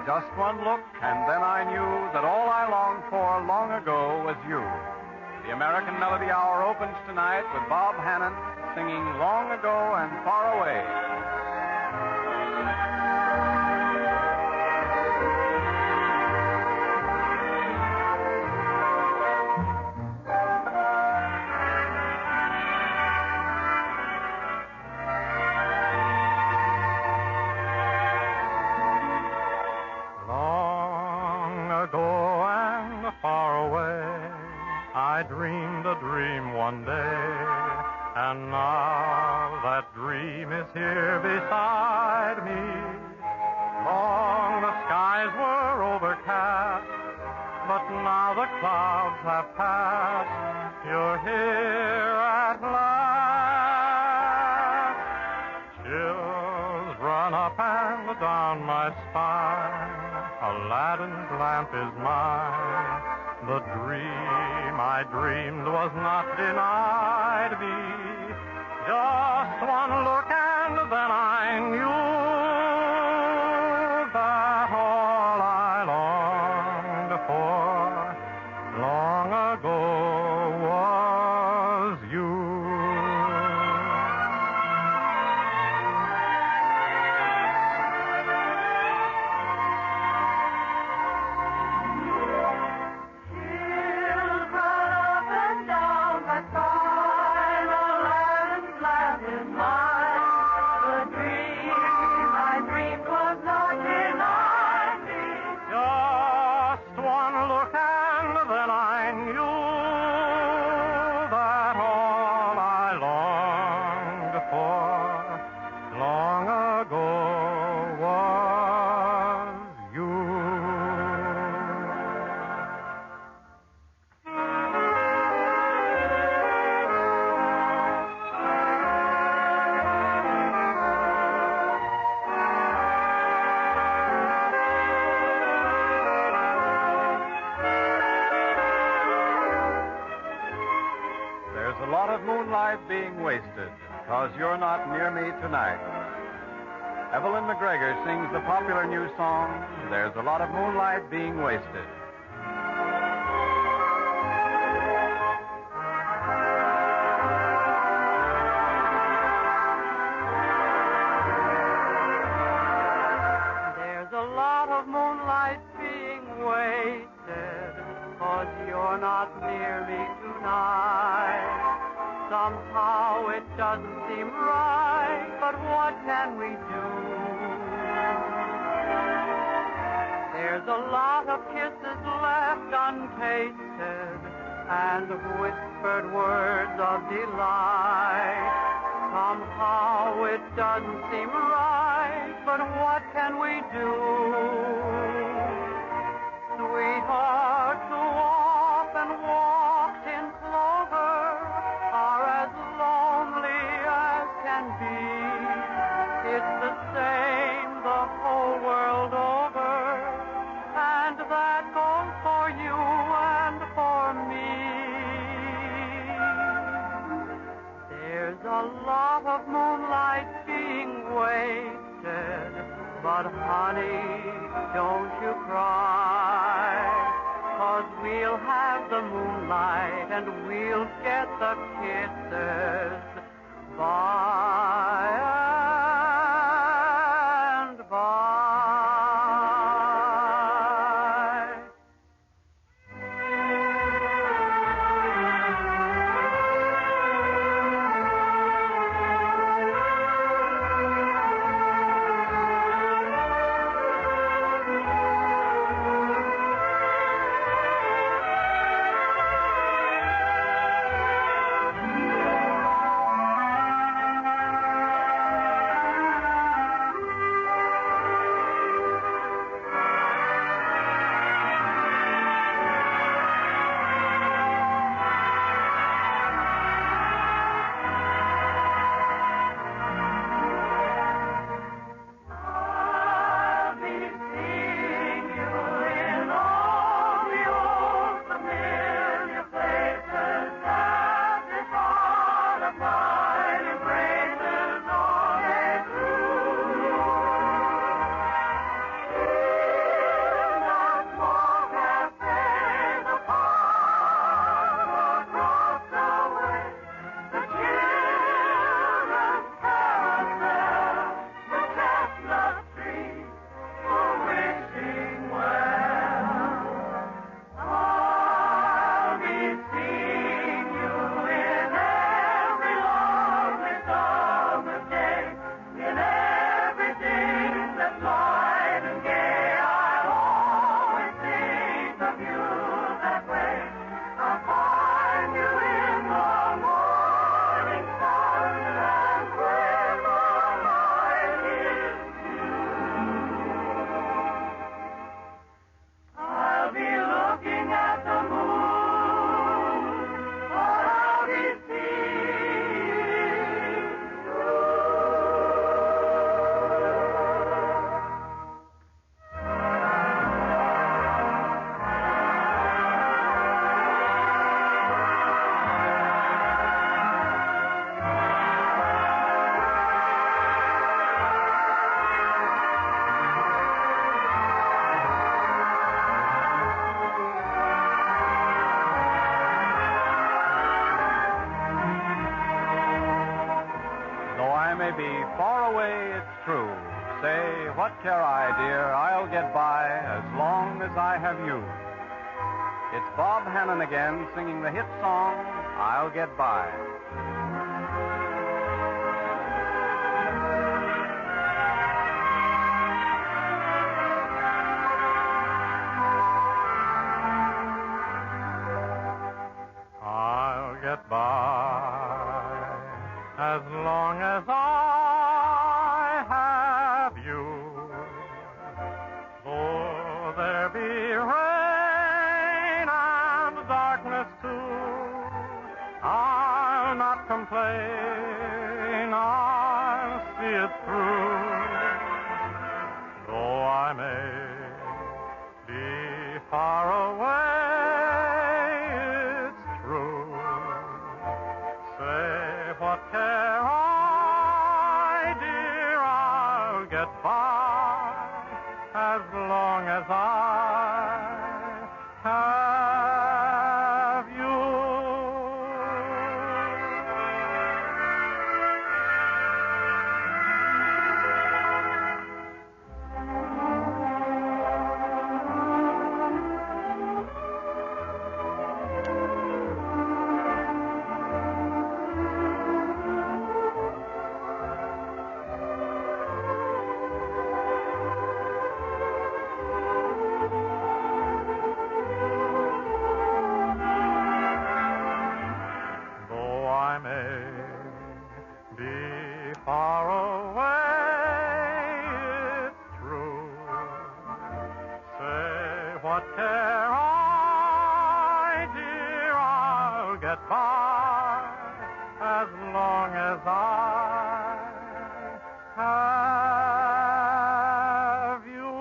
Just one look, and then I knew that all I longed for long ago was you. The American Melody Hour opens tonight with Bob Hannon singing Long Ago and Far Away. I dreamed a dream one day, and now that dream is here beside me. Long the skies were overcast, but now the clouds have passed. You're here at last. Chills run up and down my spine. Aladdin's lamp is mine. The dream I dreamed was not denied me. Just one look and then I knew that all I longed for long ago was you. Moonlight being wasted because you're not near me tonight. Evelyn McGregor sings the popular new song, There's a Lot of Moonlight Being Wasted. There's a lot of moonlight being wasted, 'cause you're not near me tonight. Somehow it doesn't seem right, but what can we do? There's a lot of kisses left untasted, and whispered words of delight. Somehow it doesn't seem right, but what can we do? Sweethearts who often walked in clover are as lonely as can be. It's the same the whole world over, and that goes for you and for me. There's a lot of moonlight being wasted, but honey, don't you cry, 'cause we'll have the moonlight and we'll get the kisses by and by. Far away, it's true. Say, what care I, dear? I'll get by as long as I have you. It's Bob Hannon again singing the hit song, I'll Get By. I'll get by as long as I have you. Though there be rain and darkness too, I'll not complain. as long as I have you. Though I may be far away, it's true. Say what care I, dear, I'll get by as long as I have you.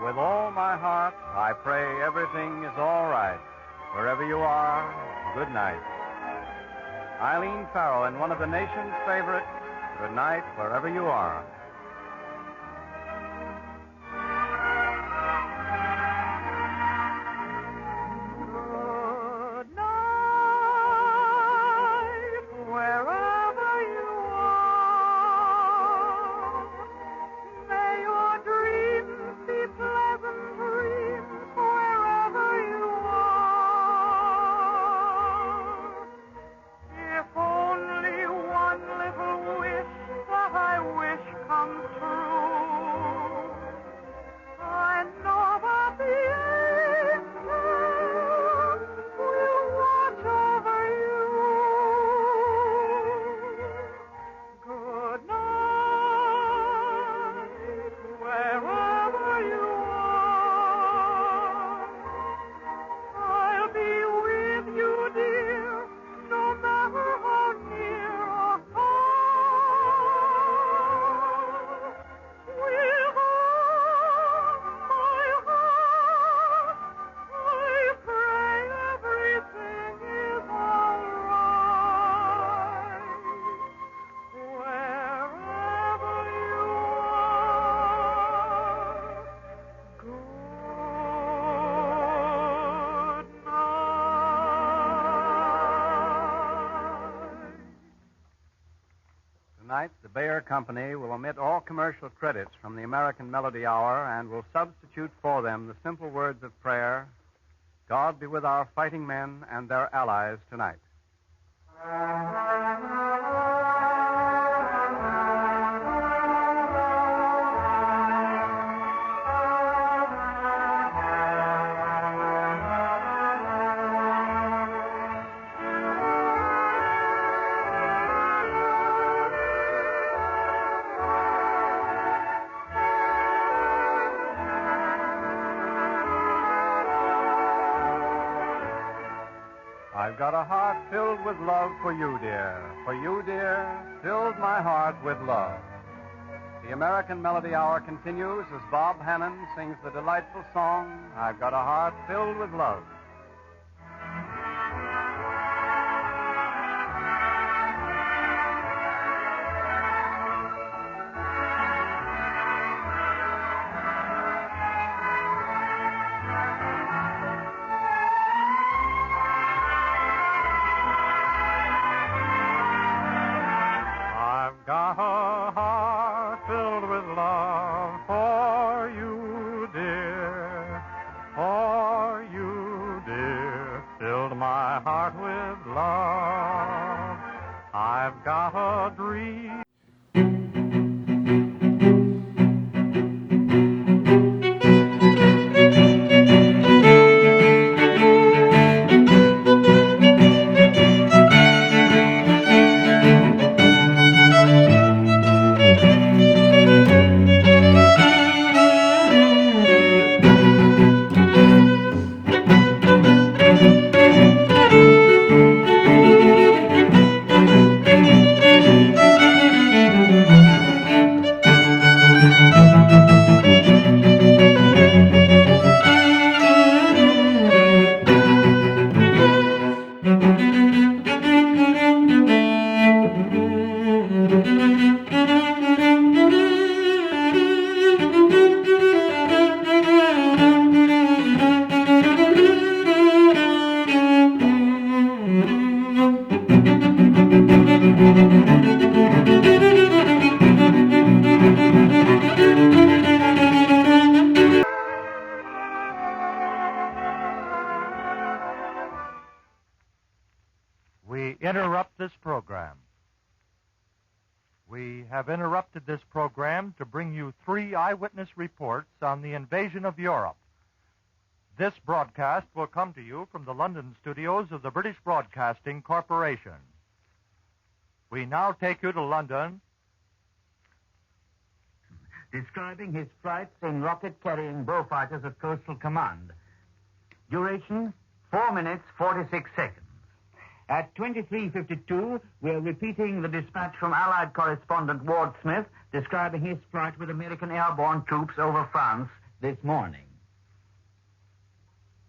With all my heart, I pray everything is all right. Wherever you are, good night. Eileen Farrell in one of the nation's favorites, good night, wherever you are. Good night, wherever you are. May your dreams be pleasant dreams wherever you are. If only one little wish that I wish comes true, I know that the angels will watch over you. Good night, wherever you are. I'll be with you, dear, no matter how near or far. With all my heart, I pray everything is all right. Wherever you are, good night. Tonight, the Bayer Company will omit all commercial credits from the American Melody Hour and will substitute for them the simple words of prayer, God be with our fighting men and their allies tonight. I've got a heart filled with love for you, dear. For you, dear, fills my heart with love. The American Melody Hour continues as Bob Hannon sings the delightful song, I've Got a Heart Filled with Love. I've got a heart filled with love for you, dear. For you, dear. Filled my heart with love. I've got a dream. program. We have interrupted this program to bring you 3 eyewitness reports on the invasion of Europe. This broadcast will come to you from the London studios of the British Broadcasting Corporation. We now take you to London. Describing his flights in rocket-carrying Beaufighters of Coastal Command. Duration, 4 minutes, 46 seconds. At 23:52, we're repeating the dispatch from Allied correspondent Ward Smith describing his flight with American airborne troops over France this morning.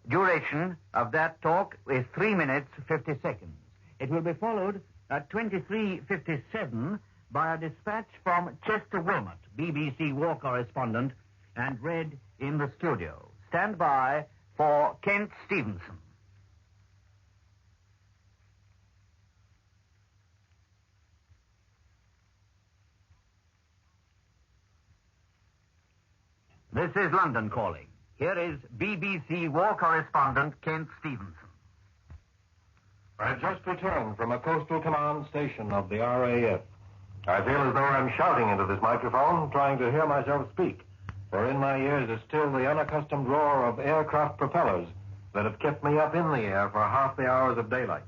Duration of that talk is 3 minutes, 50 seconds. It will be followed at 23:57 by a dispatch from Chester Wilmot, BBC war correspondent, and read in the studio. Stand by for Kent Stevenson. This is London calling. Here is BBC war correspondent Kent Stevenson. I've just returned from a Coastal Command station of the RAF. I feel as though I'm shouting into this microphone, trying to hear myself speak, for in my ears is still the unaccustomed roar of aircraft propellers that have kept me up in the air for half the hours of daylight.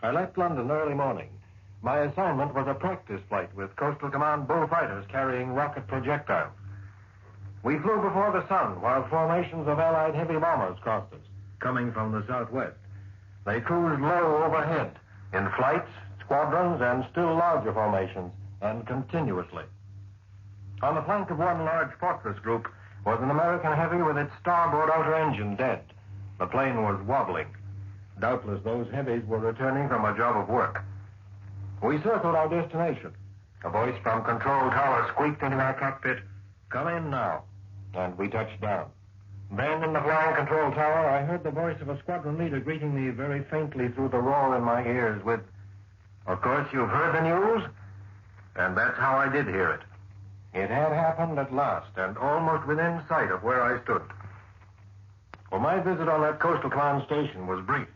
I left London early morning. My assignment was a practice flight with Coastal Command bullfighters carrying rocket projectiles. We flew before the sun while formations of Allied heavy bombers crossed us, coming from the southwest. They cruised low overhead, in flights, squadrons, and still larger formations, and continuously. On the flank of one large fortress group was an American heavy with its starboard outer engine dead. The plane was wobbling. Doubtless those heavies were returning from a job of work. We circled our destination. A voice from control tower squeaked into our cockpit, "Come in now." And we touched down. Then in the flying control tower, I heard the voice of a squadron leader greeting me very faintly through the roar in my ears with, "Of course you've heard the news?" And that's how I did hear it. It had happened at last, and almost within sight of where I stood. Well, my visit on that Coastal Command station was brief,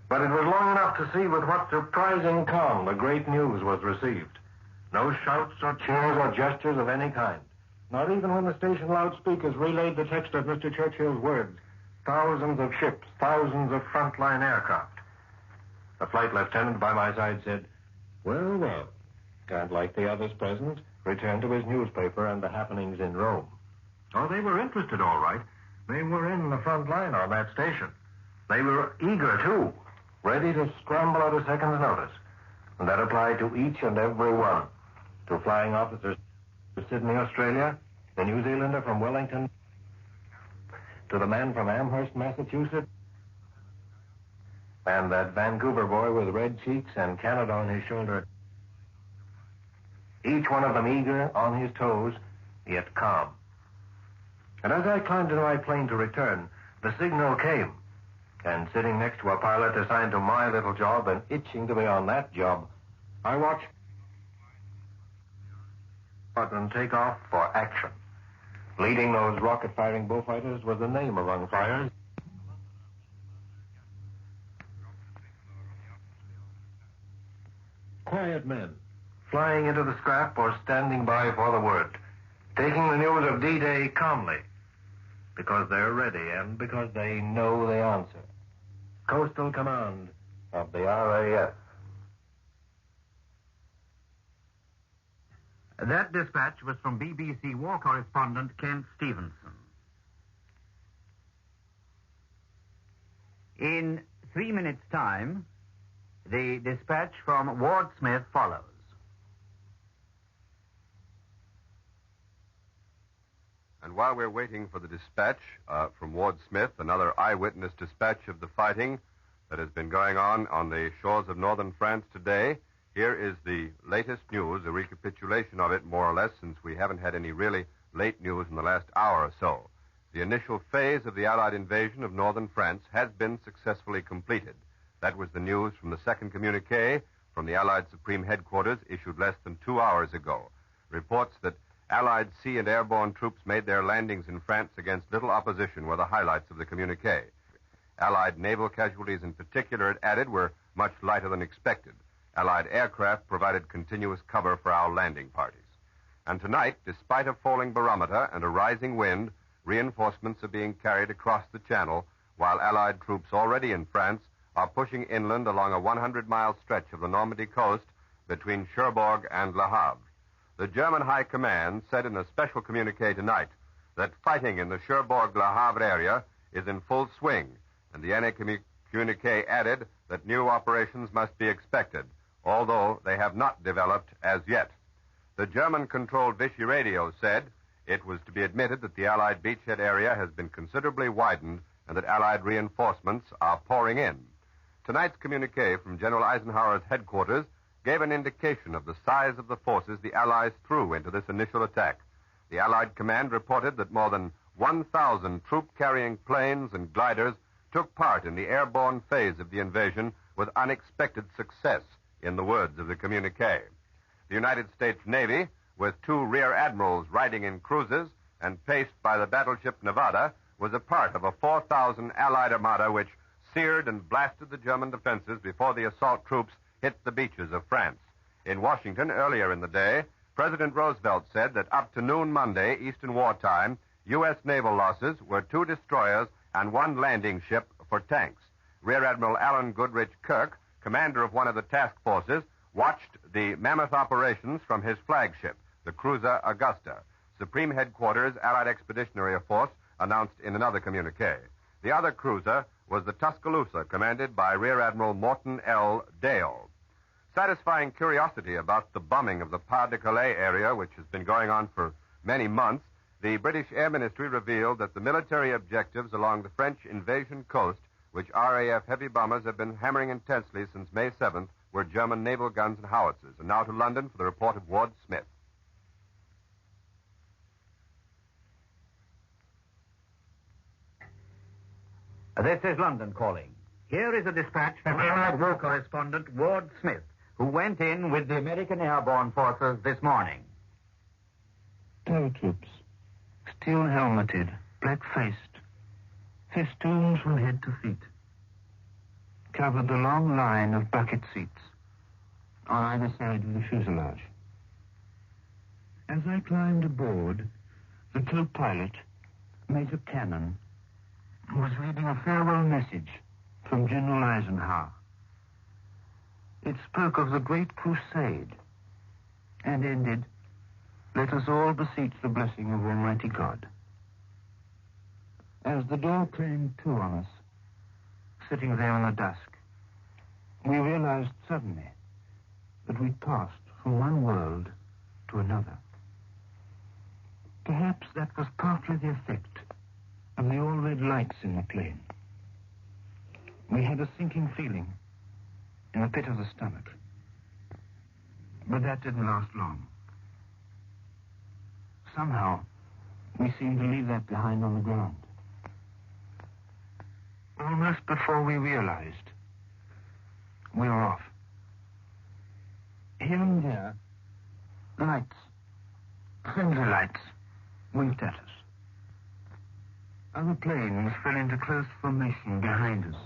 but it was long enough to see with what surprising calm the great news was received. No shouts or cheers or gestures of any kind. Not even when the station loudspeakers relayed the text of Mr. Churchill's words. Thousands of ships, thousands of frontline aircraft. The flight lieutenant by my side said, "Well, well," and like the others present, returned to his newspaper and the happenings in Rome. Oh, they were interested, all right. They were in the front line on that station. They were eager, too, ready to scramble at a second's notice. And that applied to each and every one. To flying officers to Sydney, Australia, the New Zealander from Wellington, to the man from Amherst, Massachusetts, and that Vancouver boy with red cheeks and Canada on his shoulder. Each one of them eager, on his toes, yet calm. And as I climbed into my plane to return, the signal came. And sitting next to a pilot assigned to my little job and itching to be on that job, I watched and take off for action. Leading those rocket-firing bullfighters was a name among flyers. Quiet men, flying into the scrap or standing by for the word, taking the news of D-Day calmly, because they're ready and because they know the answer. Coastal Command of the RAF. That dispatch was from BBC war correspondent Kent Stevenson. In 3 minutes' time, the dispatch from Ward Smith follows. And while we're waiting for the dispatch from Ward Smith, another eyewitness dispatch of the fighting that has been going on the shores of northern France today, here is the latest news, a recapitulation of it, more or less, since we haven't had any really late news in the last hour or so. The initial phase of the Allied invasion of northern France has been successfully completed. That was the news from the second communique from the Allied Supreme Headquarters, issued less than 2 hours ago. Reports that Allied sea and airborne troops made their landings in France against little opposition were the highlights of the communique. Allied naval casualties in particular, it added, were much lighter than expected. Allied aircraft provided continuous cover for our landing parties. And tonight, despite a falling barometer and a rising wind, reinforcements are being carried across the channel, while Allied troops already in France are pushing inland along a 100-mile stretch of the Normandy coast between Cherbourg and Le Havre. The German High Command said in a special communique tonight that fighting in the Cherbourg-Le Havre area is in full swing, and the NA communique added that new operations must be expected, although they have not developed as yet. The German-controlled Vichy radio said it was to be admitted that the Allied beachhead area has been considerably widened and that Allied reinforcements are pouring in. Tonight's communique from General Eisenhower's headquarters gave an indication of the size of the forces the Allies threw into this initial attack. The Allied command reported that more than 1,000 troop-carrying planes and gliders took part in the airborne phase of the invasion with unexpected success, in the words of the communique. The United States Navy, with 2 rear admirals riding in cruisers and paced by the battleship Nevada, was a part of a 4,000 Allied armada which seared and blasted the German defenses before the assault troops hit the beaches of France. In Washington, earlier in the day, President Roosevelt said that up to noon Monday, Eastern wartime, U.S. naval losses were 2 destroyers and 1 landing ship for tanks. Rear Admiral Alan Goodrich Kirk, commander of one of the task forces, watched the mammoth operations from his flagship, the cruiser Augusta. Supreme Headquarters Allied Expeditionary Force announced in another communique. The other cruiser was the Tuscaloosa, commanded by Rear Admiral Morton L. Dale. Satisfying curiosity about the bombing of the Pas-de-Calais area, which has been going on for many months, the British Air Ministry revealed that the military objectives along the French invasion coast, which RAF heavy bombers have been hammering intensely since May 7th, were German naval guns and howitzers. And now to London for the report of Ward Smith. This is London calling. Here is a dispatch from Allied War Correspondent Ward Smith, who went in with the American Airborne Forces this morning. Paratroops, steel helmeted, black-faced, festoons from head to feet, covered the long line of bucket seats on either side of the fuselage. As I climbed aboard, the co-pilot, Major Cannon, was reading a farewell message from General Eisenhower. It spoke of the great crusade and ended, "Let us all beseech the blessing of Almighty God." As the door clanged to on us, sitting there in the dusk, we realized suddenly that we'd passed from one world to another. Perhaps that was partly the effect of the all-red lights in the plane. We had a sinking feeling in the pit of the stomach. But that didn't last long. Somehow, we seemed to leave that behind on the ground. Almost before we realized, we were off. Here and there, lights, friendly lights, winked at us. Other planes fell into close formation behind us,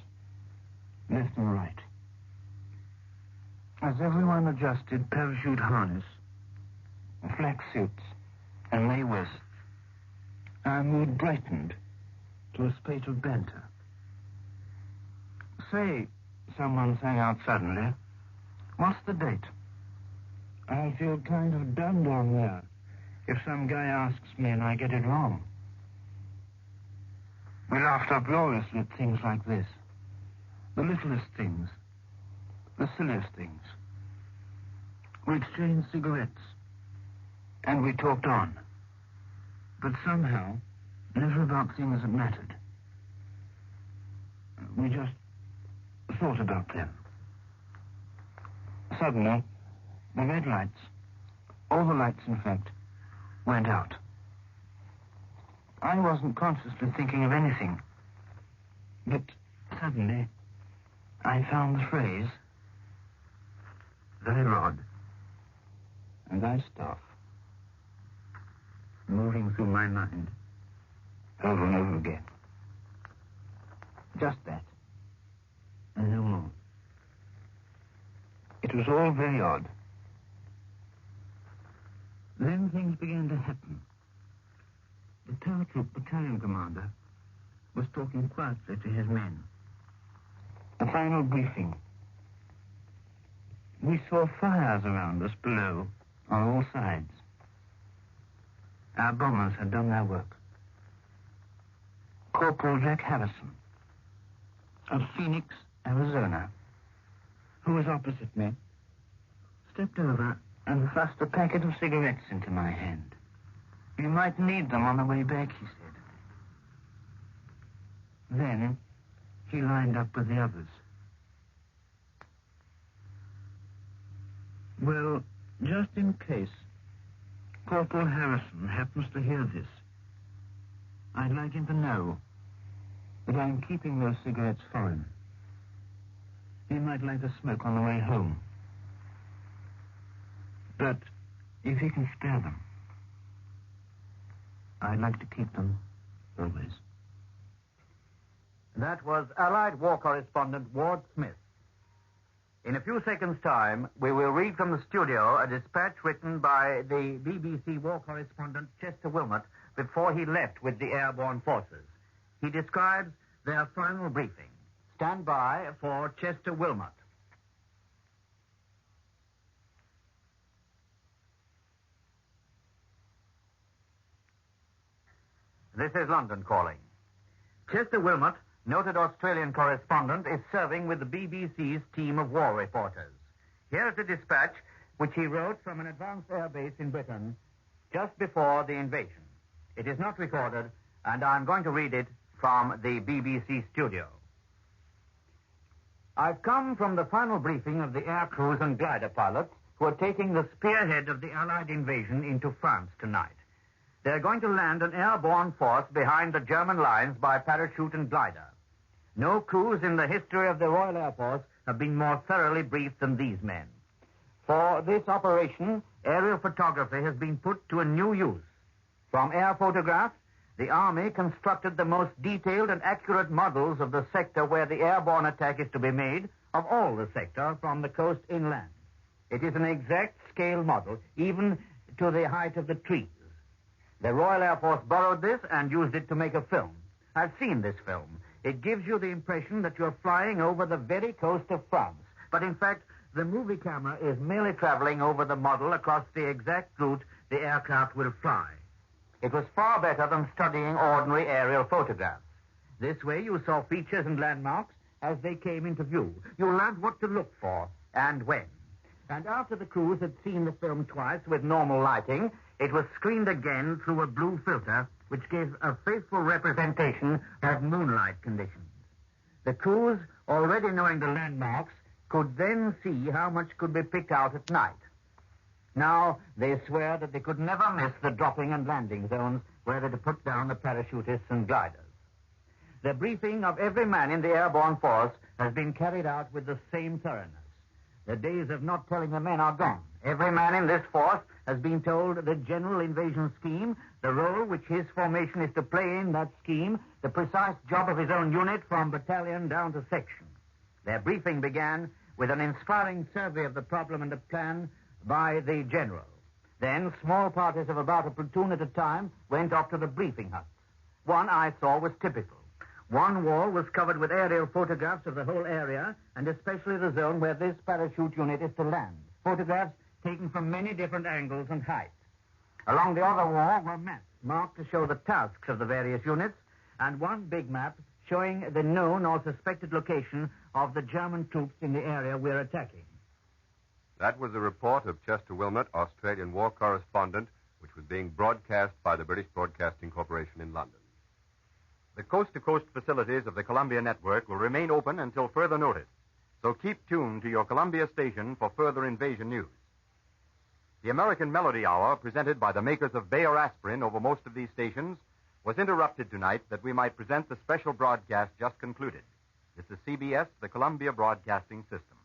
left and right. As everyone adjusted parachute harness, flak suits, and lay west, our mood brightened to a spate of banter. "Say," someone sang out suddenly, "what's the date? I'll feel kind of dumb down there if some guy asks me and I get it wrong." We laughed uproariously at things like this. The littlest things. The silliest things. We exchanged cigarettes. And we talked on. But somehow, never about things that mattered. We just thought about them. Suddenly, the red lights, all the lights in fact, went out. I wasn't consciously thinking of anything. But suddenly, I found the phrase, "Very rod," and I stopped, moving through my mind over and over again. Just that, and no more. It was all very odd. Then things began to happen. The paratroop battalion commander was talking quietly to his men. A final briefing. We saw fires around us below on all sides. Our bombers had done their work. Corporal Jack Harrison of Phoenix, Arizona, who was opposite me, stepped over and thrust a packet of cigarettes into my hand. You might need them on the way back, he said. Then he lined up with the others. Well, just in case Corporal Harrison happens to hear this, I'd like him to know that I'm keeping those cigarettes for him. He might light a smoke on the way home. But if he can spare them, I'd like to keep them always. That was Allied War Correspondent Ward Smith. In a few seconds' time, we will read from the studio a dispatch written by the BBC War Correspondent Chester Wilmot before he left with the airborne forces. He describes their final briefing. Stand by for Chester Wilmot. This is London calling. Chester Wilmot, noted Australian correspondent, is serving with the BBC's team of war reporters. Here is a dispatch which he wrote from an advanced air base in Britain just before the invasion. It is not recorded, and I'm going to read it from the BBC studio. I've come from the final briefing of the air crews and glider pilots who are taking the spearhead of the Allied invasion into France tonight. They're going to land an airborne force behind the German lines by parachute and glider. No crews in the history of the Royal Air Force have been more thoroughly briefed than these men. For this operation, aerial photography has been put to a new use. From air photographs, the Army constructed the most detailed and accurate models of the sector where the airborne attack is to be made, of all the sector from the coast inland. It is an exact scale model, even to the height of the trees. The Royal Air Force borrowed this and used it to make a film. I've seen this film. It gives you the impression that you're flying over the very coast of France. But in fact, the movie camera is merely traveling over the model across the exact route the aircraft will fly. It was far better than studying ordinary aerial photographs. This way you saw features and landmarks as they came into view. You learned what to look for and when. And after the crews had seen the film twice with normal lighting, it was screened again through a blue filter, which gave a faithful representation of moonlight conditions. The crews, already knowing the landmarks, could then see how much could be picked out at night. Now, they swear that they could never miss the dropping and landing zones where they're to put down the parachutists and gliders. The briefing of every man in the airborne force has been carried out with the same thoroughness. The days of not telling the men are gone. Every man in this force has been told the general invasion scheme, the role which his formation is to play in that scheme, the precise job of his own unit from battalion down to section. Their briefing began with an inspiring survey of the problem and a plan by the general. Then small parties of about a platoon at a time went off to the briefing huts. One I saw was typical. One wall was covered with aerial photographs of the whole area, and especially the zone where this parachute unit is to land. Photographs taken from many different angles and heights. Along the other wall were maps marked to show the tasks of the various units, and one big map showing the known or suspected location of the German troops in the area we're attacking. That was a report of Chester Wilmot, Australian war correspondent, which was being broadcast by the British Broadcasting Corporation in London. The coast-to-coast facilities of the Columbia Network will remain open until further notice, so keep tuned to your Columbia station for further invasion news. The American Melody Hour, presented by the makers of Bayer Aspirin over most of these stations, was interrupted tonight that we might present the special broadcast just concluded. This is CBS, the Columbia Broadcasting System.